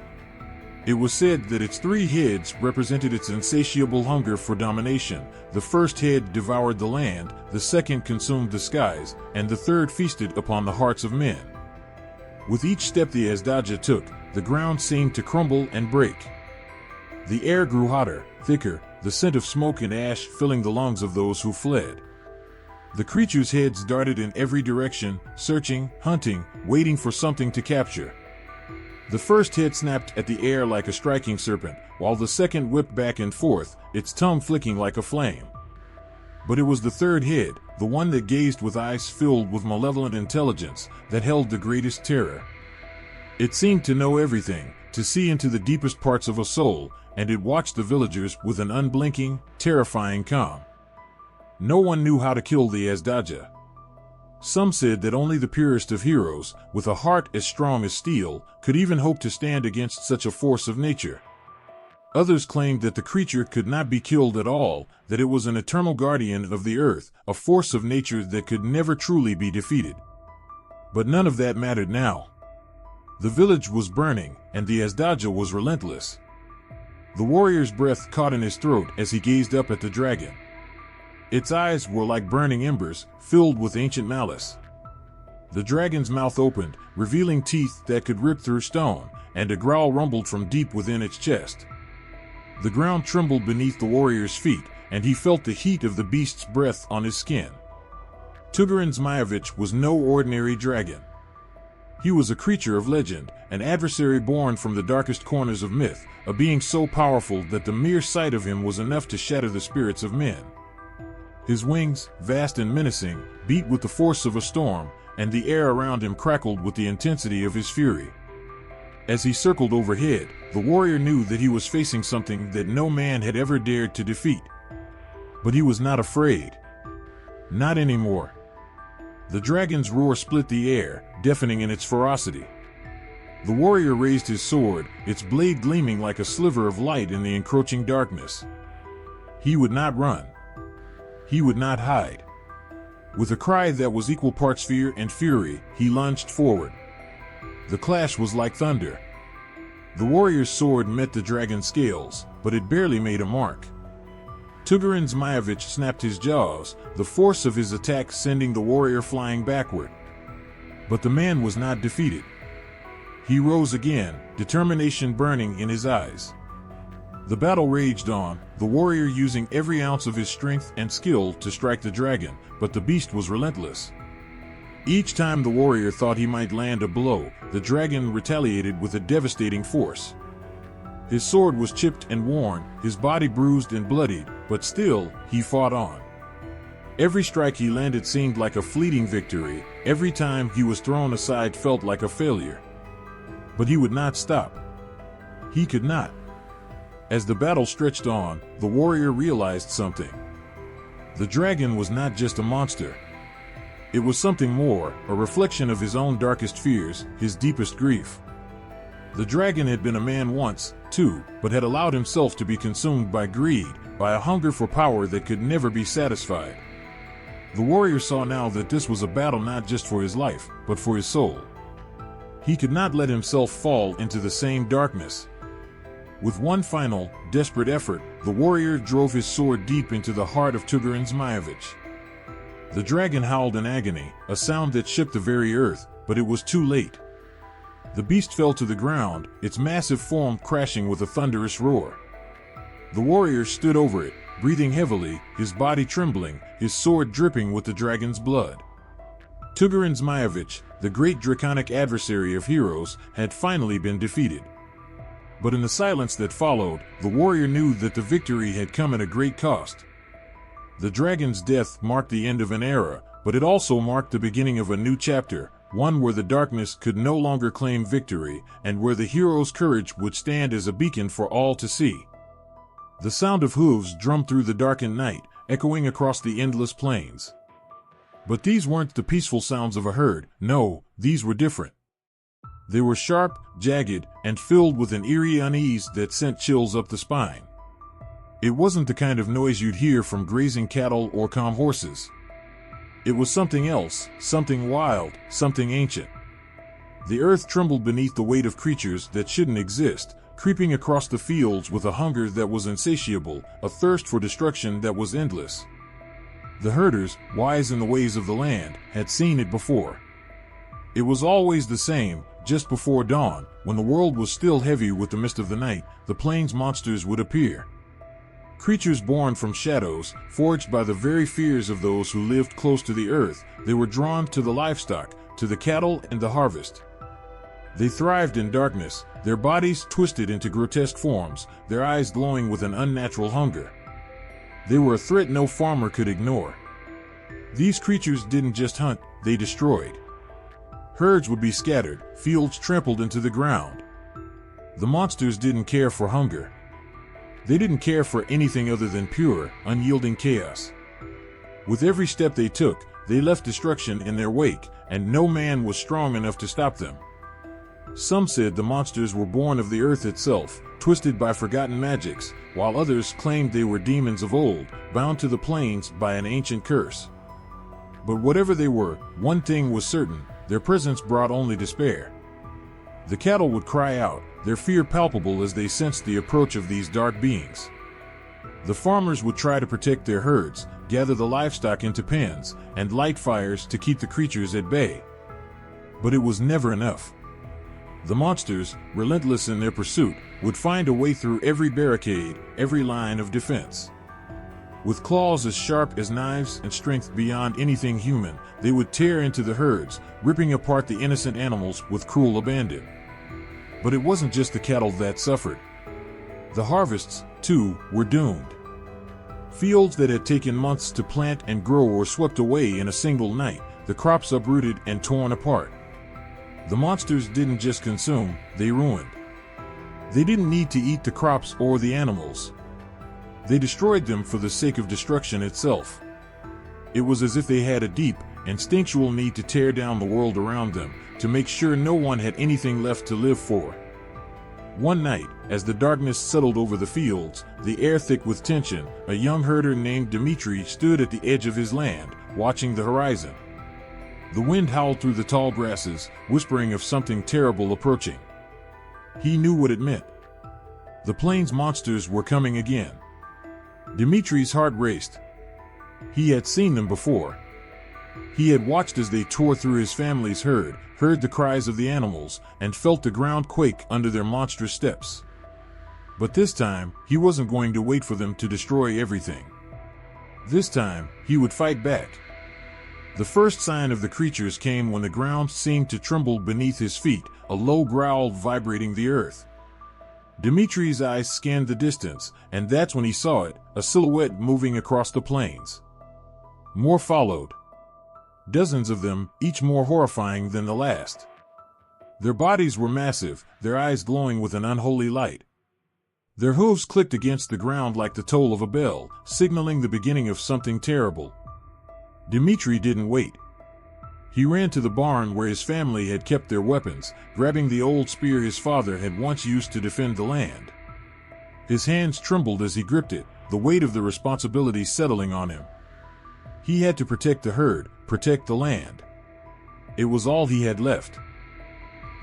It was said that its 3 heads represented its insatiable hunger for domination. The first head devoured the land, the second consumed the skies, and the third feasted upon the hearts of men. With each step the Azdaja took, the ground seemed to crumble and break. The air grew hotter, thicker, the scent of smoke and ash filling the lungs of those who fled. The creature's heads darted in every direction, searching, hunting, waiting for something to capture. The first head snapped at the air like a striking serpent, while the second whipped back and forth, its tongue flicking like a flame. But it was the third head, the one that gazed with eyes filled with malevolent intelligence, that held the greatest terror. It seemed to know everything, to see into the deepest parts of a soul, and it watched the villagers with an unblinking, terrifying calm. No one knew how to kill the Azdaja. Some said that only the purest of heroes, with a heart as strong as steel, could even hope to stand against such a force of nature. Others claimed that the creature could not be killed at all, that it was an eternal guardian of the earth, a force of nature that could never truly be defeated. But none of that mattered now. The village was burning, and the Azdaja was relentless. The warrior's breath caught in his throat as he gazed up at the dragon. Its eyes were like burning embers, filled with ancient malice. The dragon's mouth opened, revealing teeth that could rip through stone, and a growl rumbled from deep within its chest. The ground trembled beneath the warrior's feet, and he felt the heat of the beast's breath on his skin. Tugarin Zmajevich was no ordinary dragon. He was a creature of legend, an adversary born from the darkest corners of myth, a being so powerful that the mere sight of him was enough to shatter the spirits of men. His wings, vast and menacing, beat with the force of a storm, and the air around him crackled with the intensity of his fury. As he circled overhead, the warrior knew that he was facing something that no man had ever dared to defeat. But he was not afraid. Not anymore. The dragon's roar split the air, deafening in its ferocity. The warrior raised his sword, its blade gleaming like a sliver of light in the encroaching darkness. He would not run. He would not hide. With a cry that was equal parts fear and fury, he lunged forward. The clash was like thunder. The warrior's sword met the dragon's scales, but it barely made a mark. Tugarin Zmajevich snapped his jaws, the force of his attack sending the warrior flying backward. But the man was not defeated. He rose again, determination burning in his eyes. The battle raged on, the warrior using every ounce of his strength and skill to strike the dragon, but the beast was relentless. Each time the warrior thought he might land a blow, the dragon retaliated with a devastating force. His sword was chipped and worn, his body bruised and bloodied, but still, he fought on. Every strike he landed seemed like a fleeting victory, every time he was thrown aside felt like a failure. But he would not stop. He could not. As the battle stretched on, the warrior realized something. The dragon was not just a monster. It was something more, a reflection of his own darkest fears, his deepest grief. The dragon had been a man once, too, but had allowed himself to be consumed by greed, by a hunger for power that could never be satisfied. The warrior saw now that this was a battle not just for his life, but for his soul. He could not let himself fall into the same darkness. With one final, desperate effort, the warrior drove his sword deep into the heart of Tugarin Zmajevich. The dragon howled in agony, a sound that shook the very earth, but it was too late. The beast fell to the ground, its massive form crashing with a thunderous roar. The warrior stood over it, breathing heavily, his body trembling, his sword dripping with the dragon's blood. Tugarin Zmajevich, the great draconic adversary of heroes, had finally been defeated. But in the silence that followed, the warrior knew that the victory had come at a great cost. The dragon's death marked the end of an era, but it also marked the beginning of a new chapter, one where the darkness could no longer claim victory, and where the hero's courage would stand as a beacon for all to see. The sound of hooves drummed through the darkened night, echoing across the endless plains. But these weren't the peaceful sounds of a herd, no, these were different. They were sharp, jagged, and filled with an eerie unease that sent chills up the spine. It wasn't the kind of noise you'd hear from grazing cattle or calm horses. It was something else, something wild, something ancient. The earth trembled beneath the weight of creatures that shouldn't exist, creeping across the fields with a hunger that was insatiable, a thirst for destruction that was endless. The herders, wise in the ways of the land, had seen it before. It was always the same. Just before dawn, when the world was still heavy with the mist of the night, the plains monsters would appear. Creatures born from shadows, forged by the very fears of those who lived close to the earth, they were drawn to the livestock, to the cattle and the harvest. They thrived in darkness, their bodies twisted into grotesque forms, their eyes glowing with an unnatural hunger. They were a threat no farmer could ignore. These creatures didn't just hunt, they destroyed. Herds would be scattered, fields trampled into the ground. The monsters didn't care for hunger. They didn't care for anything other than pure, unyielding chaos. With every step they took, they left destruction in their wake, and no man was strong enough to stop them. Some said the monsters were born of the earth itself, twisted by forgotten magics, while others claimed they were demons of old, bound to the plains by an ancient curse. But whatever they were, one thing was certain: their presence brought only despair. The cattle would cry out, their fear palpable as they sensed the approach of these dark beings. The farmers would try to protect their herds, gather the livestock into pens, and light fires to keep the creatures at bay. But it was never enough. The monsters, relentless in their pursuit, would find a way through every barricade, every line of defense. With claws as sharp as knives and strength beyond anything human, they would tear into the herds, ripping apart the innocent animals with cruel abandon. But it wasn't just the cattle that suffered. The harvests, too, were doomed. Fields that had taken months to plant and grow were swept away in a single night, the crops uprooted and torn apart. The monsters didn't just consume, they ruined. They didn't need to eat the crops or the animals. They destroyed them for the sake of destruction itself. It was as if they had a deep, instinctual need to tear down the world around them, to make sure no one had anything left to live for. One night, as the darkness settled over the fields, the air thick with tension, a young herder named Dmitri stood at the edge of his land, watching the horizon. The wind howled through the tall grasses, whispering of something terrible approaching. He knew what it meant. The plains monsters were coming again. Dmitri's heart raced. He had seen them before. He had watched as they tore through his family's herd, heard the cries of the animals, and felt the ground quake under their monstrous steps. But this time, he wasn't going to wait for them to destroy everything. This time, he would fight back. The first sign of the creatures came when the ground seemed to tremble beneath his feet, a low growl vibrating the earth. Dmitri's eyes scanned the distance, and that's when he saw it, a silhouette moving across the plains. More followed. Dozens of them, each more horrifying than the last. Their bodies were massive, their eyes glowing with an unholy light. Their hooves clicked against the ground like the toll of a bell, signaling the beginning of something terrible. Dmitri didn't wait. He ran to the barn where his family had kept their weapons, grabbing the old spear his father had once used to defend the land. His hands trembled as he gripped it, the weight of the responsibility settling on him. He had to protect the herd, protect the land. It was all he had left.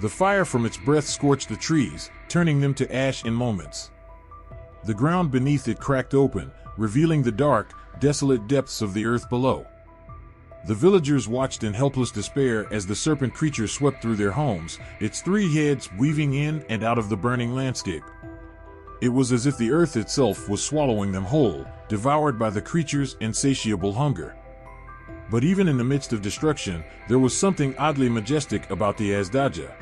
The fire from its breath scorched the trees, turning them to ash in moments. The ground beneath it cracked open, revealing the dark, desolate depths of the earth below. The villagers watched in helpless despair as the serpent creature swept through their homes, its 3 heads weaving in and out of the burning landscape. It was as if the earth itself was swallowing them whole, devoured by the creature's insatiable hunger. But even in the midst of destruction, there was something oddly majestic about the Azdaja.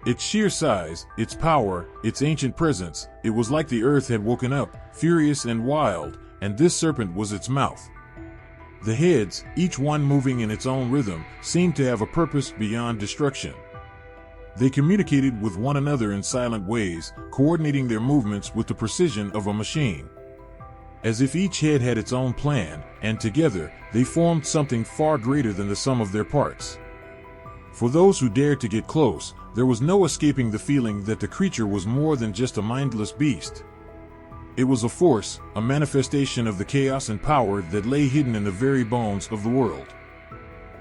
Its sheer size, its power, its ancient presence, it was like the earth had woken up, furious and wild, and this serpent was its mouth. The heads, each one moving in its own rhythm, seemed to have a purpose beyond destruction. They communicated with one another in silent ways, coordinating their movements with the precision of a machine. As if each head had its own plan, and together, they formed something far greater than the sum of their parts. For those who dared to get close, there was no escaping the feeling that the creature was more than just a mindless beast. It was a force, a manifestation of the chaos and power that lay hidden in the very bones of the world.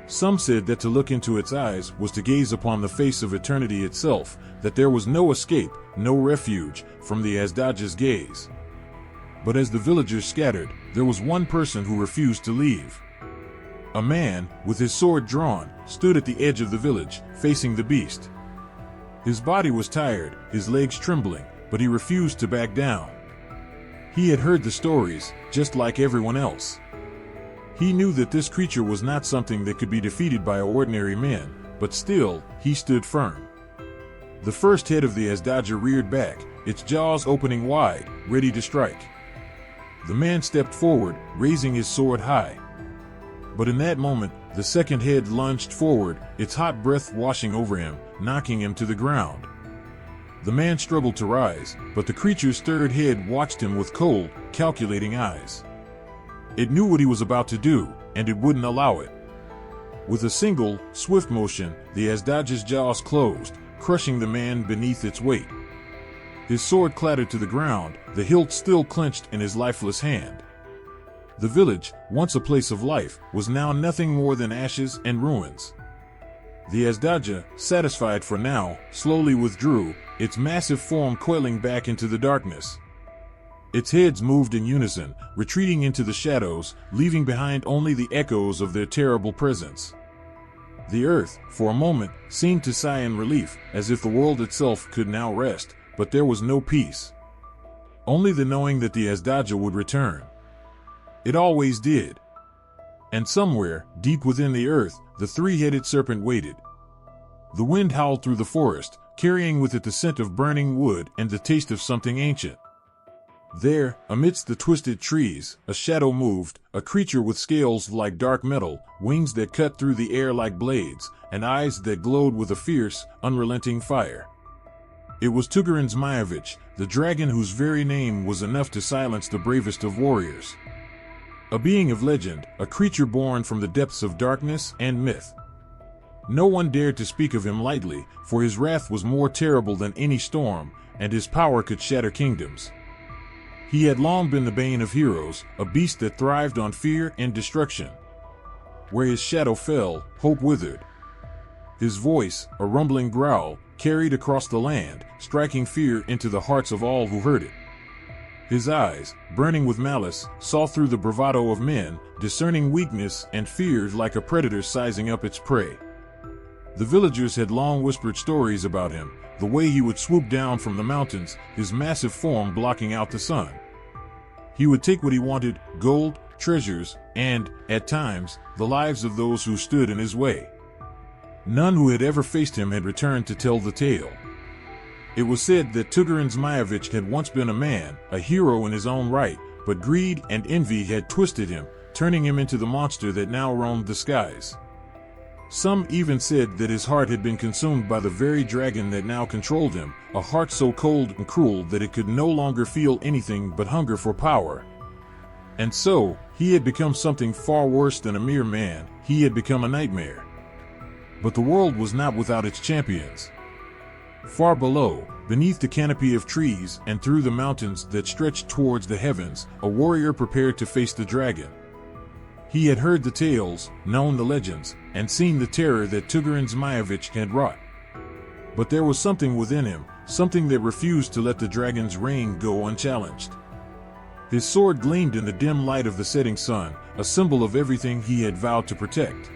Some said that to look into its eyes was to gaze upon the face of eternity itself, that there was no escape, no refuge, from the Azdaja's gaze. But as the villagers scattered, there was one person who refused to leave. A man, with his sword drawn, stood at the edge of the village, facing the beast. His body was tired, his legs trembling, but he refused to back down. He had heard the stories, just like everyone else. He knew that this creature was not something that could be defeated by ordinary men, but still, he stood firm. The first head of the Azdaja reared back, its jaws opening wide, ready to strike. The man stepped forward, raising his sword high. But in that moment, the second head lunged forward, its hot breath washing over him, knocking him to the ground. The man struggled to rise, but the creature's third head watched him with cold, calculating eyes. It knew what he was about to do, and it wouldn't allow it. With a single, swift motion, the Azdaja's jaws closed, crushing the man beneath its weight. His sword clattered to the ground, the hilt still clenched in his lifeless hand. The village, once a place of life, was now nothing more than ashes and ruins. The Azdaja, satisfied for now, slowly withdrew, its massive form coiling back into the darkness. Its heads moved in unison, retreating into the shadows, leaving behind only the echoes of their terrible presence. The earth, for a moment, seemed to sigh in relief, as if the world itself could now rest, but there was no peace. Only the knowing that the Azdaja would return. It always did. And somewhere, deep within the earth, the three-headed serpent waited. The wind howled through the forest, carrying with it the scent of burning wood and the taste of something ancient. There, amidst the twisted trees, a shadow moved, a creature with scales like dark metal, wings that cut through the air like blades, and eyes that glowed with a fierce, unrelenting fire. It was Tugarin Zmajevich, the dragon whose very name was enough to silence the bravest of warriors. A being of legend, a creature born from the depths of darkness and myth. No one dared to speak of him lightly, for his wrath was more terrible than any storm, and his power could shatter kingdoms. He had long been the bane of heroes, a beast that thrived on fear and destruction. Where his shadow fell, hope withered. His voice, a rumbling growl, carried across the land, striking fear into the hearts of all who heard it. His eyes, burning with malice, saw through the bravado of men, discerning weakness and fear like a predator sizing up its prey. The villagers had long whispered stories about him, the way he would swoop down from the mountains, his massive form blocking out the sun. He would take what he wanted, gold, treasures, and, at times, the lives of those who stood in his way. None who had ever faced him had returned to tell the tale. It was said that Tugarin Zmajevich had once been a man, a hero in his own right, but greed and envy had twisted him, turning him into the monster that now roamed the skies. Some even said that his heart had been consumed by the very dragon that now controlled him, a heart so cold and cruel that it could no longer feel anything but hunger for power. And so, he had become something far worse than a mere man, he had become a nightmare. But the world was not without its champions. Far below, beneath the canopy of trees and through the mountains that stretched towards the heavens, a warrior prepared to face the dragon. He had heard the tales, known the legends, and seen the terror that Tugarin Zmajevich had wrought. But there was something within him, something that refused to let the dragon's reign go unchallenged. His sword gleamed in the dim light of the setting sun, a symbol of everything he had vowed to protect.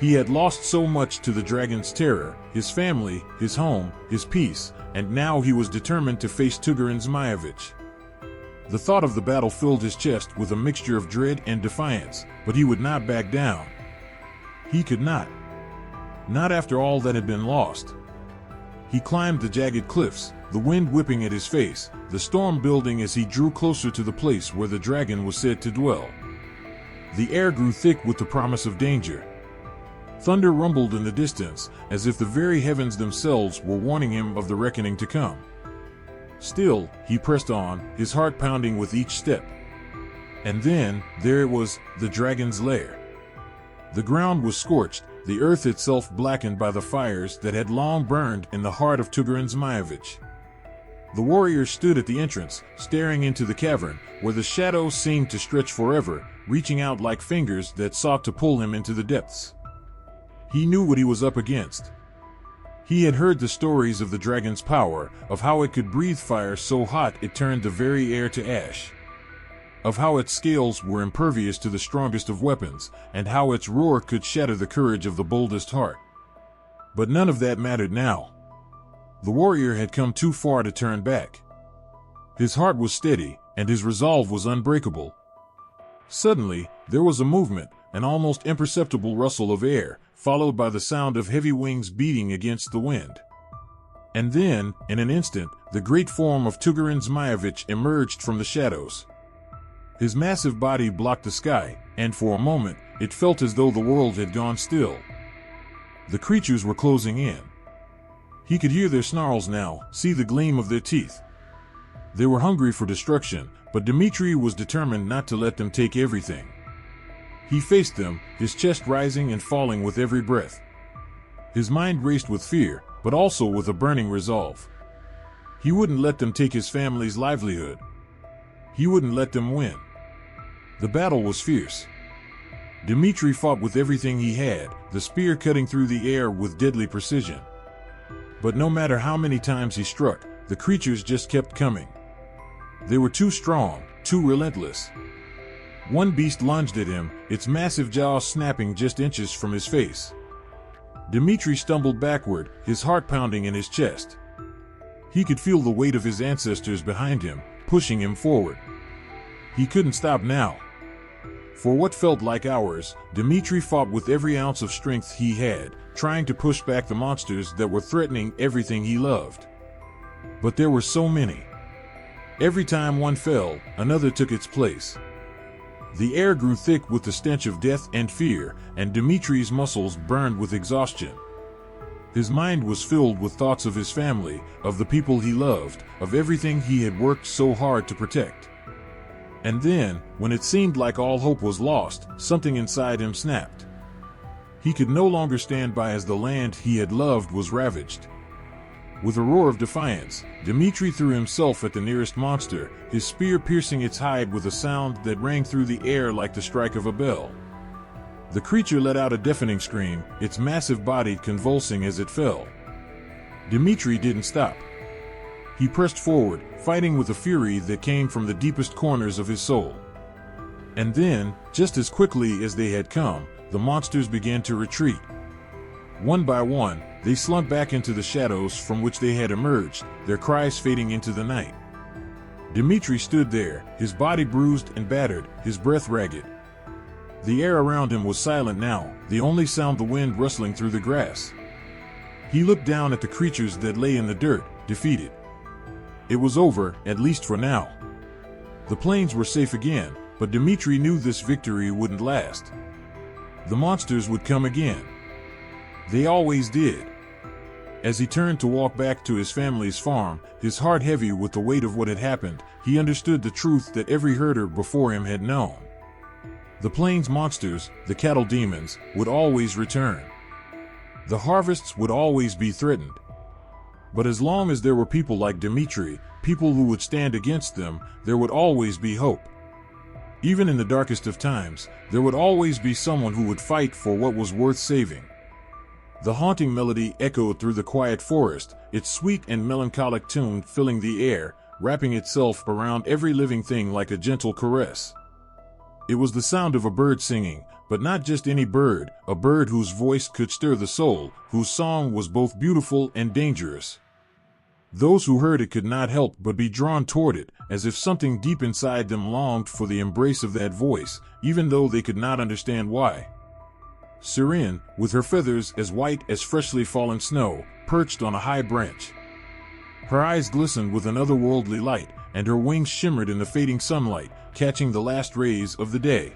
He had lost so much to the dragon's terror, his family, his home, his peace, and now he was determined to face Tugarin Zmajevich. The thought of the battle filled his chest with a mixture of dread and defiance, but he would not back down. He could not. Not after all that had been lost. He climbed the jagged cliffs, the wind whipping at his face, the storm building as he drew closer to the place where the dragon was said to dwell. The air grew thick with the promise of danger. Thunder rumbled in the distance, as if the very heavens themselves were warning him of the reckoning to come. Still, he pressed on, his heart pounding with each step. And then, there it was, the dragon's lair. The ground was scorched, the earth itself blackened by the fires that had long burned in the heart of Tugarin Zmajevich. The warriors stood at the entrance, staring into the cavern, where the shadows seemed to stretch forever, reaching out like fingers that sought to pull him into the depths. He knew what he was up against. He had heard the stories of the dragon's power, of how it could breathe fire so hot it turned the very air to ash, of how its scales were impervious to the strongest of weapons, and how its roar could shatter the courage of the boldest heart. But none of that mattered now. The warrior had come too far to turn back. His heart was steady, and his resolve was unbreakable. Suddenly, there was a movement, an almost imperceptible rustle of air, followed by the sound of heavy wings beating against the wind. And then, in an instant, the great form of Tugarin Zmayevich emerged from the shadows. His massive body blocked the sky, and for a moment, it felt as though the world had gone still. The creatures were closing in. He could hear their snarls now, see the gleam of their teeth. They were hungry for destruction, but Dmitri was determined not to let them take everything. He faced them, his chest rising and falling with every breath. His mind raced with fear, but also with a burning resolve. He wouldn't let them take his family's livelihood. He wouldn't let them win. The battle was fierce. Dmitri fought with everything he had, the spear cutting through the air with deadly precision. But no matter how many times he struck, the creatures just kept coming. They were too strong, too relentless. One beast lunged at him, its massive jaws snapping just inches from his face. Dmitri stumbled backward, his heart pounding in his chest. He could feel the weight of his ancestors behind him, pushing him forward. He couldn't stop now. For what felt like hours, Dmitri fought with every ounce of strength he had, trying to push back the monsters that were threatening everything he loved. But there were so many. Every time one fell, another took its place. The air grew thick with the stench of death and fear, and Dmitri's muscles burned with exhaustion. His mind was filled with thoughts of his family, of the people he loved, of everything he had worked so hard to protect. And then, when it seemed like all hope was lost, something inside him snapped. He could no longer stand by as the land he had loved was ravaged. With a roar of defiance, Dmitri threw himself at the nearest monster, his spear piercing its hide with a sound that rang through the air like the strike of a bell. The creature let out a deafening scream, its massive body convulsing as it fell. Dmitri didn't stop. He pressed forward, fighting with a fury that came from the deepest corners of his soul. And then, just as quickly as they had come, the monsters began to retreat. One by one, they slunk back into the shadows from which they had emerged, their cries fading into the night. Dmitri stood there, his body bruised and battered, his breath ragged. The air around him was silent now, the only sound the wind rustling through the grass. He looked down at the creatures that lay in the dirt, defeated. It was over, at least for now. The plains were safe again, but Dmitri knew this victory wouldn't last. The monsters would come again. They always did. As he turned to walk back to his family's farm, his heart heavy with the weight of what had happened, he understood the truth that every herder before him had known. The plains monsters, the cattle demons, would always return. The harvests would always be threatened. But as long as there were people like Dmitri, people who would stand against them, there would always be hope. Even in the darkest of times, there would always be someone who would fight for what was worth saving. The haunting melody echoed through the quiet forest, its sweet and melancholic tune filling the air, wrapping itself around every living thing like a gentle caress. It was the sound of a bird singing, but not just any bird, a bird whose voice could stir the soul, whose song was both beautiful and dangerous. Those who heard it could not help but be drawn toward it, as if something deep inside them longed for the embrace of that voice, even though they could not understand why. Sirin, with her feathers as white as freshly fallen snow, perched on a high branch. Her eyes glistened with an otherworldly light, and her wings shimmered in the fading sunlight, catching the last rays of the day.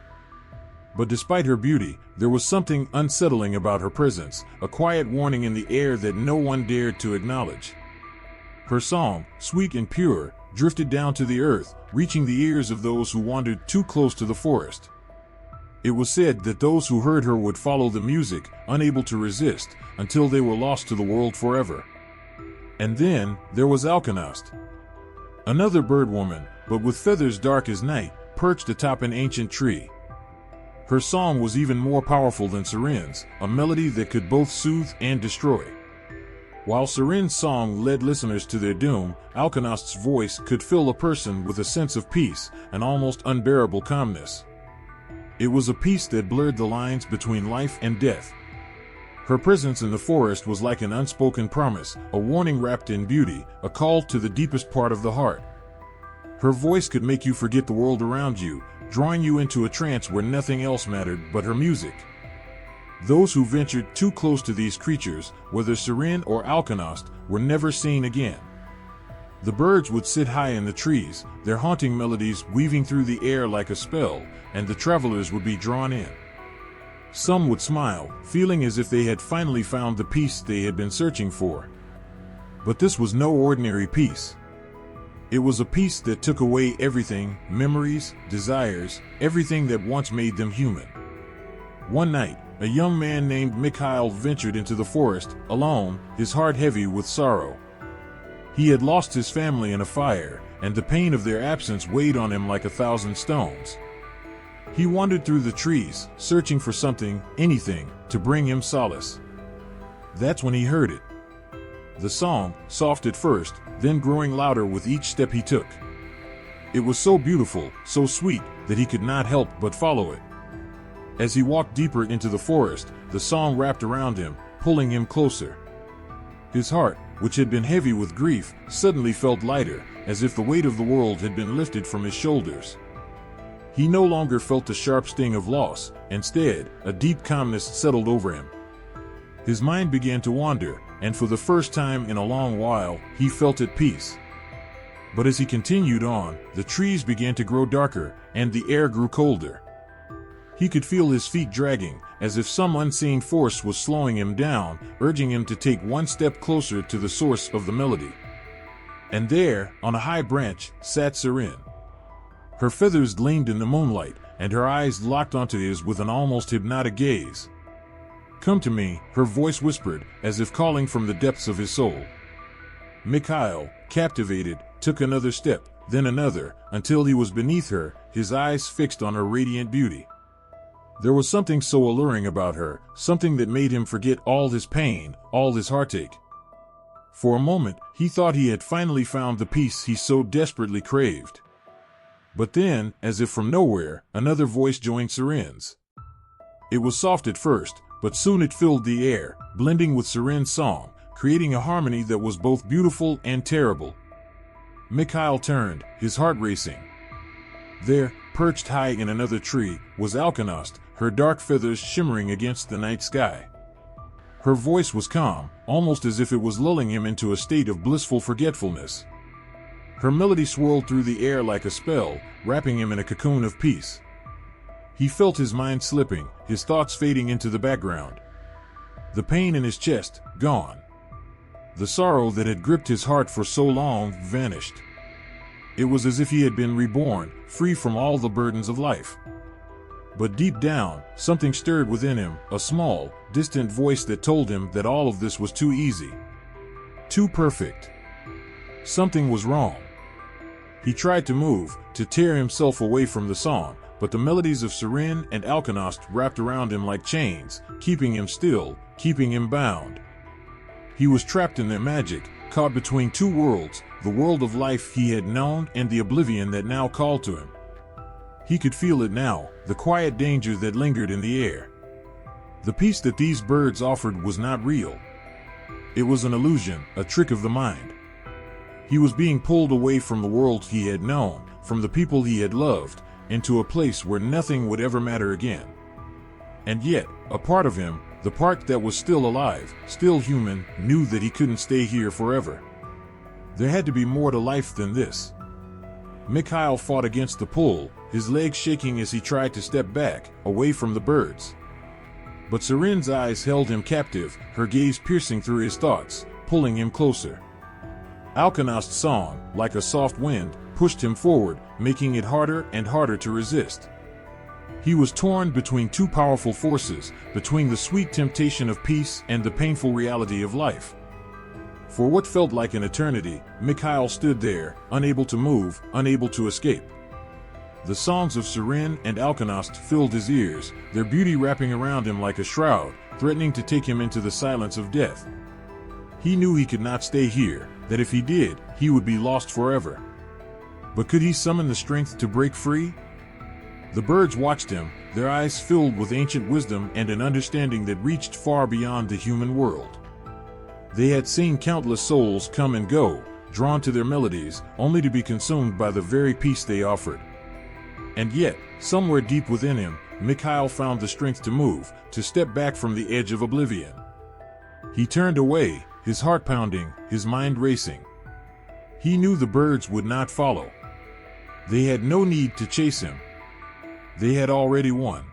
But despite her beauty, there was something unsettling about her presence, a quiet warning in the air that no one dared to acknowledge. Her song, sweet and pure, drifted down to the earth, reaching the ears of those who wandered too close to the forest. It was said that those who heard her would follow the music, unable to resist, until they were lost to the world forever. And then, there was Alkanost. Another bird woman, but with feathers dark as night, perched atop an ancient tree. Her song was even more powerful than Seren's, a melody that could both soothe and destroy. While Seren's song led listeners to their doom, Alknost's voice could fill a person with a sense of peace, an almost unbearable calmness. It was a peace that blurred the lines between life and death. Her presence in the forest was like an unspoken promise, a warning wrapped in beauty, a call to the deepest part of the heart. Her voice could make you forget the world around you, drawing you into a trance where nothing else mattered but her music. Those who ventured too close to these creatures, whether Seren or Alknost, were never seen again. The birds would sit high in the trees, their haunting melodies weaving through the air like a spell, and the travelers would be drawn in. Some would smile, feeling as if they had finally found the peace they had been searching for. But this was no ordinary peace. It was a peace that took away everything, memories, desires, everything that once made them human. One night, a young man named Mikhail ventured into the forest, alone, his heart heavy with sorrow. He had lost his family in a fire, and the pain of their absence weighed on him like 1,000 stones. He wandered through the trees, searching for something, anything, to bring him solace. That's when he heard it. The song, soft at first, then growing louder with each step he took. It was so beautiful, so sweet, that he could not help but follow it. As he walked deeper into the forest, the song wrapped around him, pulling him closer. His heart, which had been heavy with grief, suddenly felt lighter, as if the weight of the world had been lifted from his shoulders. He no longer felt the sharp sting of loss. Instead, a deep calmness settled over him. His mind began to wander, and for the first time in a long while, he felt at peace. But as he continued on, the trees began to grow darker, and the air grew colder. He could feel his feet dragging, as if some unseen force was slowing him down, urging him to take one step closer to the source of the melody. And there, on a high branch, sat Seren. Her feathers gleamed in the moonlight, and her eyes locked onto his with an almost hypnotic gaze. "Come to me," her voice whispered, as if calling from the depths of his soul. Mikhail, captivated, took another step, then another, until he was beneath her, his eyes fixed on her radiant beauty. There was something so alluring about her, something that made him forget all his pain, all his heartache. For a moment, he thought he had finally found the peace he so desperately craved. But then, as if from nowhere, another voice joined Seren's. It was soft at first, but soon it filled the air, blending with Seren's song, creating a harmony that was both beautiful and terrible. Mikhail turned, his heart racing. There, perched high in another tree, was Alknost, her dark feathers shimmering against the night sky. Her voice was calm, almost as if it was lulling him into a state of blissful forgetfulness. Her melody swirled through the air like a spell, wrapping him in a cocoon of peace. He felt his mind slipping, his thoughts fading into the background. The pain in his chest, gone. The sorrow that had gripped his heart for so long vanished. It was as if he had been reborn, free from all the burdens of life. But deep down, something stirred within him, a small, distant voice that told him that all of this was too easy. Too perfect. Something was wrong. He tried to move, to tear himself away from the song, but the melodies of Seren and Alknost wrapped around him like chains, keeping him still, keeping him bound. He was trapped in their magic, caught between two worlds, the world of life he had known and the oblivion that now called to him. He could feel it now, the quiet danger that lingered in the air. The peace that these birds offered was not real. It was an illusion, a trick of the mind. He was being pulled away from the world he had known, from the people he had loved, into a place where nothing would ever matter again. And yet, a part of him, the part that was still alive, still human, knew that he couldn't stay here forever. There had to be more to life than this. Mikhail fought against the pull, his legs shaking as he tried to step back, away from the birds. But Seren's eyes held him captive, her gaze piercing through his thoughts, pulling him closer. Alknost's song, like a soft wind, pushed him forward, making it harder and harder to resist. He was torn between two powerful forces, between the sweet temptation of peace and the painful reality of life. For what felt like an eternity, Mikhail stood there, unable to move, unable to escape. The songs of Siren and Alkanost filled his ears, their beauty wrapping around him like a shroud, threatening to take him into the silence of death. He knew he could not stay here, that if he did, he would be lost forever. But could he summon the strength to break free? The birds watched him, their eyes filled with ancient wisdom and an understanding that reached far beyond the human world. They had seen countless souls come and go, drawn to their melodies, only to be consumed by the very peace they offered. And yet, somewhere deep within him, Mikhail found the strength to move, to step back from the edge of oblivion. He turned away, his heart pounding, his mind racing. He knew the birds would not follow. They had no need to chase him. They had already won.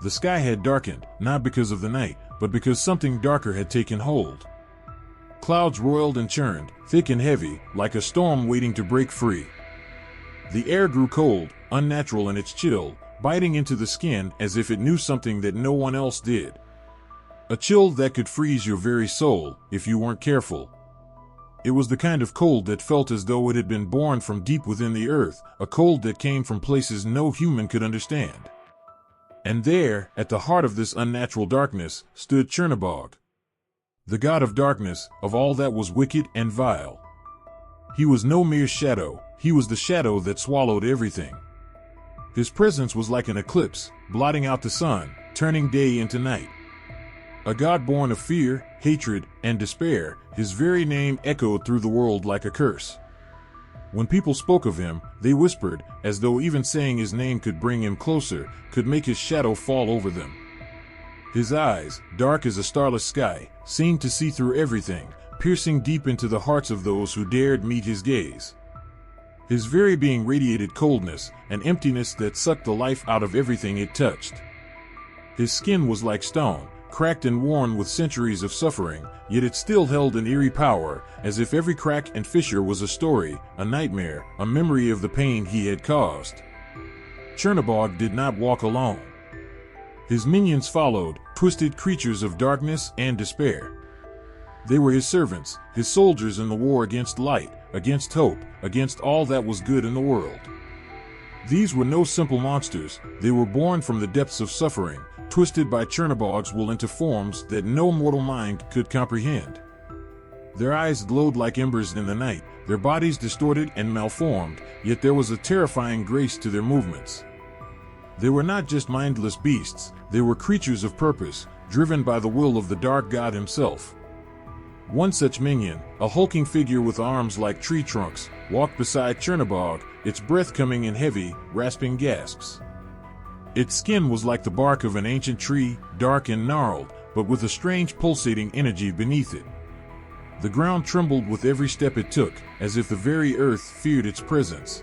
The sky had darkened, not because of the night, but because something darker had taken hold. Clouds roiled and churned, thick and heavy, like a storm waiting to break free. The air grew cold, unnatural in its chill, biting into the skin as if it knew something that no one else did. A chill that could freeze your very soul, if you weren't careful. It was the kind of cold that felt as though it had been born from deep within the earth, a cold that came from places no human could understand. And there, at the heart of this unnatural darkness, stood Chernobog, the god of darkness, of all that was wicked and vile. He was no mere shadow, he was the shadow that swallowed everything. His presence was like an eclipse, blotting out the sun, turning day into night. A god born of fear, hatred, and despair, his very name echoed through the world like a curse. When people spoke of him, they whispered, as though even saying his name could bring him closer, could make his shadow fall over them. His eyes, dark as a starless sky, seemed to see through everything, piercing deep into the hearts of those who dared meet his gaze. His very being radiated coldness, an emptiness that sucked the life out of everything it touched. His skin was like stone, cracked and worn with centuries of suffering, yet it still held an eerie power, as if every crack and fissure was a story, a nightmare, a memory of the pain he had caused. Chernobog did not walk alone. His minions followed, twisted creatures of darkness and despair. They were his servants, his soldiers in the war against light, against hope, against all that was good in the world. These were no simple monsters, they were born from the depths of suffering, twisted by Chernobog's will into forms that no mortal mind could comprehend. Their eyes glowed like embers in the night, their bodies distorted and malformed, yet there was a terrifying grace to their movements. They were not just mindless beasts, they were creatures of purpose, driven by the will of the dark god himself. One such minion, a hulking figure with arms like tree trunks, walked beside Chernobog, its breath coming in heavy, rasping gasps. Its skin was like the bark of an ancient tree, dark and gnarled, but with a strange pulsating energy beneath it. The ground trembled with every step it took, as if the very earth feared its presence.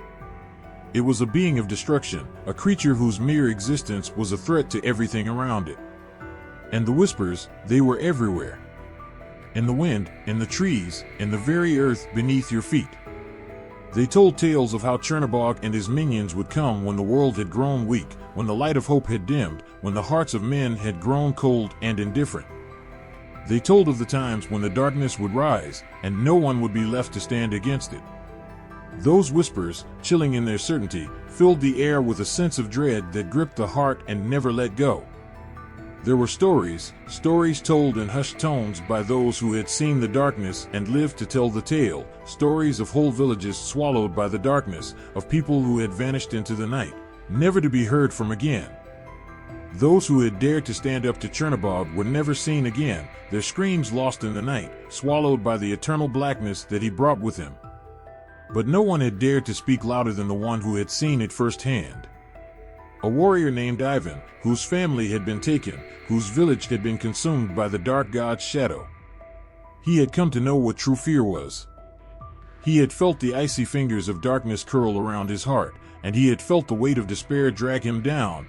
It was a being of destruction, a creature whose mere existence was a threat to everything around it. And the whispers, they were everywhere. In the wind, in the trees, in the very earth beneath your feet. They told tales of how Chernobog and his minions would come when the world had grown weak, when the light of hope had dimmed, when the hearts of men had grown cold and indifferent. They told of the times when the darkness would rise, and no one would be left to stand against it. Those whispers, chilling in their certainty, filled the air with a sense of dread that gripped the heart and never let go. There were stories told in hushed tones by those who had seen the darkness and lived to tell the tale, stories of whole villages swallowed by the darkness, of people who had vanished into the night, never to be heard from again. Those who had dared to stand up to Chernobog were never seen again, their screams lost in the night, swallowed by the eternal blackness that he brought with him. But no one had dared to speak louder than the one who had seen it firsthand. A warrior named Ivan, whose family had been taken, whose village had been consumed by the dark god's shadow. He had come to know what true fear was. He had felt the icy fingers of darkness curl around his heart, and he had felt the weight of despair drag him down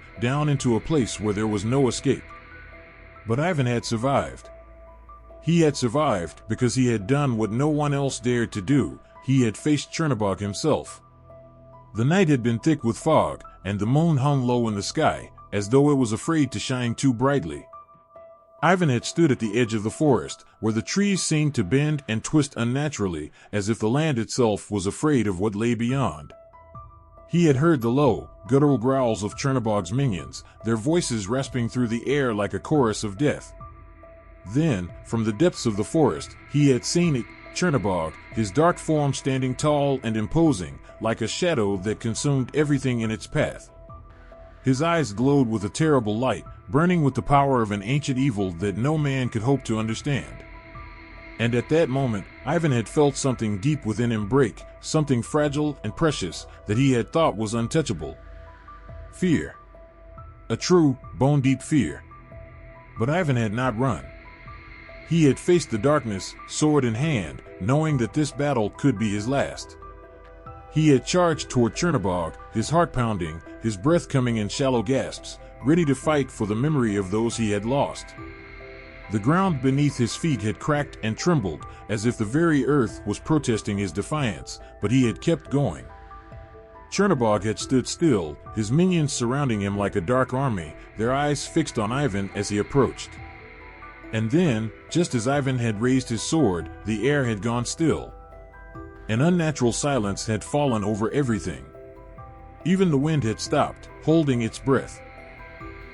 into a place where there was no escape. But Ivan had survived. He had survived because he had done what no one else dared to do. He had faced Chernobog himself. The night had been thick with fog, and the moon hung low in the sky, as though it was afraid to shine too brightly. Ivan had stood at the edge of the forest, where the trees seemed to bend and twist unnaturally, as if the land itself was afraid of what lay beyond. He had heard the low, guttural growls of Chernobog's minions, their voices rasping through the air like a chorus of death. Then, from the depths of the forest, he had seen it, Chernobog, his dark form standing tall and imposing, like a shadow that consumed everything in its path. His eyes glowed with a terrible light, burning with the power of an ancient evil that no man could hope to understand. And at that moment, Ivan had felt something deep within him break, something fragile and precious that he had thought was untouchable. Fear. A true, bone-deep fear. But Ivan had not run. He had faced the darkness, sword in hand, knowing that this battle could be his last. He had charged toward Chernobog, his heart pounding, his breath coming in shallow gasps, ready to fight for the memory of those he had lost. The ground beneath his feet had cracked and trembled, as if the very earth was protesting his defiance, but he had kept going. Chernobog had stood still, his minions surrounding him like a dark army, their eyes fixed on Ivan as he approached. And then, just as Ivan had raised his sword, the air had gone still. An unnatural silence had fallen over everything. Even the wind had stopped, holding its breath.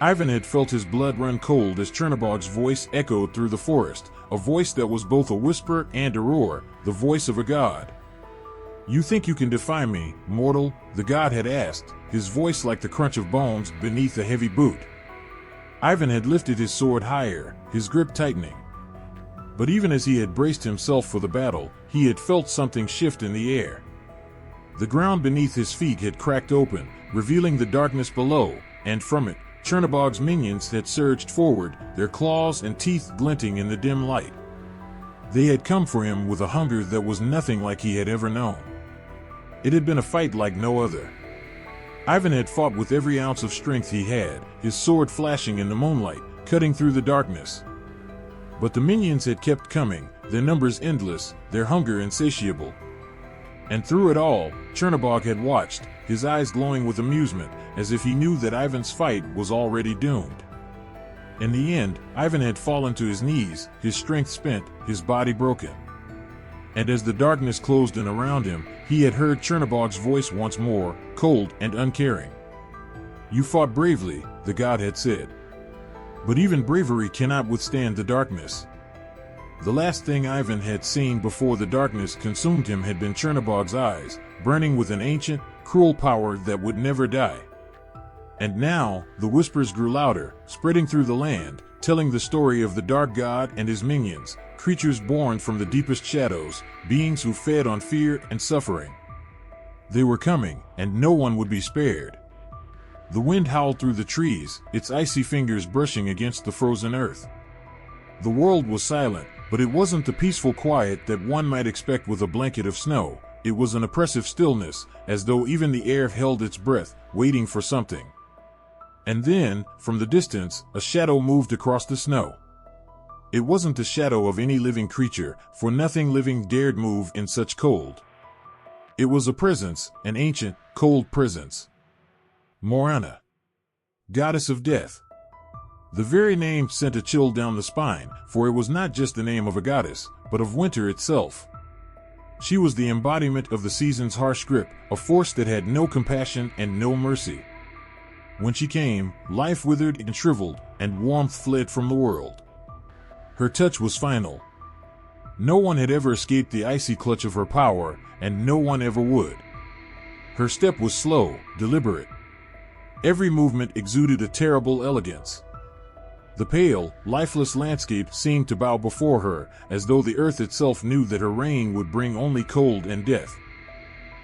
Ivan had felt his blood run cold as Chernobog's voice echoed through the forest, a voice that was both a whisper and a roar, the voice of a god. "You think you can defy me, mortal?" the god had asked, his voice like the crunch of bones beneath a heavy boot. Ivan had lifted his sword higher, his grip tightening. But even as he had braced himself for the battle, he had felt something shift in the air. The ground beneath his feet had cracked open, revealing the darkness below, and from it, Chernobog's minions had surged forward, their claws and teeth glinting in the dim light. They had come for him with a hunger that was nothing like he had ever known. It had been a fight like no other. Ivan had fought with every ounce of strength he had, his sword flashing in the moonlight, cutting through the darkness. But the minions had kept coming, their numbers endless, their hunger insatiable. And through it all, Chernobog had watched, his eyes glowing with amusement, as if he knew that Ivan's fight was already doomed. In the end, Ivan had fallen to his knees, his strength spent, his body broken. And as the darkness closed in around him, he had heard Chernobog's voice once more, cold and uncaring. "You fought bravely," the god had said. "But even bravery cannot withstand the darkness." The last thing Ivan had seen before the darkness consumed him had been Chernobog's eyes, burning with an ancient, cruel power that would never die. And now, the whispers grew louder, spreading through the land, telling the story of the dark god and his minions, creatures born from the deepest shadows, beings who fed on fear and suffering. They were coming, and no one would be spared. The wind howled through the trees, its icy fingers brushing against the frozen earth. The world was silent, but it wasn't the peaceful quiet that one might expect with a blanket of snow. It was an oppressive stillness, as though even the air held its breath, waiting for something. And then, from the distance, a shadow moved across the snow. It wasn't the shadow of any living creature, for nothing living dared move in such cold. It was a presence, an ancient, cold presence. Morana, goddess of death. The very name sent a chill down the spine, for it was not just the name of a goddess, but of winter itself. She was the embodiment of the season's harsh grip, a force that had no compassion and no mercy. When she came, life withered and shriveled, and warmth fled from the world. Her touch was final. No one had ever escaped the icy clutch of her power, and no one ever would. Her step was slow, deliberate. Every movement exuded a terrible elegance. The pale, lifeless landscape seemed to bow before her, as though the earth itself knew that her reign would bring only cold and death.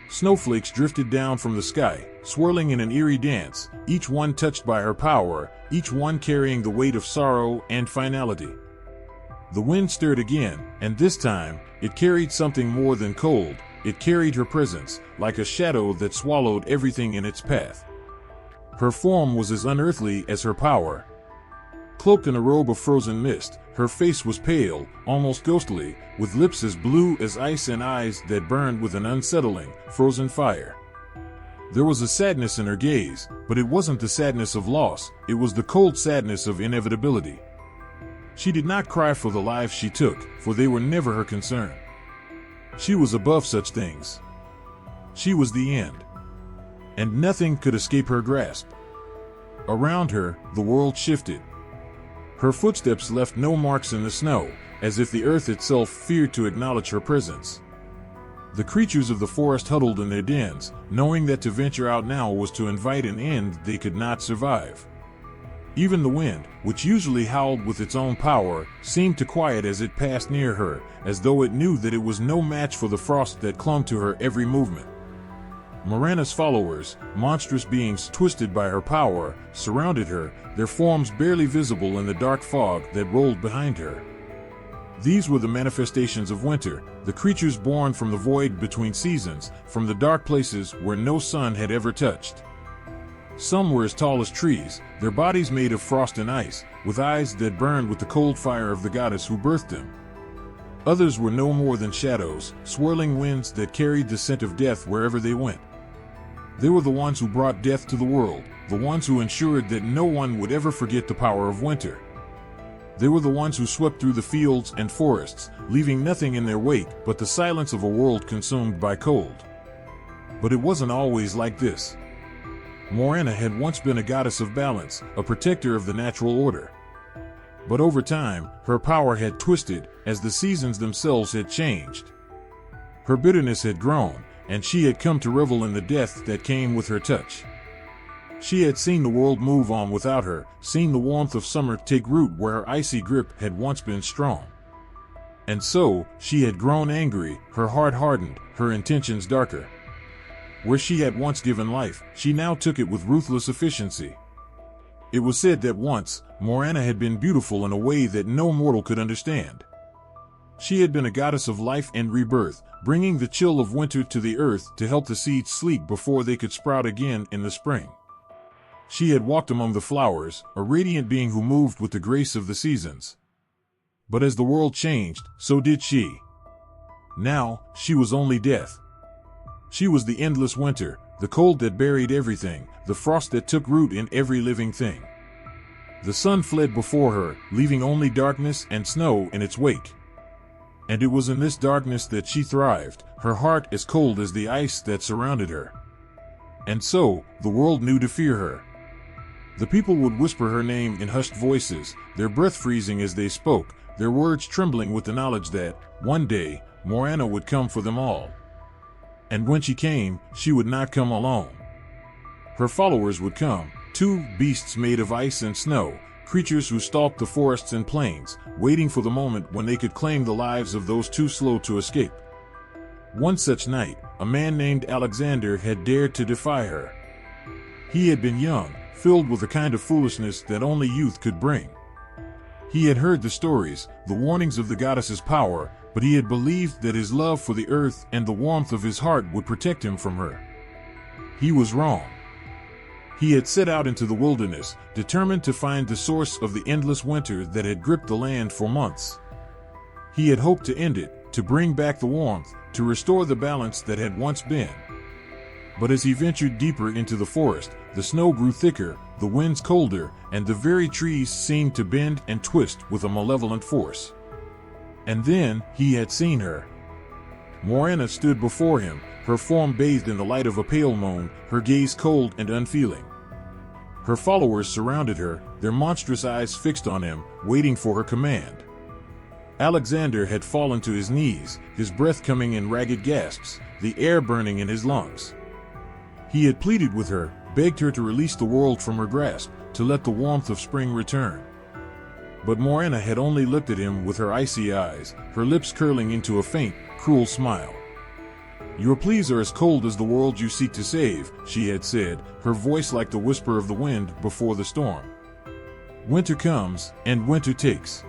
Snowflakes drifted down from the sky, swirling in an eerie dance, each one touched by her power, each one carrying the weight of sorrow and finality. The wind stirred again, and this time, it carried something more than cold. It carried her presence, like a shadow that swallowed everything in its path. Her form was as unearthly as her power. Cloaked in a robe of frozen mist, her face was pale, almost ghostly, with lips as blue as ice and eyes that burned with an unsettling, frozen fire. There was a sadness in her gaze, but it wasn't the sadness of loss, it was the cold sadness of inevitability. She did not cry for the lives she took, for they were never her concern. She was above such things. She was the end. and nothing could escape her grasp. Around her, the world shifted. Her footsteps left no marks in the snow, as if the earth itself feared to acknowledge her presence. The creatures of the forest huddled in their dens, knowing that to venture out now was to invite an end they could not survive. Even the wind, which usually howled with its own power, seemed to quiet as it passed near her, as though it knew that it was no match for the frost that clung to her every movement. Morana's followers, monstrous beings twisted by her power, surrounded her, their forms barely visible in the dark fog that rolled behind her. These were the manifestations of winter, the creatures born from the void between seasons, from the dark places where no sun had ever touched. Some were as tall as trees, their bodies made of frost and ice, with eyes that burned with the cold fire of the goddess who birthed them. Others were no more than shadows, swirling winds that carried the scent of death wherever they went. They were the ones who brought death to the world, the ones who ensured that no one would ever forget the power of winter. They were the ones who swept through the fields and forests, leaving nothing in their wake but the silence of a world consumed by cold. But it wasn't always like this. Morana had once been a goddess of balance, a protector of the natural order. But over time, her power had twisted, as the seasons themselves had changed. Her bitterness had grown, and she had come to revel in the death that came with her touch. She had seen the world move on without her, seen the warmth of summer take root where her icy grip had once been strong. And so, she had grown angry, her heart hardened, her intentions darker. Where she had once given life, she now took it with ruthless efficiency. It was said that once, Morana had been beautiful in a way that no mortal could understand. She had been a goddess of life and rebirth, bringing the chill of winter to the earth to help the seeds sleep before they could sprout again in the spring. She had walked among the flowers, a radiant being who moved with the grace of the seasons. But as the world changed, so did she. Now, she was only death. She was the endless winter, the cold that buried everything, the frost that took root in every living thing. The sun fled before her, leaving only darkness and snow in its wake. And it was in this darkness that she thrived, her heart as cold as the ice that surrounded her. And so, the world knew to fear her. The people would whisper her name in hushed voices, their breath freezing as they spoke, their words trembling with the knowledge that, one day, Morana would come for them all. And when she came, she would not come alone. Her followers would come, two beasts made of ice and snow, creatures who stalked the forests and plains, waiting for the moment when they could claim the lives of those too slow to escape. One such night, a man named Alexander had dared to defy her. He had been young, filled with a kind of foolishness that only youth could bring. He had heard the stories, the warnings of the goddess's power, but he had believed that his love for the earth and the warmth of his heart would protect him from her. He was wrong. He had set out into the wilderness, determined to find the source of the endless winter that had gripped the land for months. He had hoped to end it, to bring back the warmth, to restore the balance that had once been. But as he ventured deeper into the forest, the snow grew thicker, the winds colder, and the very trees seemed to bend and twist with a malevolent force. And then, he had seen her. Morana stood before him, her form bathed in the light of a pale moon, her gaze cold and unfeeling. Her followers surrounded her, their monstrous eyes fixed on him, waiting for her command. Alexander had fallen to his knees, his breath coming in ragged gasps, the air burning in his lungs. He had pleaded with her, begged her to release the world from her grasp, to let the warmth of spring return. But Morana had only looked at him with her icy eyes, her lips curling into a faint, cruel smile. "Your pleas are as cold as the world you seek to save," she had said, her voice like the whisper of the wind before the storm. "Winter comes, and winter takes.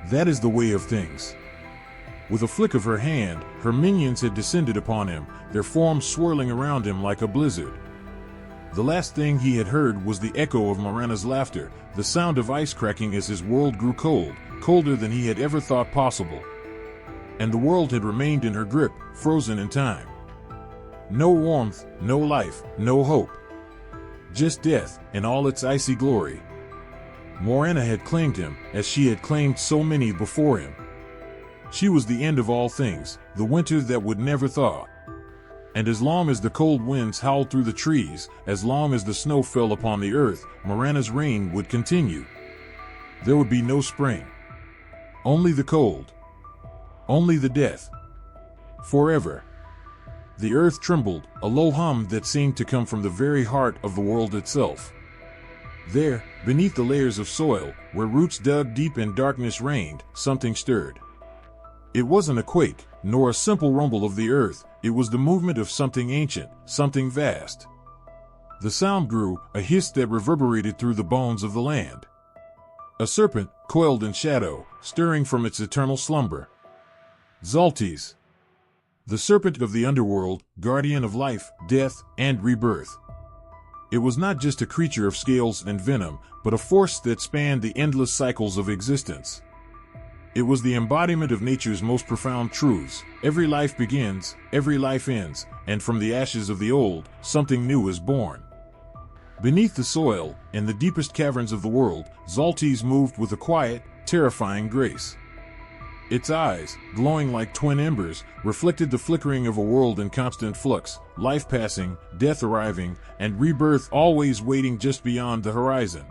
That is the way of things." With a flick of her hand, her minions had descended upon him, their forms swirling around him like a blizzard. The last thing he had heard was the echo of Morana's laughter, the sound of ice cracking as his world grew cold, colder than he had ever thought possible. And the world had remained in her grip, frozen in time. No warmth, no life, no hope. Just death, in all its icy glory. Morana had claimed him, as she had claimed so many before him. She was the end of all things, the winter that would never thaw. And as long as the cold winds howled through the trees, as long as the snow fell upon the earth, Mirana's reign would continue. There would be no spring. Only the cold. Only the death. Forever. The earth trembled, a low hum that seemed to come from the very heart of the world itself. There, beneath the layers of soil, where roots dug deep and darkness reigned, something stirred. It wasn't a quake, nor a simple rumble of the earth, it was the movement of something ancient, something vast. The sound grew, a hiss that reverberated through the bones of the land. A serpent, coiled in shadow, stirring from its eternal slumber. Zaltis. The serpent of the underworld, guardian of life, death, and rebirth. It was not just a creature of scales and venom, but a force that spanned the endless cycles of existence. It was the embodiment of nature's most profound truths. Every life begins, every life ends, and from the ashes of the old, something new is born. Beneath the soil, in the deepest caverns of the world, Zaltis moved with a quiet, terrifying grace. Its eyes, glowing like twin embers, reflected the flickering of a world in constant flux, life passing, death arriving, and rebirth always waiting just beyond the horizon.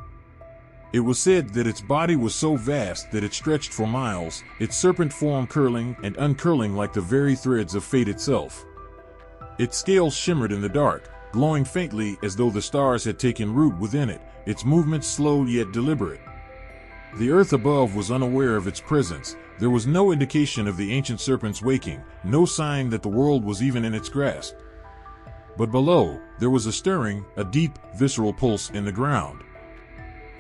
It was said that its body was so vast that it stretched for miles, its serpent form curling and uncurling like the very threads of fate itself. Its scales shimmered in the dark, glowing faintly as though the stars had taken root within it, its movements slow yet deliberate. The earth above was unaware of its presence. There was no indication of the ancient serpent's waking, no sign that the world was even in its grasp. But below, there was a stirring, a deep, visceral pulse in the ground.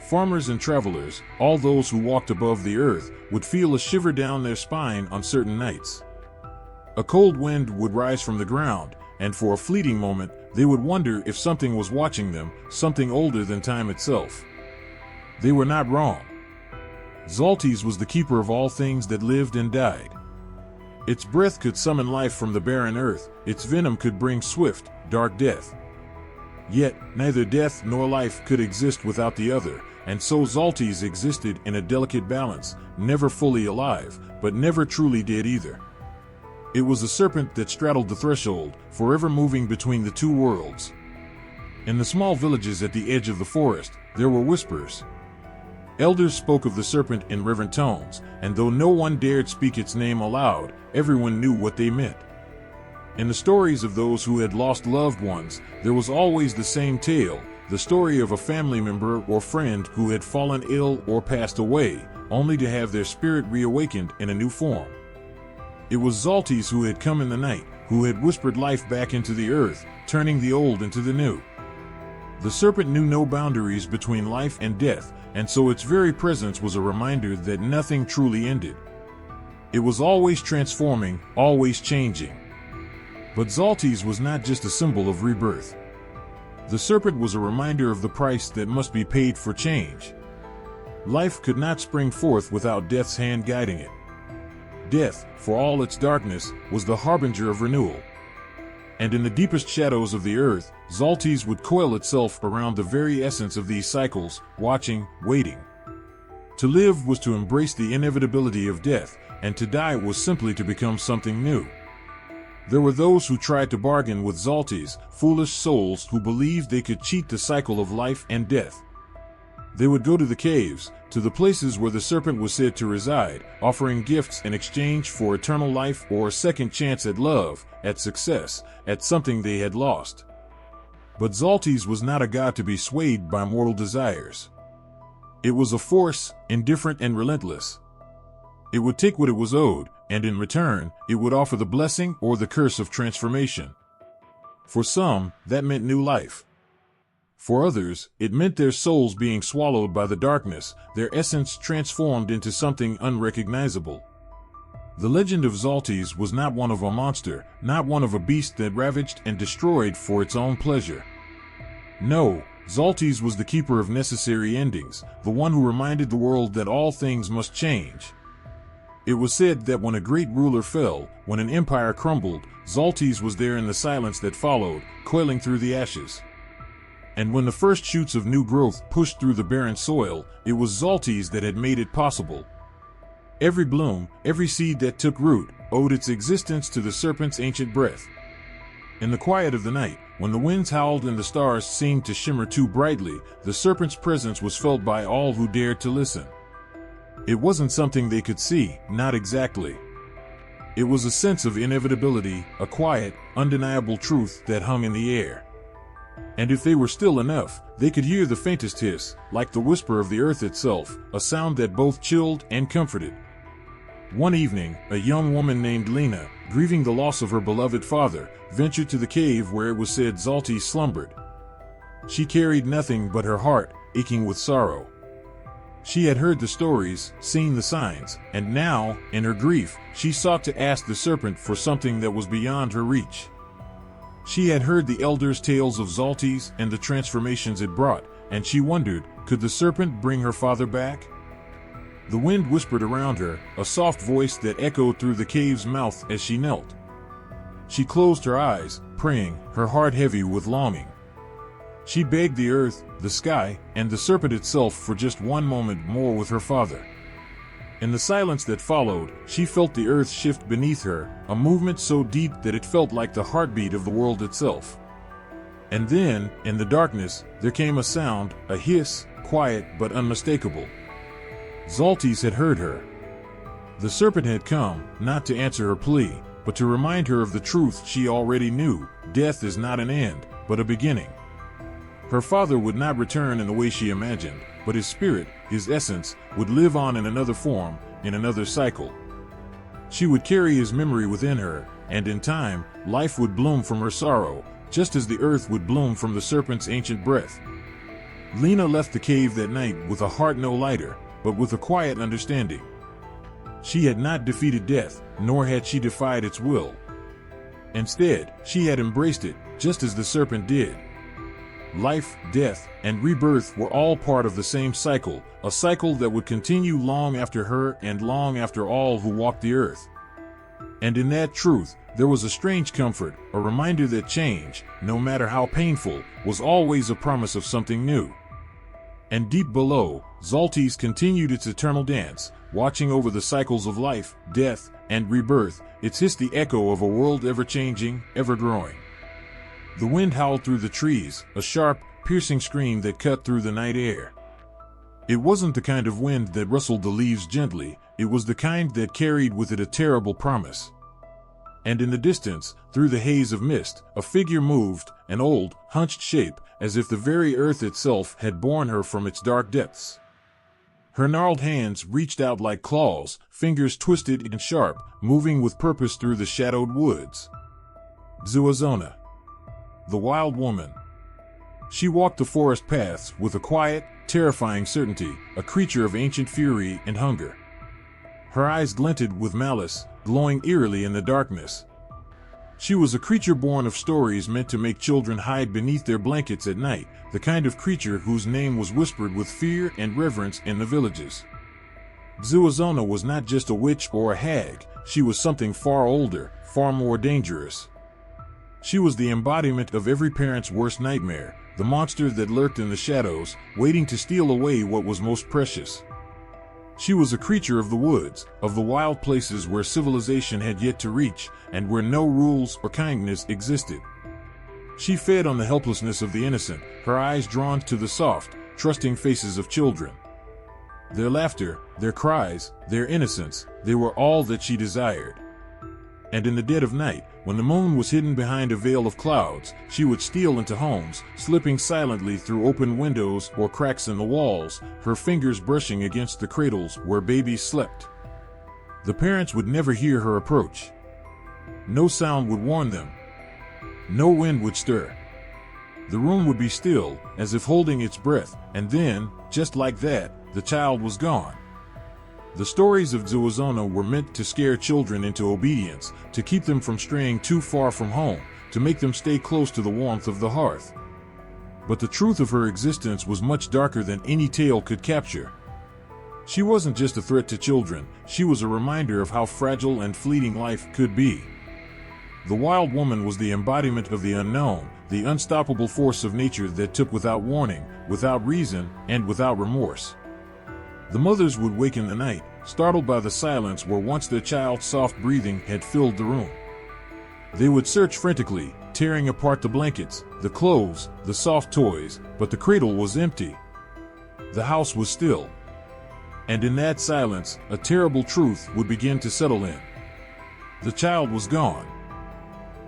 Farmers and travelers, all those who walked above the earth, would feel a shiver down their spine on certain nights. A cold wind would rise from the ground, and for a fleeting moment, they would wonder if something was watching them, something older than time itself. They were not wrong. Zaltis was the keeper of all things that lived and died. Its breath could summon life from the barren earth, its venom could bring swift, dark death. Yet, neither death nor life could exist without the other, and so Zaltis existed in a delicate balance, never fully alive, but never truly dead either. It was a serpent that straddled the threshold, forever moving between the two worlds. In the small villages at the edge of the forest, there were whispers. Elders spoke of the serpent in reverent tones, and though no one dared speak its name aloud, everyone knew what they meant. In the stories of those who had lost loved ones, there was always the same tale, the story of a family member or friend who had fallen ill or passed away, only to have their spirit reawakened in a new form. It was Zaltis who had come in the night, who had whispered life back into the earth, turning the old into the new. The serpent knew no boundaries between life and death, and so its very presence was a reminder that nothing truly ended. It was always transforming, always changing. But Zaltis was not just a symbol of rebirth. The serpent was a reminder of the price that must be paid for change. Life could not spring forth without death's hand guiding it. Death, for all its darkness, was the harbinger of renewal. And in the deepest shadows of the earth, Zaltis would coil itself around the very essence of these cycles, watching, waiting. To live was to embrace the inevitability of death, and to die was simply to become something new. There were those who tried to bargain with Zaltis, foolish souls who believed they could cheat the cycle of life and death. They would go to the caves, to the places where the serpent was said to reside, offering gifts in exchange for eternal life or a second chance at love, at success, at something they had lost. But Zaltis was not a god to be swayed by mortal desires. It was a force, indifferent and relentless. It would take what it was owed, and in return, it would offer the blessing or the curse of transformation. For some, that meant new life. For others, it meant their souls being swallowed by the darkness, their essence transformed into something unrecognizable. The legend of Zaltis was not one of a monster, not one of a beast that ravaged and destroyed for its own pleasure. No, Zaltis was the keeper of necessary endings, the one who reminded the world that all things must change. It was said that when a great ruler fell, when an empire crumbled, Zaltis was there in the silence that followed, coiling through the ashes. And when the first shoots of new growth pushed through the barren soil, it was Zaltis that had made it possible. Every bloom, every seed that took root, owed its existence to the serpent's ancient breath. In the quiet of the night, when the winds howled and the stars seemed to shimmer too brightly, the serpent's presence was felt by all who dared to listen. It wasn't something they could see, not exactly. It was a sense of inevitability, a quiet, undeniable truth that hung in the air. And if they were still enough, they could hear the faintest hiss, like the whisper of the earth itself, a sound that both chilled and comforted. One evening, a young woman named Lena, grieving the loss of her beloved father, ventured to the cave where it was said Zalti slumbered. She carried nothing but her heart, aching with sorrow. She had heard the stories, seen the signs, and now, in her grief, she sought to ask the serpent for something that was beyond her reach. She had heard the elders' tales of Zaltis and the transformations it brought, and she wondered, could the serpent bring her father back? The wind whispered around her, a soft voice that echoed through the cave's mouth as she knelt. She closed her eyes, praying, her heart heavy with longing. She begged the earth, the sky, and the serpent itself for just one moment more with her father. In the silence that followed, she felt the earth shift beneath her, a movement so deep that it felt like the heartbeat of the world itself. And then, in the darkness, there came a sound, a hiss, quiet but unmistakable. Zaltis had heard her. The serpent had come, not to answer her plea, but to remind her of the truth she already knew: death is not an end, but a beginning. Her father would not return in the way she imagined, but his spirit, his essence, would live on in another form, in another cycle. She would carry his memory within her, and in time, life would bloom from her sorrow, just as the earth would bloom from the serpent's ancient breath. Lena left the cave that night with a heart no lighter, but with a quiet understanding. She had not defeated death, nor had she defied its will. Instead, she had embraced it, just as the serpent did. Life, death, and rebirth were all part of the same cycle, a cycle that would continue long after her and long after all who walked the earth. And in that truth, there was a strange comfort, a reminder that change, no matter how painful, was always a promise of something new. And deep below, Zaltis continued its eternal dance, watching over the cycles of life, death, and rebirth. Its hiss the echo of a world ever-changing, ever-growing. The wind howled through the trees, a sharp, piercing scream that cut through the night air. It wasn't the kind of wind that rustled the leaves gently, it was the kind that carried with it a terrible promise. And in the distance, through the haze of mist, a figure moved, an old, hunched shape, as if the very earth itself had borne her from its dark depths. Her gnarled hands reached out like claws, fingers twisted and sharp, moving with purpose through the shadowed woods. Zuazona, the wild woman. She walked the forest paths with a quiet, terrifying certainty, a creature of ancient fury and hunger. Her eyes glinted with malice, glowing eerily in the darkness. She was a creature born of stories meant to make children hide beneath their blankets at night, the kind of creature whose name was whispered with fear and reverence in the villages. Zuazona was not just a witch or a hag, she was something far older, far more dangerous. She was the embodiment of every parent's worst nightmare, the monster that lurked in the shadows, waiting to steal away what was most precious. She was a creature of the woods, of the wild places where civilization had yet to reach, and where no rules or kindness existed. She fed on the helplessness of the innocent, her eyes drawn to the soft, trusting faces of children. Their laughter, their cries, their innocence, they were all that she desired. And in the dead of night, when the moon was hidden behind a veil of clouds, she would steal into homes, slipping silently through open windows or cracks in the walls, her fingers brushing against the cradles where babies slept. The parents would never hear her approach. No sound would warn them. No wind would stir. The room would be still, as if holding its breath, and then, just like that, the child was gone. The stories of Zuazona were meant to scare children into obedience, to keep them from straying too far from home, to make them stay close to the warmth of the hearth. But the truth of her existence was much darker than any tale could capture. She wasn't just a threat to children, she was a reminder of how fragile and fleeting life could be. The wild woman was the embodiment of the unknown, the unstoppable force of nature that took without warning, without reason, and without remorse. The mothers would wake in the night, startled by the silence where once their child's soft breathing had filled the room. They would search frantically, tearing apart the blankets, the clothes, the soft toys, but the cradle was empty. The house was still. And in that silence, a terrible truth would begin to settle in. The child was gone.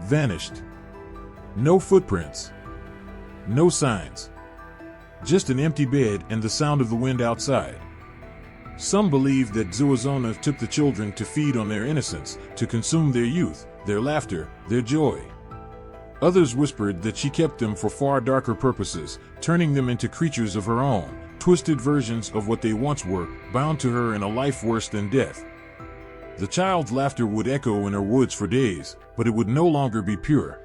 Vanished. No footprints. No signs. Just an empty bed and the sound of the wind outside. Some believed that Zuazona took the children to feed on their innocence, to consume their youth, their laughter, their joy. Others whispered that she kept them for far darker purposes, turning them into creatures of her own, twisted versions of what they once were, bound to her in a life worse than death. The child's laughter would echo in her woods for days, but it would no longer be pure.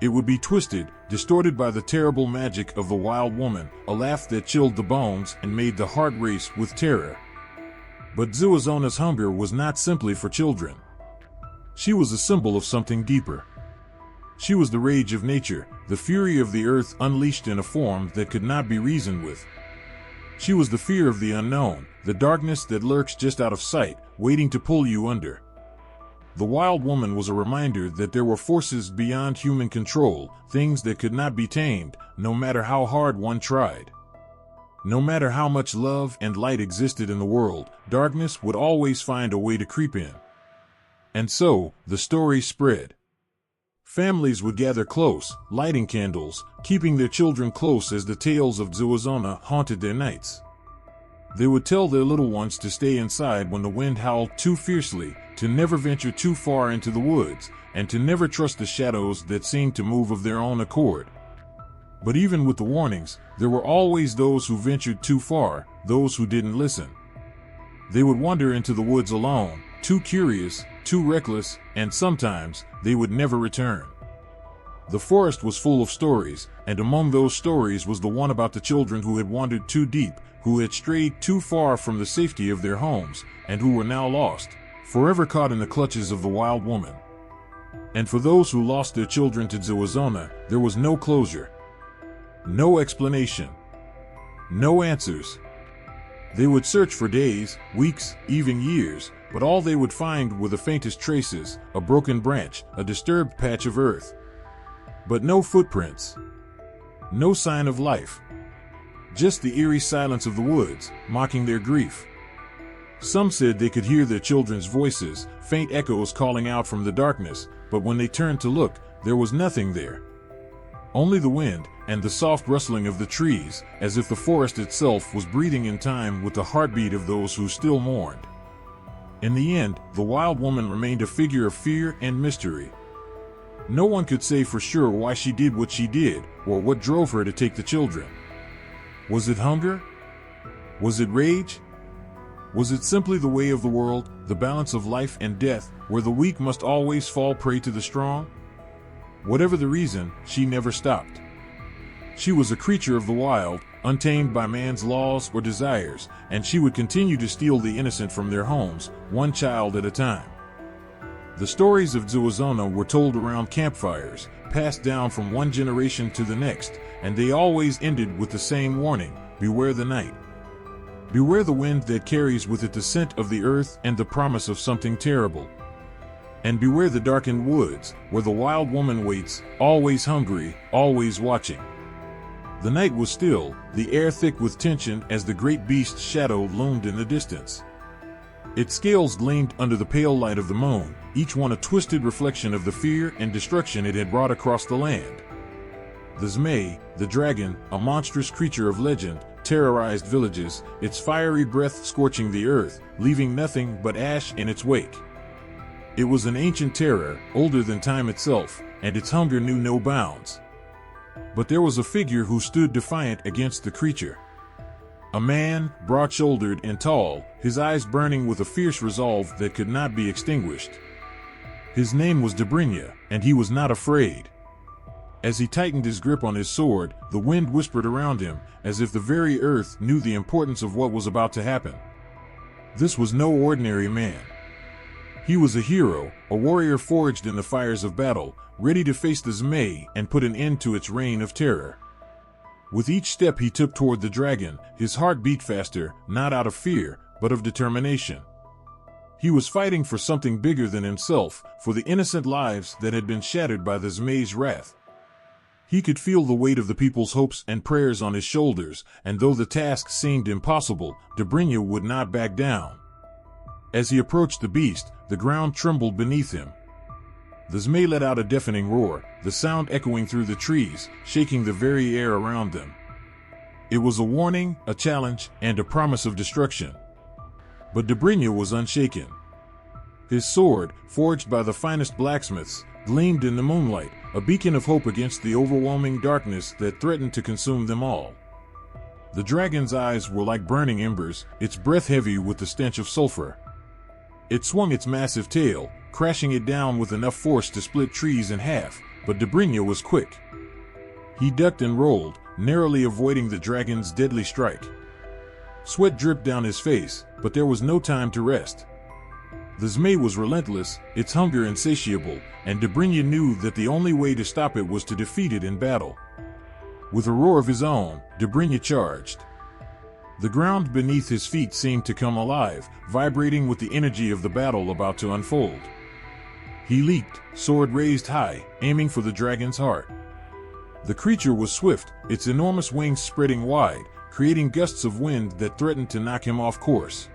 It would be twisted, distorted by the terrible magic of the wild woman, a laugh that chilled the bones and made the heart race with terror. But Zuazona's hunger was not simply for children. She was a symbol of something deeper. She was the rage of nature, the fury of the earth unleashed in a form that could not be reasoned with. She was the fear of the unknown, the darkness that lurks just out of sight, waiting to pull you under. The wild woman was a reminder that there were forces beyond human control, things that could not be tamed, no matter how hard one tried. No matter how much love and light existed in the world, darkness would always find a way to creep in. And so, the story spread. Families would gather close, lighting candles, keeping their children close as the tales of Zuazona haunted their nights. They would tell their little ones to stay inside when the wind howled too fiercely, to never venture too far into the woods, and to never trust the shadows that seemed to move of their own accord. But even with the warnings, there were always those who ventured too far, those who didn't listen. They would wander into the woods alone, too curious, too reckless, and sometimes they would never return. The forest was full of stories, and among those stories was the one about the children who had wandered too deep, who had strayed too far from the safety of their homes, and who were now lost, forever caught in the clutches of the wild woman. And for those who lost their children to Zuazona, there was no closure. No explanation. No answers. They would search for days, weeks, even years, but all they would find were the faintest traces, a broken branch, a disturbed patch of earth. But no footprints. No sign of life. Just the eerie silence of the woods, mocking their grief. Some said they could hear their children's voices, faint echoes calling out from the darkness, but when they turned to look, there was nothing there. Only the wind, and the soft rustling of the trees, as if the forest itself was breathing in time with the heartbeat of those who still mourned. In the end, the wild woman remained a figure of fear and mystery. No one could say for sure why she did what she did, or what drove her to take the children. Was it hunger? Was it rage? Was it simply the way of the world, the balance of life and death, where the weak must always fall prey to the strong? Whatever the reason, she never stopped. She was a creature of the wild, untamed by man's laws or desires, and she would continue to steal the innocent from their homes, one child at a time. The stories of Zuazona were told around campfires, passed down from one generation to the next, and they always ended with the same warning: beware the night. Beware the wind that carries with it the scent of the earth and the promise of something terrible. And beware the darkened woods, where the wild woman waits, always hungry, always watching. The night was still, the air thick with tension as the great beast's shadow loomed in the distance. Its scales gleamed under the pale light of the moon, each one a twisted reflection of the fear and destruction it had brought across the land. The Zmei, the dragon, a monstrous creature of legend, terrorized villages, its fiery breath scorching the earth, leaving nothing but ash in its wake. It was an ancient terror, older than time itself, and its hunger knew no bounds. But there was a figure who stood defiant against the creature. A man, broad-shouldered and tall, his eyes burning with a fierce resolve that could not be extinguished. His name was Debrinya, and he was not afraid. As he tightened his grip on his sword, the wind whispered around him, as if the very earth knew the importance of what was about to happen. This was no ordinary man. He was a hero, a warrior forged in the fires of battle, ready to face the Zmei and put an end to its reign of terror. With each step he took toward the dragon, his heart beat faster, not out of fear, but of determination. He was fighting for something bigger than himself, for the innocent lives that had been shattered by the Zmei's wrath. He could feel the weight of the people's hopes and prayers on his shoulders, and though the task seemed impossible, Dobrynya would not back down. As he approached the beast, the ground trembled beneath him. The Zmei let out a deafening roar, the sound echoing through the trees, shaking the very air around them. It was a warning, a challenge, and a promise of destruction. But Dobrynya was unshaken. His sword, forged by the finest blacksmiths, gleamed in the moonlight, a beacon of hope against the overwhelming darkness that threatened to consume them all. The dragon's eyes were like burning embers, its breath heavy with the stench of sulfur. It swung its massive tail, crashing it down with enough force to split trees in half, but Dobrynya was quick. He ducked and rolled, narrowly avoiding the dragon's deadly strike. Sweat dripped down his face, but there was no time to rest. The Zmei was relentless, its hunger insatiable, and Dobrynya knew that the only way to stop it was to defeat it in battle. With a roar of his own, Dobrynya charged. The ground beneath his feet seemed to come alive, vibrating with the energy of the battle about to unfold. He leaped, sword raised high, aiming for the dragon's heart. The creature was swift, its enormous wings spreading wide, creating gusts of wind that threatened to knock him off course.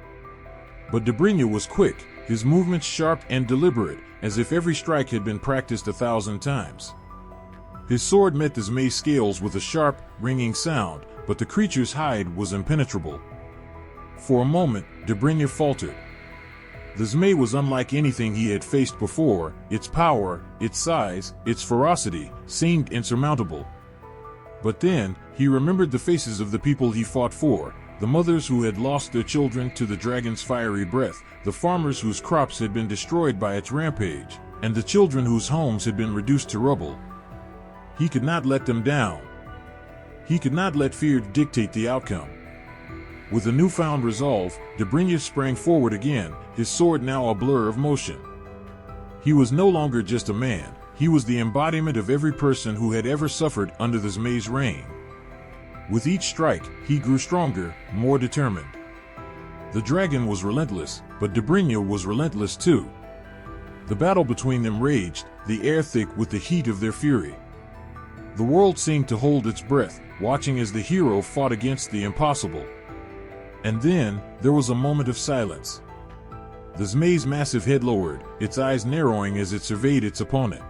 But Dobrynya was quick, his movements sharp and deliberate, as if every strike had been practiced 1,000 times. His sword met the Zmei's scales with a sharp, ringing sound, but the creature's hide was impenetrable. For a moment, Dobrynya faltered. The Zmei was unlike anything he had faced before. Its power, its size, its ferocity seemed insurmountable. But then, he remembered the faces of the people he fought for, the mothers who had lost their children to the dragon's fiery breath, the farmers whose crops had been destroyed by its rampage, and the children whose homes had been reduced to rubble. He could not let them down. He could not let fear dictate the outcome. With a newfound resolve, Dobrynya sprang forward again, his sword now a blur of motion. He was no longer just a man, he was the embodiment of every person who had ever suffered under the Zmei's reign. With each strike, he grew stronger, more determined. The dragon was relentless, but Dobrynya was relentless too. The battle between them raged, the air thick with the heat of their fury. The world seemed to hold its breath, watching as the hero fought against the impossible. And then, there was a moment of silence. The Zmei's massive head lowered, its eyes narrowing as it surveyed its opponent.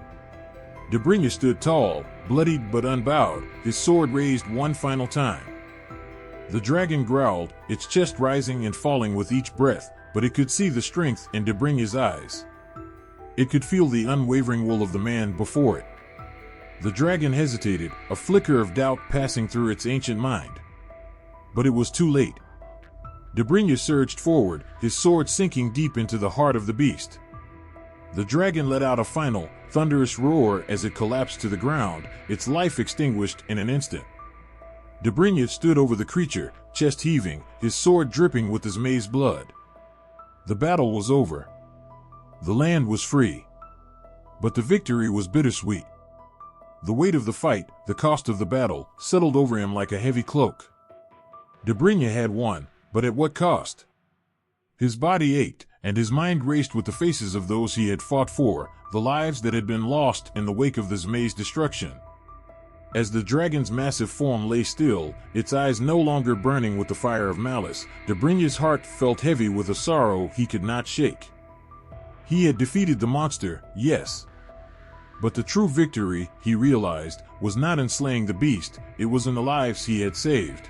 Dobrynya stood tall, bloodied but unbowed, his sword raised one final time. The dragon growled, its chest rising and falling with each breath, but it could see the strength in Dobrynya's eyes. It could feel the unwavering will of the man before it. The dragon hesitated, a flicker of doubt passing through its ancient mind. But it was too late. Dobrynya surged forward, his sword sinking deep into the heart of the beast. The dragon let out a final, thunderous roar as it collapsed to the ground, its life extinguished in an instant. Dobrynya stood over the creature, chest heaving, his sword dripping with the Zmei's blood. The battle was over. The land was free. But the victory was bittersweet. The weight of the fight, the cost of the battle, settled over him like a heavy cloak. Dobrynya had won, but at what cost? His body ached, and his mind raced with the faces of those he had fought for, the lives that had been lost in the wake of the Zmei's destruction. As the dragon's massive form lay still, its eyes no longer burning with the fire of malice, Dobrynya's heart felt heavy with a sorrow he could not shake. He had defeated the monster, yes. But the true victory, he realized, was not in slaying the beast, it was in the lives he had saved.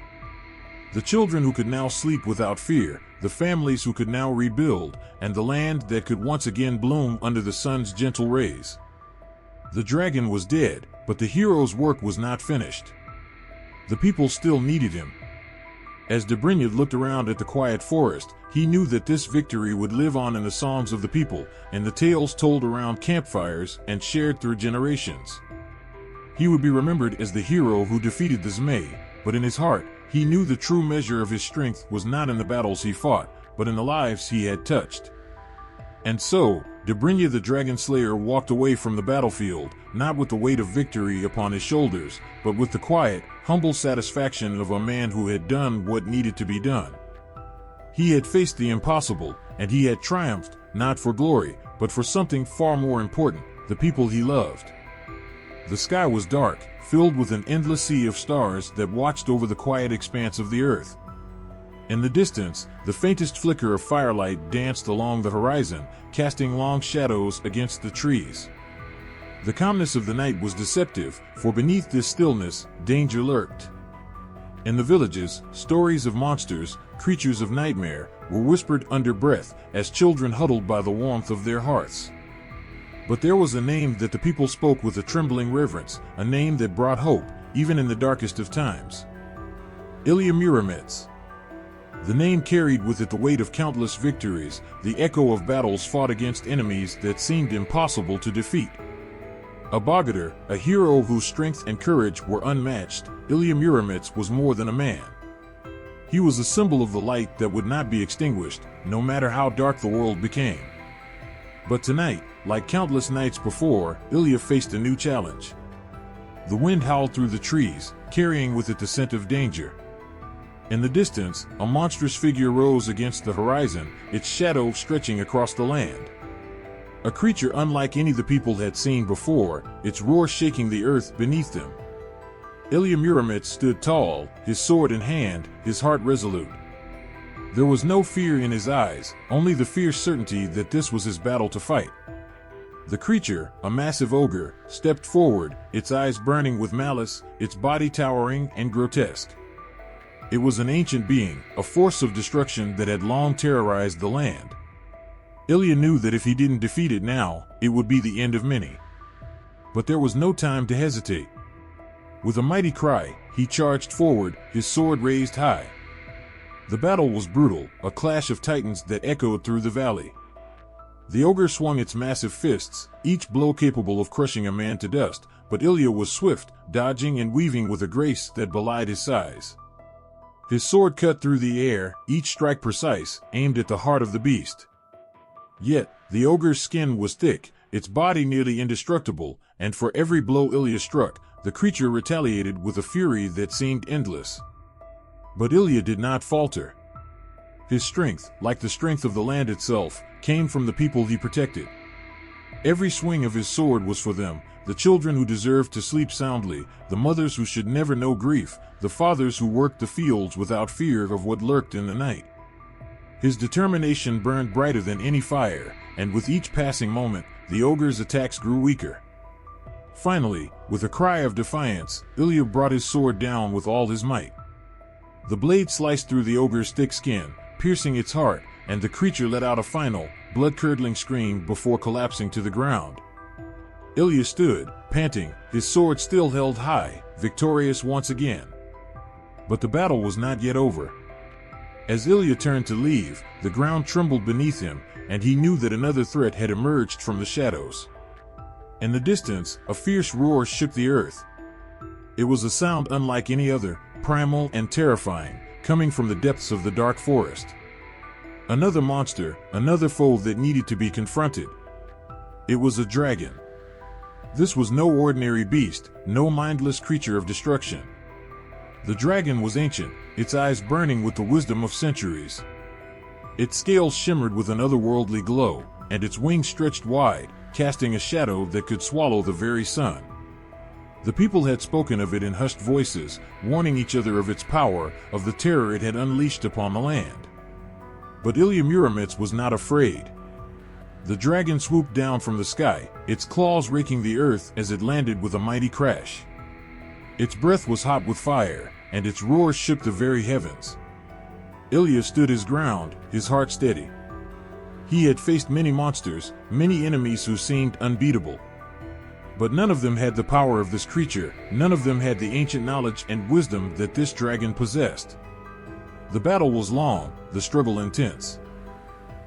The children who could now sleep without fear, the families who could now rebuild, and the land that could once again bloom under the sun's gentle rays. The dragon was dead, but the hero's work was not finished. The people still needed him. As Dobrynya looked around at the quiet forest, he knew that this victory would live on in the songs of the people, and the tales told around campfires and shared through generations. He would be remembered as the hero who defeated the Zmei, but in his heart, he knew the true measure of his strength was not in the battles he fought, but in the lives he had touched. And so, Dobrynya the Dragon Slayer walked away from the battlefield, not with the weight of victory upon his shoulders, but with the quiet, humble satisfaction of a man who had done what needed to be done. He had faced the impossible, and he had triumphed, not for glory, but for something far more important, the people he loved. The sky was dark, filled with an endless sea of stars that watched over the quiet expanse of the earth. In the distance, the faintest flicker of firelight danced along the horizon, casting long shadows against the trees. The calmness of the night was deceptive, for beneath this stillness, danger lurked. In the villages, stories of monsters, creatures of nightmare, were whispered under breath as children huddled by the warmth of their hearths. But there was a name that the people spoke with a trembling reverence, a name that brought hope, even in the darkest of times. Ilya Muromets. The name carried with it the weight of countless victories, the echo of battles fought against enemies that seemed impossible to defeat. A boggart, a hero whose strength and courage were unmatched, Ilya Muromets was more than a man. He was a symbol of the light that would not be extinguished, no matter how dark the world became. But tonight, like countless nights before, Ilya faced a new challenge. The wind howled through the trees, carrying with it the scent of danger. In the distance, a monstrous figure rose against the horizon, its shadow stretching across the land. A creature unlike any the people had seen before, its roar shaking the earth beneath them. Ilya Muromets stood tall, his sword in hand, his heart resolute. There was no fear in his eyes, only the fierce certainty that this was his battle to fight. The creature, a massive ogre, stepped forward, its eyes burning with malice, its body towering and grotesque. It was an ancient being, a force of destruction that had long terrorized the land. Ilya knew that if he didn't defeat it now, it would be the end of many. But there was no time to hesitate. With a mighty cry, he charged forward, his sword raised high. The battle was brutal, a clash of titans that echoed through the valley. The ogre swung its massive fists, each blow capable of crushing a man to dust, but Ilya was swift, dodging and weaving with a grace that belied his size. His sword cut through the air, each strike precise, aimed at the heart of the beast. Yet, the ogre's skin was thick, its body nearly indestructible, and for every blow Ilya struck, the creature retaliated with a fury that seemed endless. But Ilya did not falter. His strength, like the strength of the land itself, came from the people he protected. Every swing of his sword was for them, the children who deserved to sleep soundly, the mothers who should never know grief, the fathers who worked the fields without fear of what lurked in the night. His determination burned brighter than any fire, and with each passing moment, the ogre's attacks grew weaker. Finally, with a cry of defiance, Ilya brought his sword down with all his might. The blade sliced through the ogre's thick skin, piercing its heart, and the creature let out a final, blood-curdling scream before collapsing to the ground. Ilya stood, panting, his sword still held high, victorious once again. But the battle was not yet over. As Ilya turned to leave, the ground trembled beneath him, and he knew that another threat had emerged from the shadows. In the distance, a fierce roar shook the earth. It was a sound unlike any other, primal and terrifying, coming from the depths of the dark forest. Another monster, another foe that needed to be confronted. It was a dragon. This was no ordinary beast, no mindless creature of destruction. The dragon was ancient, its eyes burning with the wisdom of centuries. Its scales shimmered with an otherworldly glow, and its wings stretched wide, casting a shadow that could swallow the very sun. The people had spoken of it in hushed voices, warning each other of its power, of the terror it had unleashed upon the land. But Ilya Muromets was not afraid. The dragon swooped down from the sky, its claws raking the earth as it landed with a mighty crash. Its breath was hot with fire, and its roar shook the very heavens. Ilya stood his ground, his heart steady. He had faced many monsters, many enemies who seemed unbeatable. But none of them had the power of this creature, none of them had the ancient knowledge and wisdom that this dragon possessed. The battle was long, the struggle intense.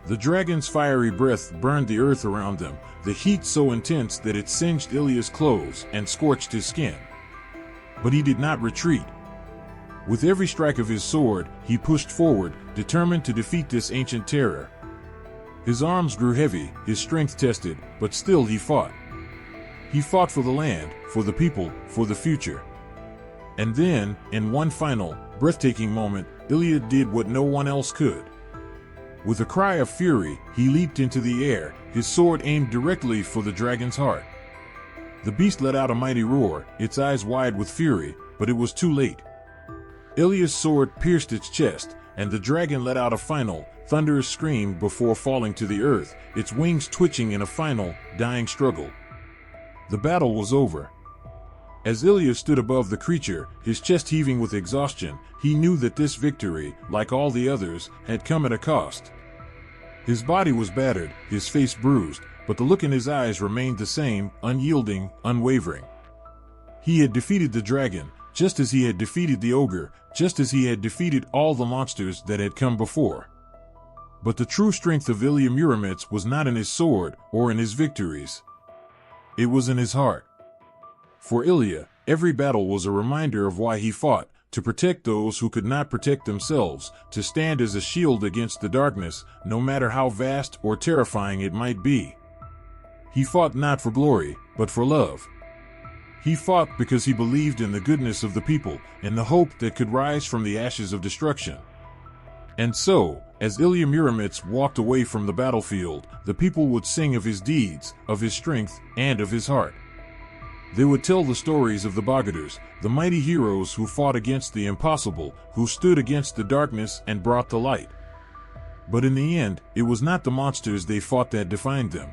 The dragon's fiery breath burned the earth around them, the heat so intense that it singed Ilya's clothes and scorched his skin. But he did not retreat. With every strike of his sword, he pushed forward, determined to defeat this ancient terror. His arms grew heavy, his strength tested, but still he fought. He fought for the land, for the people, for the future. And then, in one final, breathtaking moment, Ilya did what no one else could. With a cry of fury, he leaped into the air, his sword aimed directly for the dragon's heart. The beast let out a mighty roar, its eyes wide with fury, but it was too late. Ilya's sword pierced its chest, and the dragon let out a final, thunderous scream before falling to the earth, its wings twitching in a final, dying struggle. The battle was over. As Ilya stood above the creature, his chest heaving with exhaustion, he knew that this victory, like all the others, had come at a cost. His body was battered, his face bruised, but the look in his eyes remained the same, unyielding, unwavering. He had defeated the dragon, just as he had defeated the ogre, just as he had defeated all the monsters that had come before. But the true strength of Ilya Muromets was not in his sword or in his victories. It was in his heart. For Ilya, every battle was a reminder of why he fought, to protect those who could not protect themselves, to stand as a shield against the darkness, no matter how vast or terrifying it might be. He fought not for glory, but for love. He fought because he believed in the goodness of the people, and the hope that could rise from the ashes of destruction. And so, as Ilya Muromets walked away from the battlefield, the people would sing of his deeds, of his strength, and of his heart. They would tell the stories of the Bogaders, the mighty heroes who fought against the impossible, who stood against the darkness and brought the light. But in the end, it was not the monsters they fought that defined them.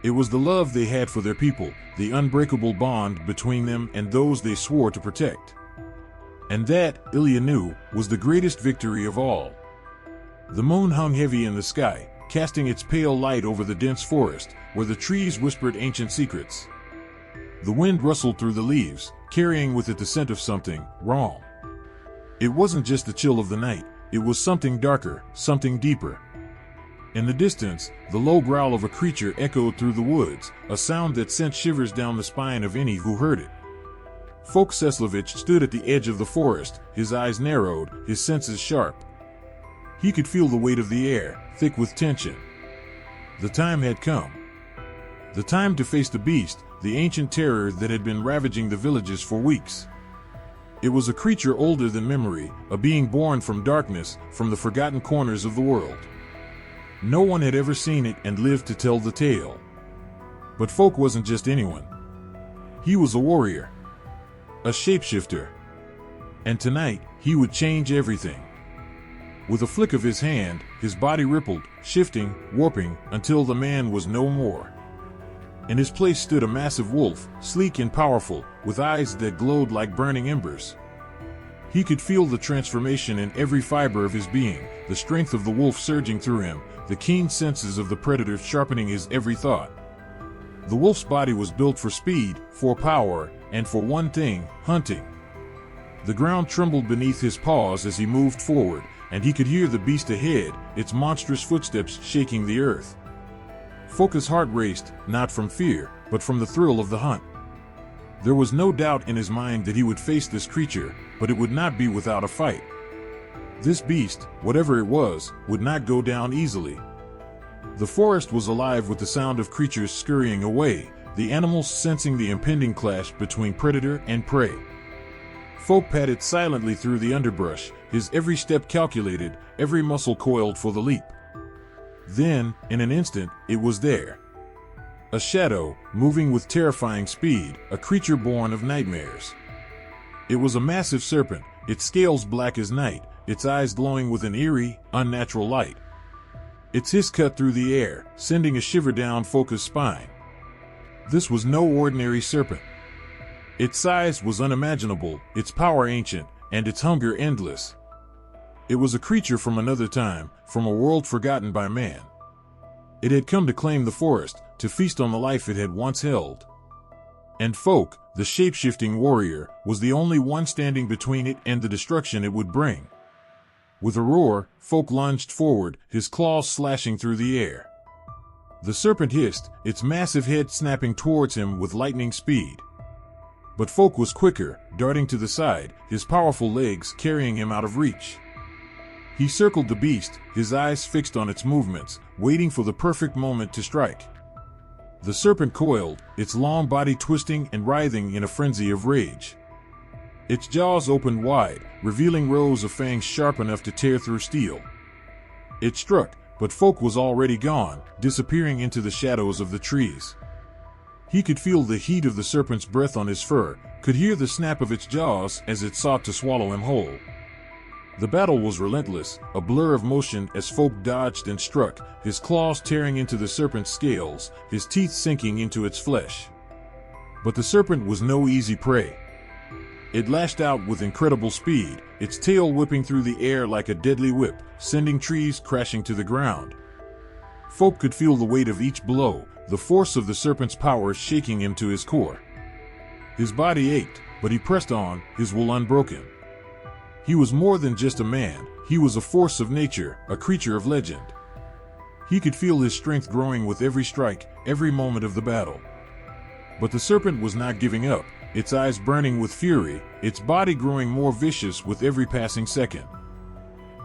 It was the love they had for their people, the unbreakable bond between them and those they swore to protect. And that, Ilya knew, was the greatest victory of all. The moon hung heavy in the sky, casting its pale light over the dense forest, where the trees whispered ancient secrets. The wind rustled through the leaves, carrying with it the scent of something wrong. It wasn't just the chill of the night, it was something darker, something deeper. In the distance, the low growl of a creature echoed through the woods, a sound that sent shivers down the spine of any who heard it. Folk Slavic stood at the edge of the forest, his eyes narrowed, his senses sharp. He could feel the weight of the air, thick with tension. The time had come. The time to face the beast, the ancient terror that had been ravaging the villages for weeks. It was a creature older than memory, a being born from darkness, from the forgotten corners of the world. No one had ever seen it and lived to tell the tale. But Folk wasn't just anyone. He was a warrior, a shapeshifter. And tonight, he would change everything. With a flick of his hand, his body rippled, shifting, warping, until the man was no more. In his place stood a massive wolf, sleek and powerful, with eyes that glowed like burning embers. He could feel the transformation in every fiber of his being, the strength of the wolf surging through him, the keen senses of the predator sharpening his every thought. The wolf's body was built for speed, for power, and for one thing, hunting. The ground trembled beneath his paws as he moved forward, and he could hear the beast ahead, its monstrous footsteps shaking the earth. Folk's heart raced, not from fear, but from the thrill of the hunt. There was no doubt in his mind that he would face this creature, but it would not be without a fight. This beast, whatever it was, would not go down easily. The forest was alive with the sound of creatures scurrying away, the animals sensing the impending clash between predator and prey. Folk padded silently through the underbrush, his every step calculated, every muscle coiled for the leap. Then, in an instant, it was there. A shadow, moving with terrifying speed, a creature born of nightmares. It was a massive serpent, its scales black as night, its eyes glowing with an eerie, unnatural light. Its hiss cut through the air, sending a shiver down Folk's spine. This was no ordinary serpent. Its size was unimaginable, its power ancient, and its hunger endless. It was a creature from another time, from a world forgotten by man. It had come to claim the forest, to feast on the life it had once held. And Folk, the shape-shifting warrior, was the only one standing between it and the destruction it would bring. With a roar, Folk lunged forward, his claws slashing through the air. The serpent hissed, its massive head snapping towards him with lightning speed. But Folk was quicker, darting to the side, his powerful legs carrying him out of reach. He circled the beast, his eyes fixed on its movements, waiting for the perfect moment to strike. The serpent coiled, its long body twisting and writhing in a frenzy of rage. Its jaws opened wide, revealing rows of fangs sharp enough to tear through steel. It struck, but Folk was already gone, disappearing into the shadows of the trees. He could feel the heat of the serpent's breath on his fur, could hear the snap of its jaws as it sought to swallow him whole. The battle was relentless, a blur of motion as Folk dodged and struck, his claws tearing into the serpent's scales, his teeth sinking into its flesh. But the serpent was no easy prey. It lashed out with incredible speed, its tail whipping through the air like a deadly whip, sending trees crashing to the ground. Folk could feel the weight of each blow, the force of the serpent's power shaking him to his core. His body ached, but he pressed on, his will unbroken. He was more than just a man, he was a force of nature, a creature of legend. He could feel his strength growing with every strike, every moment of the battle. But the serpent was not giving up, its eyes burning with fury, its body growing more vicious with every passing second.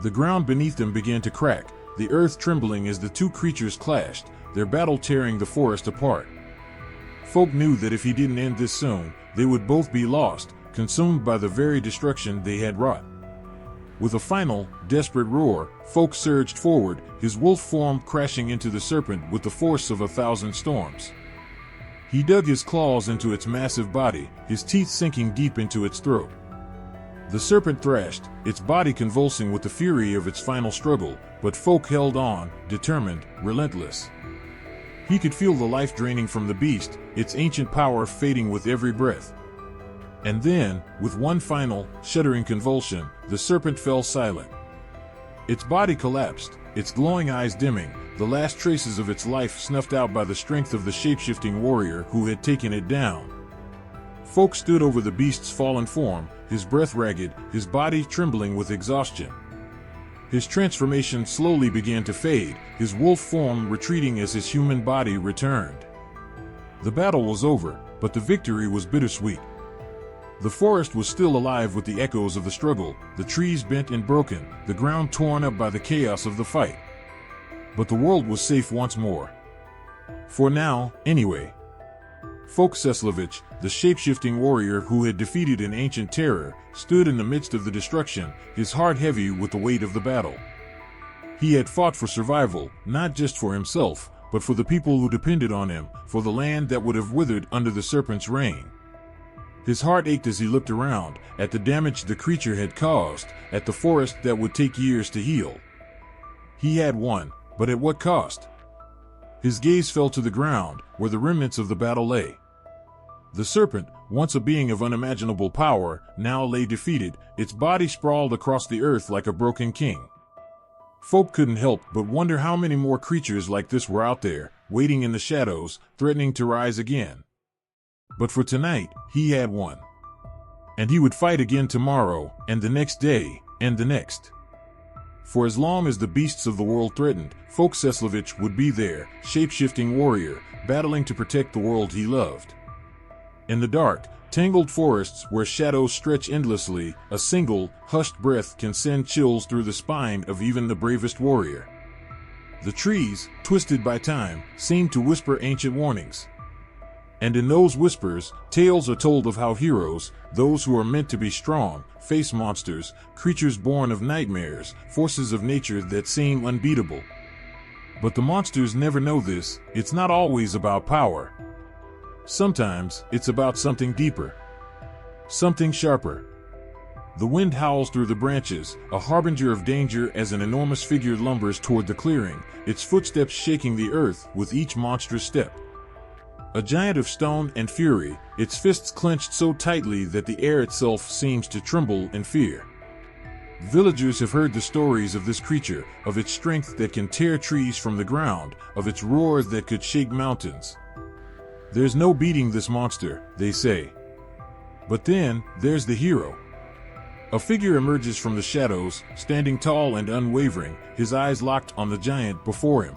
The ground beneath them began to crack, the earth trembling as the two creatures clashed, their battle tearing the forest apart. Folk knew that if he didn't end this soon, they would both be lost, consumed by the very destruction they had wrought. With a final, desperate roar, Folk surged forward, his wolf form crashing into the serpent with the force of 1,000 storms. He dug his claws into its massive body, his teeth sinking deep into its throat. The serpent thrashed, its body convulsing with the fury of its final struggle, but Folk held on, determined, relentless. He could feel the life draining from the beast, its ancient power fading with every breath. And then, with one final, shuddering convulsion, the serpent fell silent. Its body collapsed, its glowing eyes dimming, the last traces of its life snuffed out by the strength of the shape-shifting warrior who had taken it down. Folk stood over the beast's fallen form, his breath ragged, his body trembling with exhaustion. His transformation slowly began to fade, his wolf form retreating as his human body returned. The battle was over, but the victory was bittersweet. The forest was still alive with the echoes of the struggle, the trees bent and broken, the ground torn up by the chaos of the fight. But the world was safe once more. For now, anyway. Folk Slavic, the shape-shifting warrior who had defeated an ancient terror, stood in the midst of the destruction, his heart heavy with the weight of the battle. He had fought for survival, not just for himself, but for the people who depended on him, for the land that would have withered under the serpent's reign. His heart ached as he looked around, at the damage the creature had caused, at the forest that would take years to heal. He had won, but at what cost? His gaze fell to the ground, where the remnants of the battle lay. The serpent, once a being of unimaginable power, now lay defeated, its body sprawled across the earth like a broken king. Folk couldn't help but wonder how many more creatures like this were out there, waiting in the shadows, threatening to rise again. But for tonight, he had won. And he would fight again tomorrow, and the next day, and the next. For as long as the beasts of the world threatened, Folk Slavic would be there, shape-shifting warrior, battling to protect the world he loved. In the dark, tangled forests where shadows stretch endlessly, a single, hushed breath can send chills through the spine of even the bravest warrior. The trees, twisted by time, seem to whisper ancient warnings. And in those whispers, tales are told of how heroes, those who are meant to be strong, face monsters, creatures born of nightmares, forces of nature that seem unbeatable. But the monsters never know this, it's not always about power. Sometimes, it's about something deeper. Something sharper. The wind howls through the branches, a harbinger of danger as an enormous figure lumbers toward the clearing, its footsteps shaking the earth with each monstrous step. A giant of stone and fury, its fists clenched so tightly that the air itself seems to tremble in fear. Villagers have heard the stories of this creature, of its strength that can tear trees from the ground, of its roar that could shake mountains. There's no beating this monster, they say. But then, there's the hero. A figure emerges from the shadows, standing tall and unwavering, his eyes locked on the giant before him.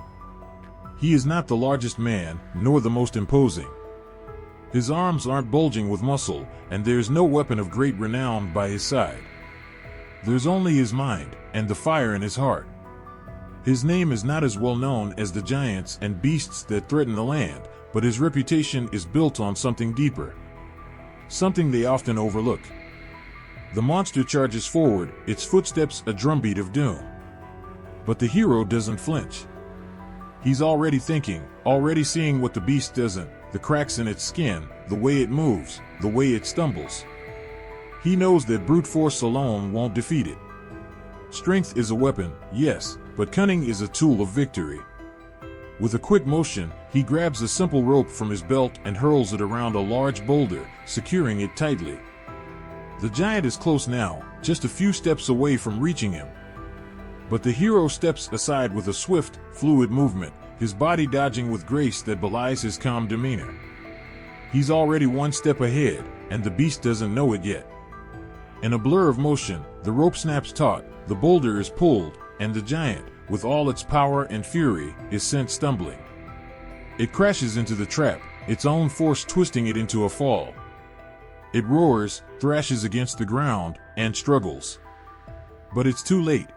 He is not the largest man, nor the most imposing. His arms aren't bulging with muscle, and there is no weapon of great renown by his side. There's only his mind, and the fire in his heart. His name is not as well known as the giants and beasts that threaten the land, but his reputation is built on something deeper. Something they often overlook. The monster charges forward, its footsteps a drumbeat of doom. But the hero doesn't flinch. He's already thinking, already seeing what the beast doesn't, the cracks in its skin, the way it moves, the way it stumbles. He knows that brute force alone won't defeat it. Strength is a weapon, yes, but cunning is a tool of victory. With a quick motion, he grabs a simple rope from his belt and hurls it around a large boulder, securing it tightly. The giant is close now, just a few steps away from reaching him. But the hero steps aside with a swift, fluid movement, his body dodging with grace that belies his calm demeanor. He's already one step ahead, and the beast doesn't know it yet. In a blur of motion, the rope snaps taut, the boulder is pulled, and the giant, with all its power and fury, is sent stumbling. It crashes into the trap, its own force twisting it into a fall. It roars, thrashes against the ground, and struggles. But it's too late.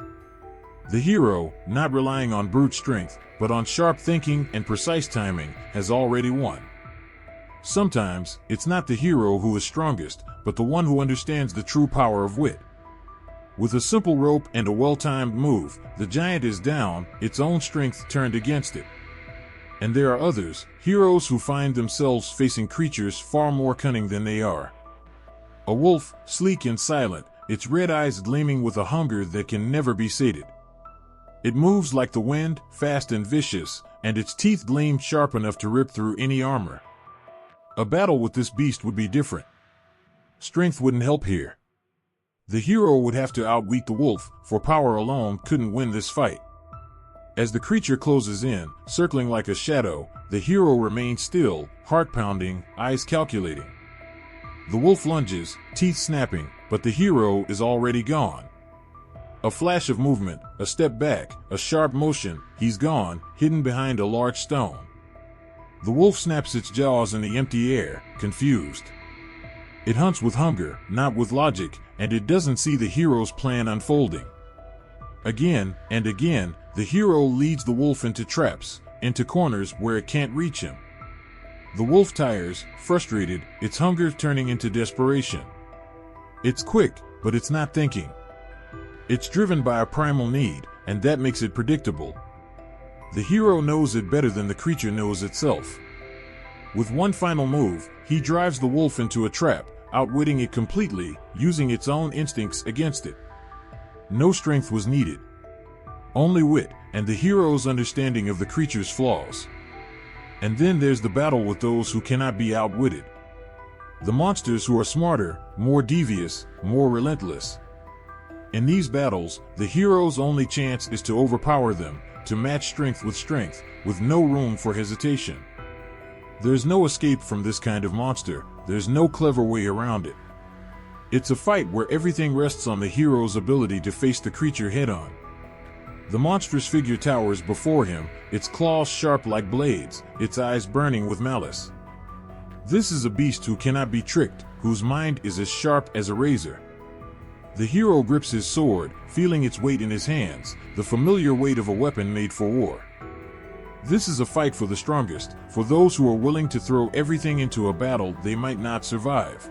The hero, not relying on brute strength, but on sharp thinking and precise timing, has already won. Sometimes, it's not the hero who is strongest, but the one who understands the true power of wit. With a simple rope and a well-timed move, the giant is down, its own strength turned against it. And there are others, heroes who find themselves facing creatures far more cunning than they are. A wolf, sleek and silent, its red eyes gleaming with a hunger that can never be sated. It moves like the wind, fast and vicious, and its teeth gleam sharp enough to rip through any armor. A battle with this beast would be different. Strength wouldn't help here. The hero would have to outweak the wolf, for power alone couldn't win this fight. As the creature closes in, circling like a shadow, the hero remains still, heart pounding, eyes calculating. The wolf lunges, teeth snapping, but the hero is already gone. A flash of movement, a step back, a sharp motion, he's gone, hidden behind a large stone. The wolf snaps its jaws in the empty air, confused. It hunts with hunger, not with logic, and it doesn't see the hero's plan unfolding. Again and again, the hero leads the wolf into traps, into corners where it can't reach him. The wolf tires, frustrated, its hunger turning into desperation. It's quick, but it's not thinking. It's driven by a primal need, and that makes it predictable. The hero knows it better than the creature knows itself. With one final move, he drives the wolf into a trap, outwitting it completely, using its own instincts against it. No strength was needed. Only wit, and the hero's understanding of the creature's flaws. And then there's the battle with those who cannot be outwitted. The monsters who are smarter, more devious, more relentless. In these battles, the hero's only chance is to overpower them, to match strength, with no room for hesitation. There's no escape from this kind of monster, there's no clever way around it. It's a fight where everything rests on the hero's ability to face the creature head-on. The monstrous figure towers before him, its claws sharp like blades, its eyes burning with malice. This is a beast who cannot be tricked, whose mind is as sharp as a razor. The hero grips his sword, feeling its weight in his hands, the familiar weight of a weapon made for war. This is a fight for the strongest, for those who are willing to throw everything into a battle they might not survive.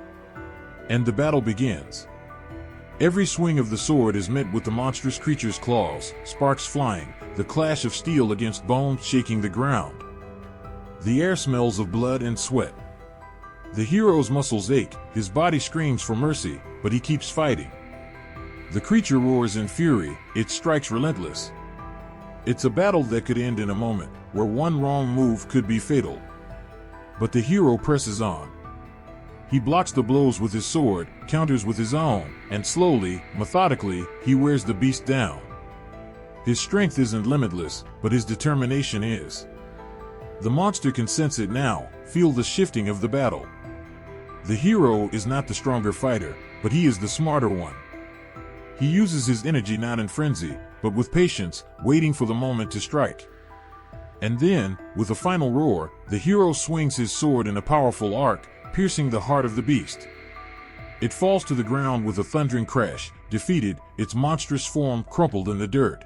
And the battle begins. Every swing of the sword is met with the monstrous creature's claws, sparks flying, the clash of steel against bone shaking the ground. The air smells of blood and sweat. The hero's muscles ache, his body screams for mercy, but he keeps fighting. The creature roars in fury, it strikes relentless. It's a battle that could end in a moment, where one wrong move could be fatal. But the hero presses on. He blocks the blows with his sword, counters with his own, and slowly, methodically, he wears the beast down. His strength isn't limitless, but his determination is. The monster can sense it now, feel the shifting of the battle. The hero is not the stronger fighter, but he is the smarter one. He uses his energy not in frenzy, but with patience, waiting for the moment to strike. And then, with a final roar, the hero swings his sword in a powerful arc, piercing the heart of the beast. It falls to the ground with a thundering crash, defeated, its monstrous form crumpled in the dirt.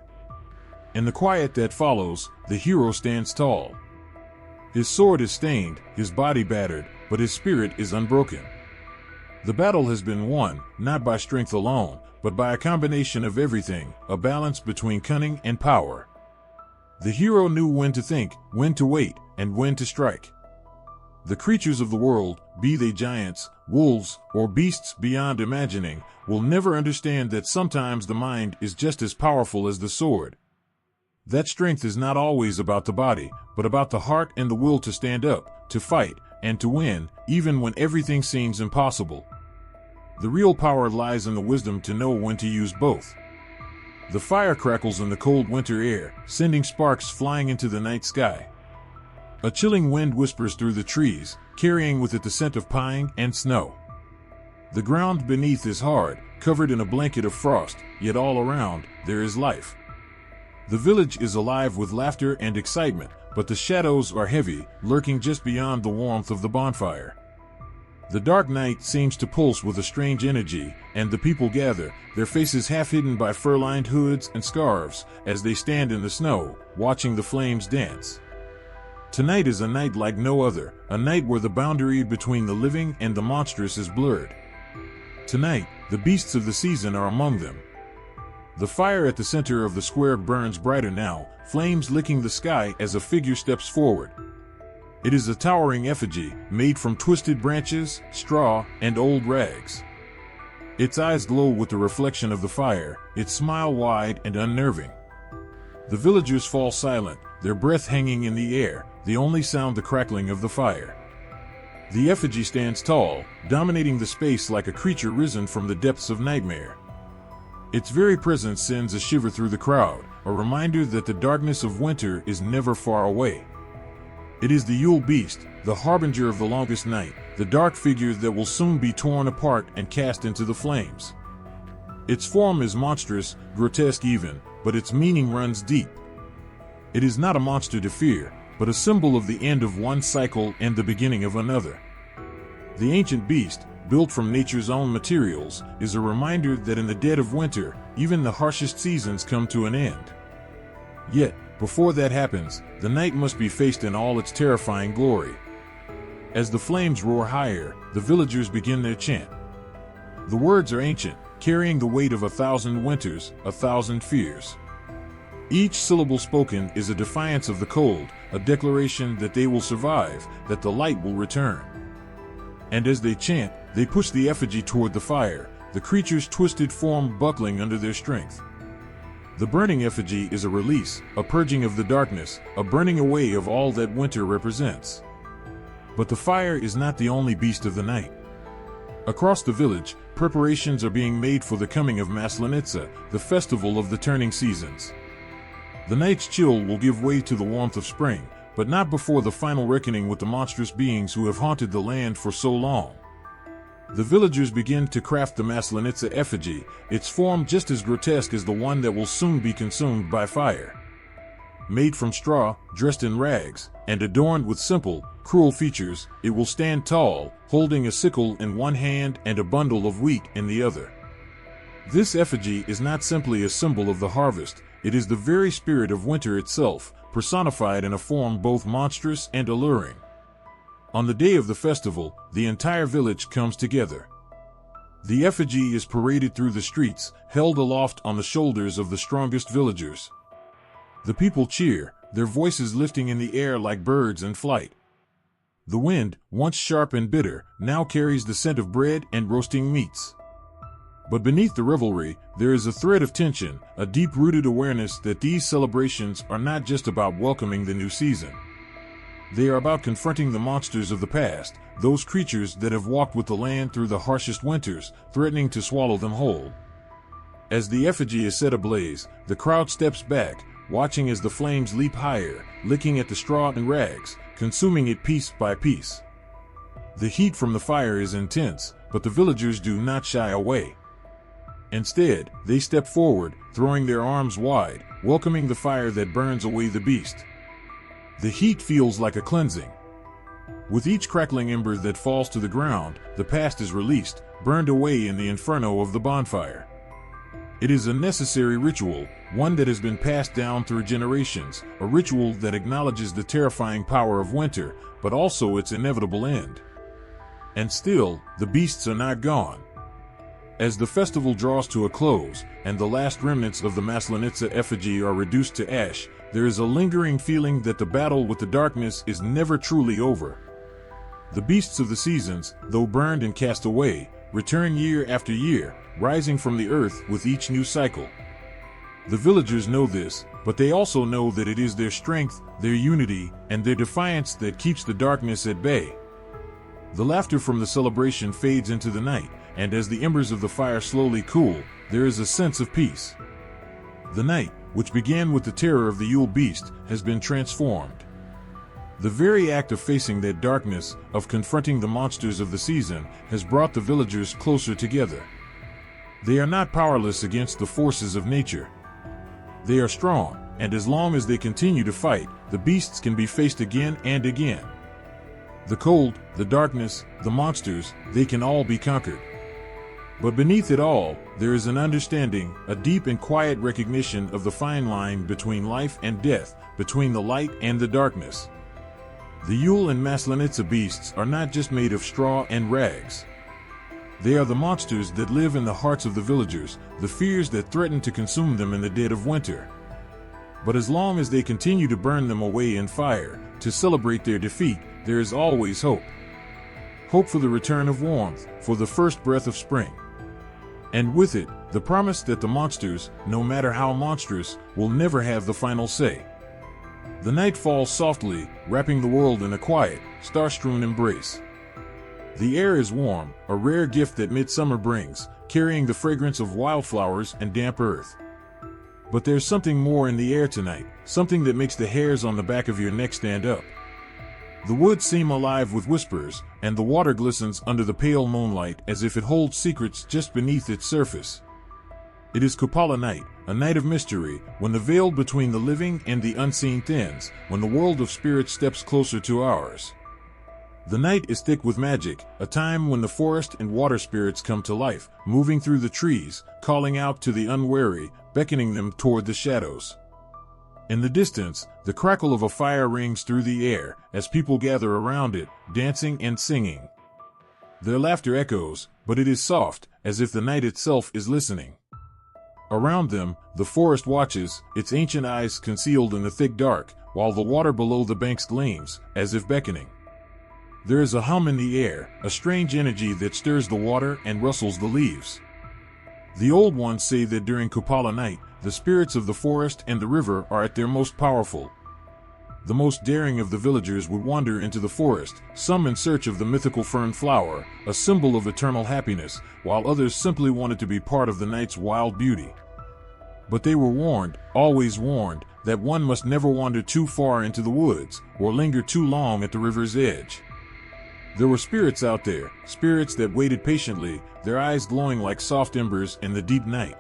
In the quiet that follows, the hero stands tall. His sword is stained, his body battered, but his spirit is unbroken. The battle has been won, not by strength alone, but by a combination of everything, a balance between cunning and power. The hero knew when to think, when to wait, and when to strike. The creatures of the world, be they giants, wolves, or beasts beyond imagining, will never understand that sometimes the mind is just as powerful as the sword. That strength is not always about the body, but about the heart and the will to stand up, to fight, and to win, even when everything seems impossible. The real power lies in the wisdom to know when to use both. The fire crackles in the cold winter air, sending sparks flying into the night sky. A chilling wind whispers through the trees, carrying with it the scent of pine and snow. The ground beneath is hard, covered in a blanket of frost, yet all around, there is life. The village is alive with laughter and excitement, but the shadows are heavy, lurking just beyond the warmth of the bonfire. The dark night seems to pulse with a strange energy, and the people gather, their faces half hidden by fur-lined hoods and scarves, as they stand in the snow, watching the flames dance. Tonight is a night like no other, a night where the boundary between the living and the monstrous is blurred. Tonight, the beasts of the season are among them. The fire at the center of the square burns brighter now, flames licking the sky as a figure steps forward. It is a towering effigy, made from twisted branches, straw, and old rags. Its eyes glow with the reflection of the fire, its smile wide and unnerving. The villagers fall silent, their breath hanging in the air, the only sound the crackling of the fire. The effigy stands tall, dominating the space like a creature risen from the depths of nightmare. Its very presence sends a shiver through the crowd, a reminder that the darkness of winter is never far away. It is the Yule beast, the harbinger of the longest night, the dark figure that will soon be torn apart and cast into the flames. Its form is monstrous, grotesque even, but its meaning runs deep. It is not a monster to fear, but a symbol of the end of one cycle and the beginning of another. The ancient beast, built from nature's own materials, is a reminder that in the dead of winter, even the harshest seasons come to an end. Yet, before that happens, the night must be faced in all its terrifying glory. As the flames roar higher, the villagers begin their chant. The words are ancient, carrying the weight of 1,000 winters, 1,000 fears. Each syllable spoken is a defiance of the cold, a declaration that they will survive, that the light will return. And as they chant, they push the effigy toward the fire, the creature's twisted form buckling under their strength. The burning effigy is a release, a purging of the darkness, a burning away of all that winter represents. But the fire is not the only beast of the night. Across the village, preparations are being made for the coming of Maslenitsa, the festival of the turning seasons. The night's chill will give way to the warmth of spring, but not before the final reckoning with the monstrous beings who have haunted the land for so long. The villagers begin to craft the Maslenitsa effigy, its form just as grotesque as the one that will soon be consumed by fire. Made from straw, dressed in rags, and adorned with simple, cruel features, it will stand tall, holding a sickle in one hand and a bundle of wheat in the other. This effigy is not simply a symbol of the harvest, it is the very spirit of winter itself, personified in a form both monstrous and alluring. On the day of the festival, the entire village comes together. The effigy is paraded through the streets, held aloft on the shoulders of the strongest villagers. The people cheer, their voices lifting in the air like birds in flight. The wind, once sharp and bitter, now carries the scent of bread and roasting meats. But beneath the revelry, there is a thread of tension, a deep-rooted awareness that these celebrations are not just about welcoming the new season. They are about confronting the monsters of the past, those creatures that have walked with the land through the harshest winters, threatening to swallow them whole. As the effigy is set ablaze, the crowd steps back, watching as the flames leap higher, licking at the straw and rags, consuming it piece by piece. The heat from the fire is intense, but the villagers do not shy away. Instead, they step forward, throwing their arms wide, welcoming the fire that burns away the beast. The heat feels like a cleansing. With each crackling ember that falls to the ground, the past is released, burned away in the inferno of the bonfire. It is a necessary ritual, one that has been passed down through generations, a ritual that acknowledges the terrifying power of winter, but also its inevitable end. And still, the beasts are not gone. As the festival draws to a close, and the last remnants of the Maslenitsa effigy are reduced to ash, there is a lingering feeling that the battle with the darkness is never truly over. The beasts of the seasons, though burned and cast away, return year after year, rising from the earth with each new cycle. The villagers know this, but they also know that it is their strength, their unity, and their defiance that keeps the darkness at bay. The laughter from the celebration fades into the night, and as the embers of the fire slowly cool, there is a sense of peace. The night, which began with the terror of the Yule beast, has been transformed. The very act of facing that darkness, of confronting the monsters of the season, has brought the villagers closer together. They are not powerless against the forces of nature. They are strong, and as long as they continue to fight, the beasts can be faced again and again. The cold, the darkness, the monsters, they can all be conquered. But beneath it all, there is an understanding, a deep and quiet recognition of the fine line between life and death, between the light and the darkness. The Yule and Maslenitsa beasts are not just made of straw and rags. They are the monsters that live in the hearts of the villagers, the fears that threaten to consume them in the dead of winter. But as long as they continue to burn them away in fire, to celebrate their defeat, there is always hope. Hope for the return of warmth, for the first breath of spring. And with it, the promise that the monsters, no matter how monstrous, will never have the final say. The night falls softly, wrapping the world in a quiet, star-strewn embrace. The air is warm, a rare gift that midsummer brings, carrying the fragrance of wildflowers and damp earth. But there's something more in the air tonight, something that makes the hairs on the back of your neck stand up. The woods seem alive with whispers, and the water glistens under the pale moonlight as if it holds secrets just beneath its surface. It is Kupala night, a night of mystery, when the veil between the living and the unseen thins, when the world of spirits steps closer to ours. The night is thick with magic, a time when the forest and water spirits come to life, moving through the trees, calling out to the unwary, beckoning them toward the shadows. In the distance, the crackle of a fire rings through the air as people gather around it, dancing and singing. Their laughter echoes, but it is soft, as if the night itself is listening. Around them, the forest watches, its ancient eyes concealed in the thick dark, while the water below the banks gleams, as if beckoning. There is a hum in the air, a strange energy that stirs the water and rustles the leaves. The old ones say that during Kupala night, the spirits of the forest and the river are at their most powerful. The most daring of the villagers would wander into the forest, some in search of the mythical fern flower, a symbol of eternal happiness, while others simply wanted to be part of the night's wild beauty. But they were warned, always warned, that one must never wander too far into the woods, or linger too long at the river's edge. There were spirits out there, spirits that waited patiently, their eyes glowing like soft embers in the deep night.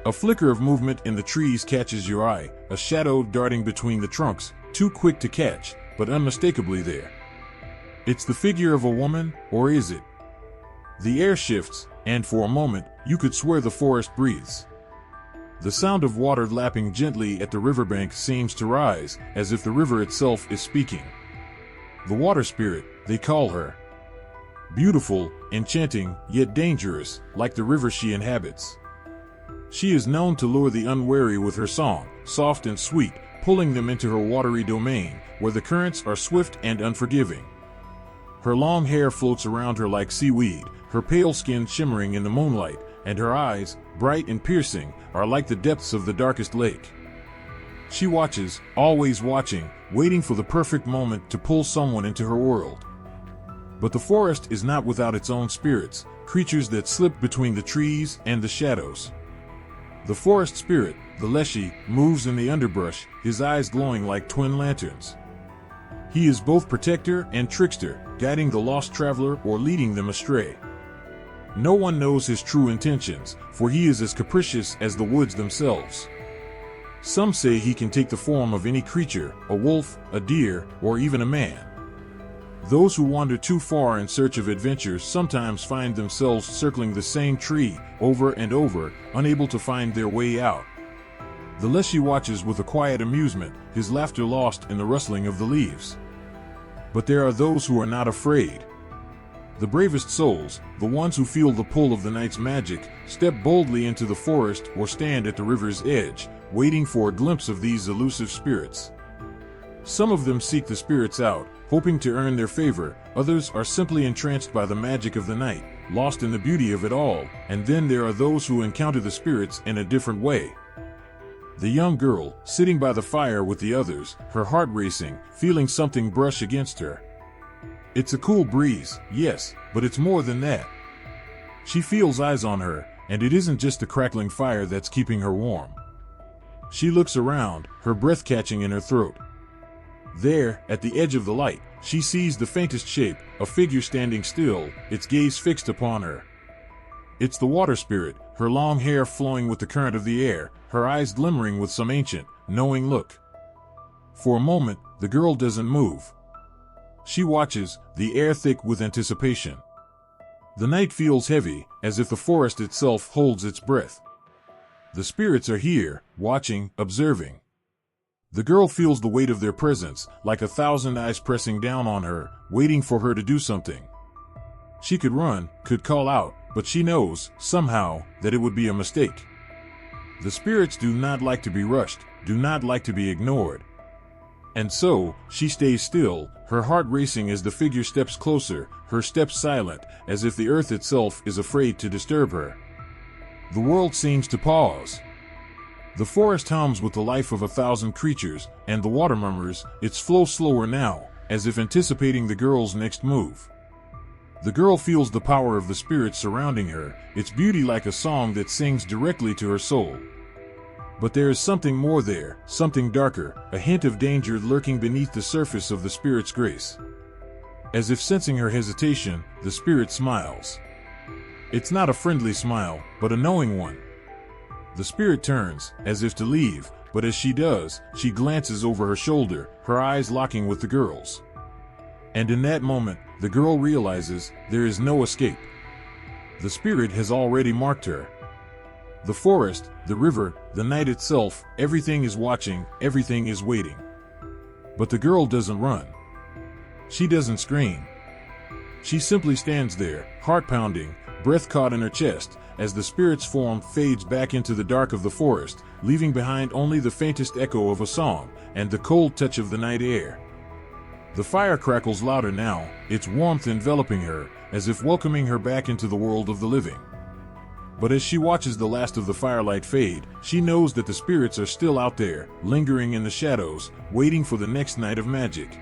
A flicker of movement in the trees catches your eye, a shadow darting between the trunks, too quick to catch, but unmistakably there. It's the figure of a woman, or is it? The air shifts, and for a moment, you could swear the forest breathes. The sound of water lapping gently at the riverbank seems to rise, as if the river itself is speaking. The water spirit, they call her. Beautiful, enchanting, yet dangerous, like the river she inhabits. She is known to lure the unwary with her song, soft and sweet, pulling them into her watery domain, where the currents are swift and unforgiving. Her long hair floats around her like seaweed, her pale skin shimmering in the moonlight, and her eyes, bright and piercing, are like the depths of the darkest lake. She watches, always watching, waiting for the perfect moment to pull someone into her world. But the forest is not without its own spirits, creatures that slip between the trees and the shadows. The forest spirit, the Leshy, moves in the underbrush, his eyes glowing like twin lanterns. He is both protector and trickster, guiding the lost traveler or leading them astray. No one knows his true intentions, for he is as capricious as the woods themselves. Some say he can take the form of any creature, a wolf, a deer, or even a man. Those who wander too far in search of adventure sometimes find themselves circling the same tree over and over, unable to find their way out. The Leshy watches with a quiet amusement, his laughter lost in the rustling of the leaves. But there are those who are not afraid. The bravest souls, the ones who feel the pull of the night's magic, step boldly into the forest or stand at the river's edge, waiting for a glimpse of these elusive spirits. Some of them seek the spirits out, hoping to earn their favor. Others are simply entranced by the magic of the night, lost in the beauty of it all. And then there are those who encounter the spirits in a different way. The young girl, sitting by the fire with the others, her heart racing, feeling something brush against her. It's a cool breeze, yes, but it's more than that. She feels eyes on her, and it isn't just the crackling fire that's keeping her warm. She looks around, her breath catching in her throat. There, at the edge of the light, she sees the faintest shape, a figure standing still, its gaze fixed upon her. It's the water spirit, her long hair flowing with the current of the air, her eyes glimmering with some ancient, knowing look. For a moment, the girl doesn't move. She watches, the air thick with anticipation. The night feels heavy, as if the forest itself holds its breath. The spirits are here, watching, observing. The girl feels the weight of their presence, like 1,000 eyes pressing down on her, waiting for her to do something. She could run, could call out, but she knows, somehow, that it would be a mistake. The spirits do not like to be rushed, do not like to be ignored. And so, she stays still, her heart racing as the figure steps closer, her steps silent, as if the earth itself is afraid to disturb her. The world seems to pause. The forest hums with the life of 1,000 creatures, and the water murmurs, its flow slower now, as if anticipating the girl's next move. The girl feels the power of the spirits surrounding her, its beauty like a song that sings directly to her soul. But there is something more there, something darker, a hint of danger lurking beneath the surface of the spirit's grace. As if sensing her hesitation, the spirit smiles. It's not a friendly smile, but a knowing one. The spirit turns, as if to leave, but as she does, she glances over her shoulder, her eyes locking with the girl's. And in that moment, the girl realizes there is no escape. The spirit has already marked her. The forest, the river, the night itself, everything is watching, everything is waiting. But the girl doesn't run. She doesn't scream. She simply stands there, heart pounding, breath caught in her chest, as the spirit's form fades back into the dark of the forest, leaving behind only the faintest echo of a song, and the cold touch of the night air. The fire crackles louder now, its warmth enveloping her, as if welcoming her back into the world of the living. But as she watches the last of the firelight fade, she knows that the spirits are still out there, lingering in the shadows, waiting for the next night of magic.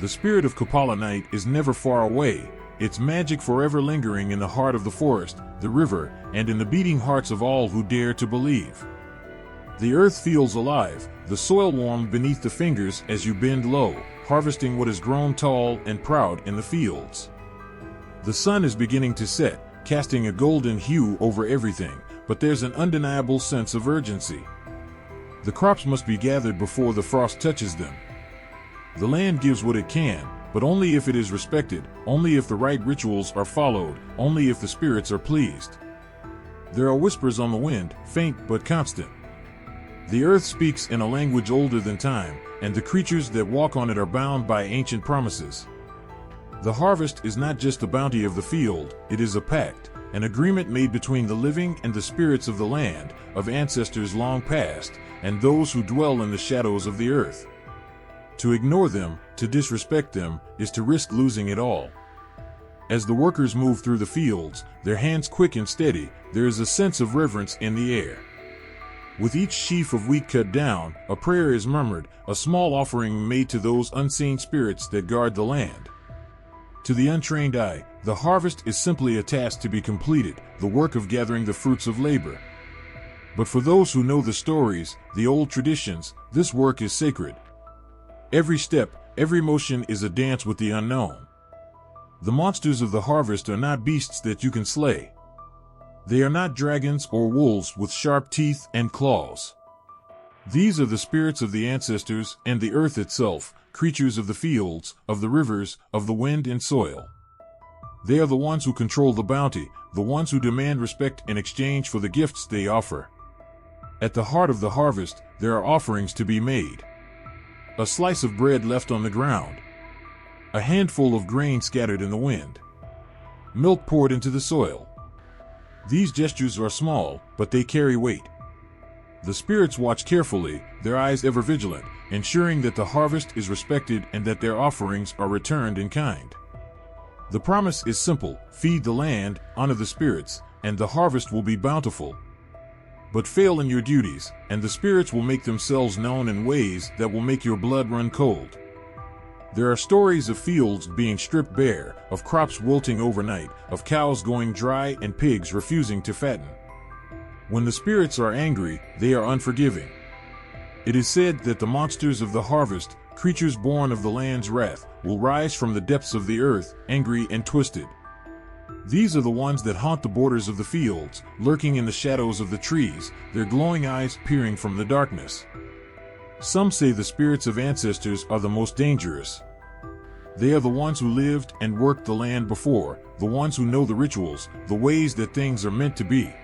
The spirit of Kapala night is never far away, its magic forever lingering in the heart of the forest, the river, and in the beating hearts of all who dare to believe. The earth feels alive, the soil warm beneath the fingers as you bend low, harvesting what has grown tall and proud in the fields. The sun is beginning to set, casting a golden hue over everything, but there's an undeniable sense of urgency. The crops must be gathered before the frost touches them. The land gives what it can, but only if it is respected, only if the right rituals are followed, only if the spirits are pleased. There are whispers on the wind, faint but constant. The earth speaks in a language older than time, and the creatures that walk on it are bound by ancient promises. The harvest is not just the bounty of the field, it is a pact, an agreement made between the living and the spirits of the land, of ancestors long past, and those who dwell in the shadows of the earth. To ignore them, to disrespect them, is to risk losing it all. As the workers move through the fields, their hands quick and steady, there is a sense of reverence in the air. With each sheaf of wheat cut down, a prayer is murmured, a small offering made to those unseen spirits that guard the land. To the untrained eye, the harvest is simply a task to be completed, the work of gathering the fruits of labor. But for those who know the stories, the old traditions, this work is sacred. Every step, every motion is a dance with the unknown. The monsters of the harvest are not beasts that you can slay. They are not dragons or wolves with sharp teeth and claws. These are the spirits of the ancestors and the earth itself, creatures of the fields, of the rivers, of the wind and soil. They are the ones who control the bounty, the ones who demand respect in exchange for the gifts they offer. At the heart of the harvest, there are offerings to be made. A slice of bread left on the ground. A handful of grain scattered in the wind. milk poured into the soil. These gestures are small, but they carry weight. The spirits watch carefully, their eyes ever vigilant, ensuring that the harvest is respected and that their offerings are returned in kind. The promise is simple: feed the land, honor the spirits, and the harvest will be bountiful. But fail in your duties, and the spirits will make themselves known in ways that will make your blood run cold. There are stories of fields being stripped bare, of crops wilting overnight, of cows going dry and pigs refusing to fatten. When the spirits are angry, they are unforgiving. It is said that the monsters of the harvest, creatures born of the land's wrath, will rise from the depths of the earth, angry and twisted. These are the ones that haunt the borders of the fields, lurking in the shadows of the trees, their glowing eyes peering from the darkness. Some say the spirits of ancestors are the most dangerous. They are the ones who lived and worked the land before, the ones who know the rituals, the ways that things are meant to be.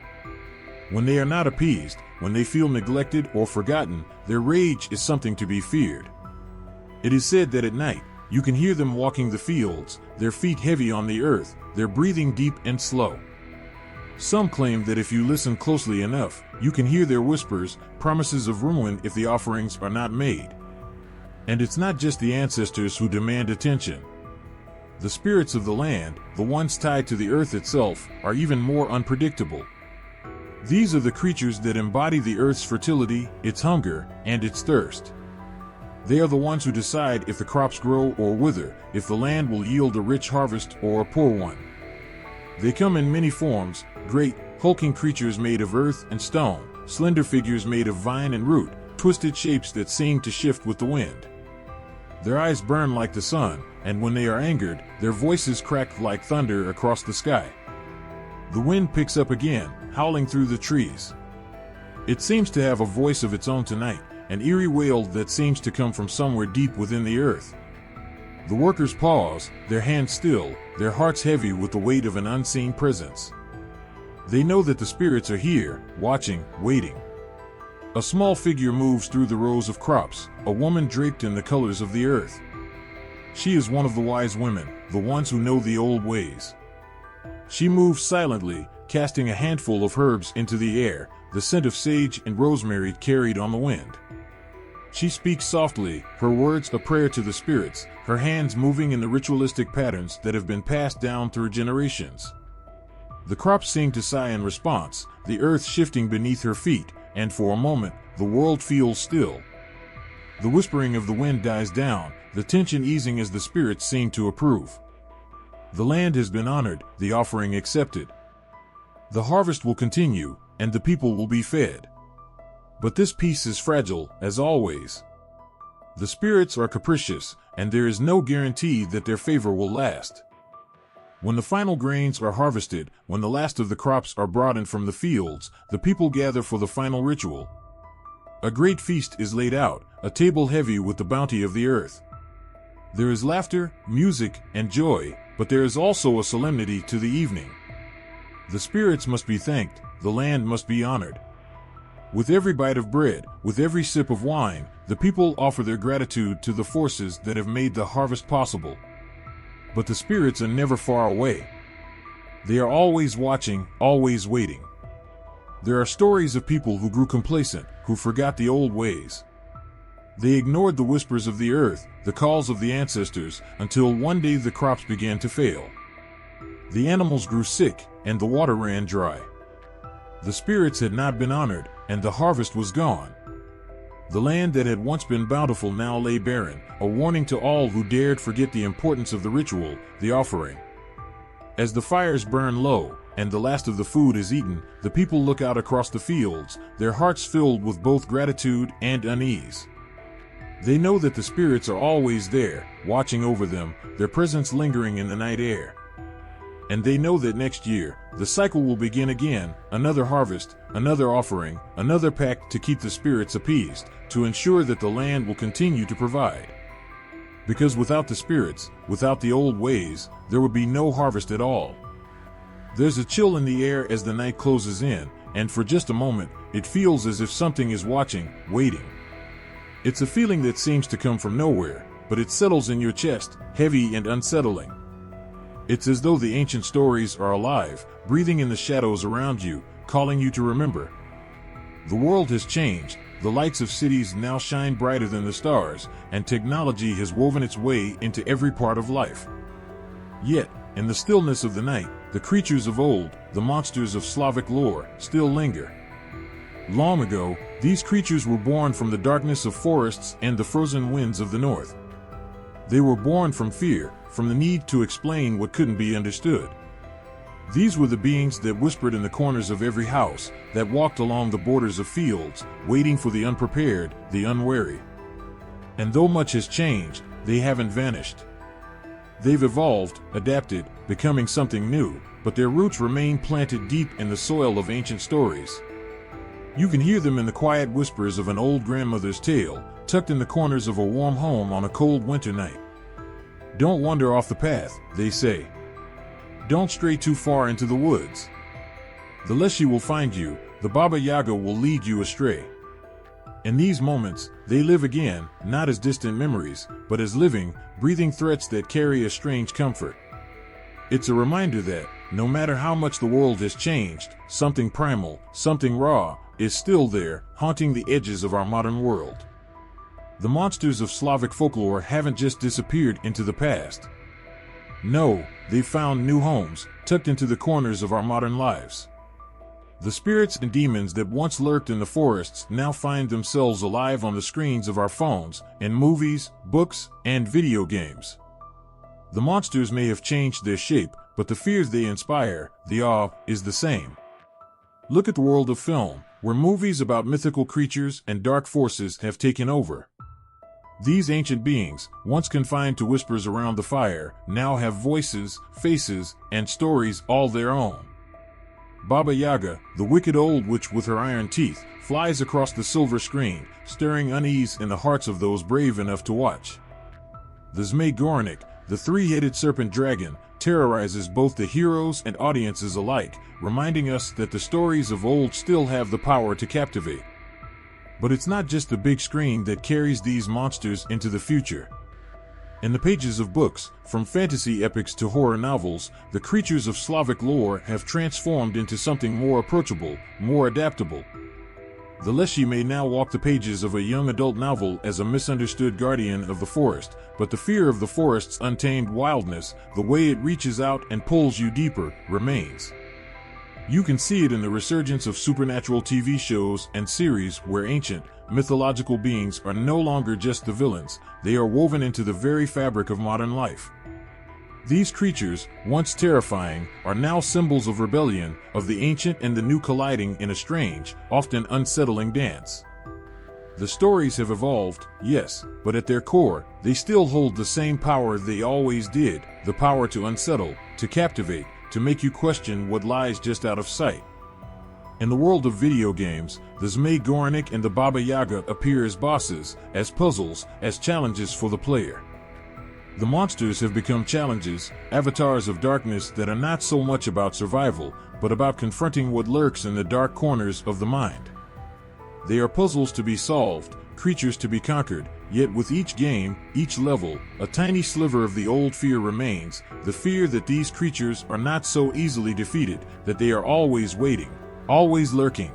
When they are not appeased, when they feel neglected or forgotten, their rage is something to be feared. It is said that at night, you can hear them walking the fields, their feet heavy on the earth, their breathing deep and slow. Some claim that if you listen closely enough, you can hear their whispers, promises of ruin if the offerings are not made. And it's not just the ancestors who demand attention. The spirits of the land, the ones tied to the earth itself, are even more unpredictable. These are the creatures that embody the earth's fertility, its hunger, and its thirst. They are the ones who decide if the crops grow or wither, if the land will yield a rich harvest or a poor one. They come in many forms: great, hulking creatures made of earth and stone, slender figures made of vine and root, twisted shapes that seem to shift with the wind. Their eyes burn like the sun, and when they are angered, their voices crack like thunder across the sky. The wind picks up again, howling through the trees. It seems to have a voice of its own tonight, an eerie wail that seems to come from somewhere deep within the earth. The workers pause, their hands still, their hearts heavy with the weight of an unseen presence. They know that the spirits are here, watching, waiting. A small figure moves through the rows of crops, a woman draped in the colors of the earth. She is one of the wise women, the ones who know the old ways. She moves silently, casting a handful of herbs into the air, the scent of sage and rosemary carried on the wind. She speaks softly, her words a prayer to the spirits, her hands moving in the ritualistic patterns that have been passed down through generations. The crops seem to sigh in response, the earth shifting beneath her feet, and for a moment, the world feels still. The whispering of the wind dies down, the tension easing as the spirits seem to approve. The land has been honored, the offering accepted. The harvest will continue, and the people will be fed. But this peace is fragile, as always. The spirits are capricious, and there is no guarantee that their favor will last. When the final grains are harvested, when the last of the crops are brought in from the fields, the people gather for the final ritual. A great feast is laid out, a table heavy with the bounty of the earth. There is laughter, music, and joy, but there is also a solemnity to the evening. The spirits must be thanked, the land must be honored. With every bite of bread, with every sip of wine, the people offer their gratitude to the forces that have made the harvest possible. But the spirits are never far away. They are always watching, always waiting. There are stories of people who grew complacent, who forgot the old ways. They ignored the whispers of the earth, the calls of the ancestors, until one day the crops began to fail. The animals grew sick, and the water ran dry. The spirits had not been honored, and the harvest was gone. The land that had once been bountiful now lay barren, a warning to all who dared forget the importance of the ritual, the offering. As the fires burn low, and the last of the food is eaten, the people look out across the fields, their hearts filled with both gratitude and unease. They know that the spirits are always there, watching over them, their presence lingering in the night air. And they know that next year, the cycle will begin again, another harvest, another offering, another pact to keep the spirits appeased, to ensure that the land will continue to provide. Because without the spirits, without the old ways, there would be no harvest at all. There's a chill in the air as the night closes in, and for just a moment, it feels as if something is watching, waiting. It's a feeling that seems to come from nowhere, but it settles in your chest, heavy and unsettling. It's as though the ancient stories are alive, breathing in the shadows around you, calling you to remember. The world has changed. The lights of cities now shine brighter than the stars, and technology has woven its way into every part of life. Yet, in the stillness of the night, the creatures of old, the monsters of Slavic lore, still linger. Long ago, these creatures were born from the darkness of forests and the frozen winds of the north. They were born from fear, from the need to explain what couldn't be understood. These were the beings that whispered in the corners of every house, that walked along the borders of fields, waiting for the unprepared, the unwary. And though much has changed, they haven't vanished. They've evolved, adapted, becoming something new, but their roots remain planted deep in the soil of ancient stories. You can hear them in the quiet whispers of an old grandmother's tale, tucked in the corners of a warm home on a cold winter night. Don't wander off the path, they say. Don't stray too far into the woods. The Leshy will find you, the Baba Yaga will lead you astray. In these moments, they live again, not as distant memories, but as living, breathing threats that carry a strange comfort. It's a reminder that, no matter how much the world has changed, something primal, something raw, is still there, haunting the edges of our modern world. The monsters of Slavic folklore haven't just disappeared into the past. No, they've found new homes, tucked into the corners of our modern lives. The spirits and demons that once lurked in the forests now find themselves alive on the screens of our phones, in movies, books, and video games. The monsters may have changed their shape, but the fears they inspire, the awe, is the same. Look at the world of film, where movies about mythical creatures and dark forces have taken over. These ancient beings, once confined to whispers around the fire, now have voices, faces, and stories all their own. Baba Yaga, the wicked old witch with her iron teeth, flies across the silver screen, stirring unease in the hearts of those brave enough to watch. The Zmei Goranik, the three-headed serpent dragon, terrorizes both the heroes and audiences alike, reminding us that the stories of old still have the power to captivate. But it's not just the big screen that carries these monsters into the future. In the pages of books, from fantasy epics to horror novels, the creatures of Slavic lore have transformed into something more approachable, more adaptable. The Leshy may now walk the pages of a young adult novel as a misunderstood guardian of the forest, but the fear of the forest's untamed wildness, the way it reaches out and pulls you deeper, remains. You can see it in the resurgence of supernatural TV shows and series where ancient, mythological beings are no longer just the villains, they are woven into the very fabric of modern life. These creatures, once terrifying, are now symbols of rebellion, of the ancient and the new colliding in a strange, often unsettling dance. The stories have evolved, yes, but at their core, they still hold the same power they always did, the power to unsettle, to captivate, to make you question what lies just out of sight. In the world of video games, the Zmei Goranik and the Baba Yaga appear as bosses, as puzzles, as challenges for the player. The monsters have become challenges, avatars of darkness that are not so much about survival, but about confronting what lurks in the dark corners of the mind. They are puzzles to be solved, creatures to be conquered, yet with each game, each level, a tiny sliver of the old fear remains, the fear that these creatures are not so easily defeated, that they are always waiting, always lurking.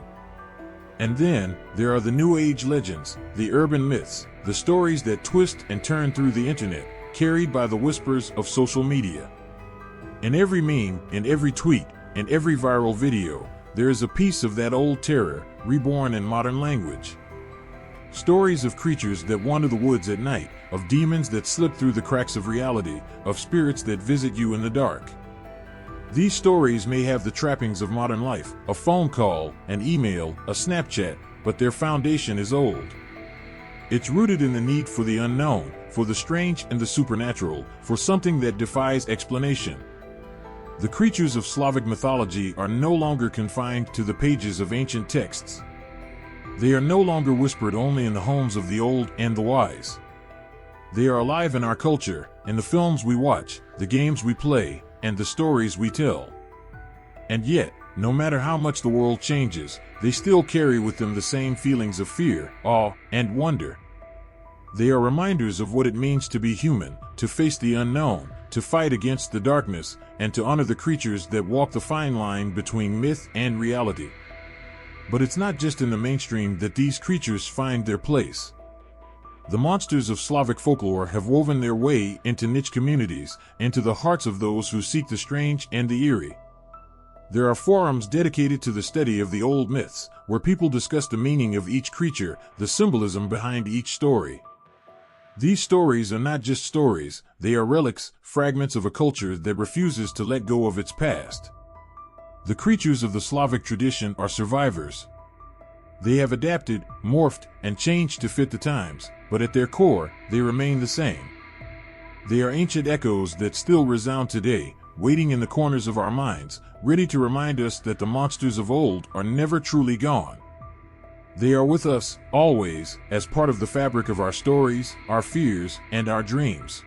And then, there are the New Age legends, the urban myths, the stories that twist and turn through the internet, carried by the whispers of social media. In every meme, in every tweet, in every viral video, there is a piece of that old terror, reborn in modern language. Stories of creatures that wander the woods at night, of demons that slip through the cracks of reality, of spirits that visit you in the dark. These stories may have the trappings of modern life, a phone call, an email, a Snapchat, but their foundation is old. It's rooted in the need for the unknown, for the strange and the supernatural, for something that defies explanation. The creatures of Slavic mythology are no longer confined to the pages of ancient texts. They are no longer whispered only in the homes of the old and the wise. They are alive in our culture, in the films we watch, the games we play, and the stories we tell. And yet, no matter how much the world changes, they still carry with them the same feelings of fear, awe, and wonder. They are reminders of what it means to be human, to face the unknown, to fight against the darkness, and to honor the creatures that walk the fine line between myth and reality. But it's not just in the mainstream that these creatures find their place. The monsters of Slavic folklore have woven their way into niche communities, into the hearts of those who seek the strange and the eerie. There are forums dedicated to the study of the old myths, where people discuss the meaning of each creature, the symbolism behind each story. These stories are not just stories, they are relics, fragments of a culture that refuses to let go of its past. The creatures of the Slavic tradition are survivors. They have adapted, morphed, and changed to fit the times, but at their core, they remain the same. They are ancient echoes that still resound today, waiting in the corners of our minds, ready to remind us that the monsters of old are never truly gone. They are with us, always, as part of the fabric of our stories, our fears, and our dreams.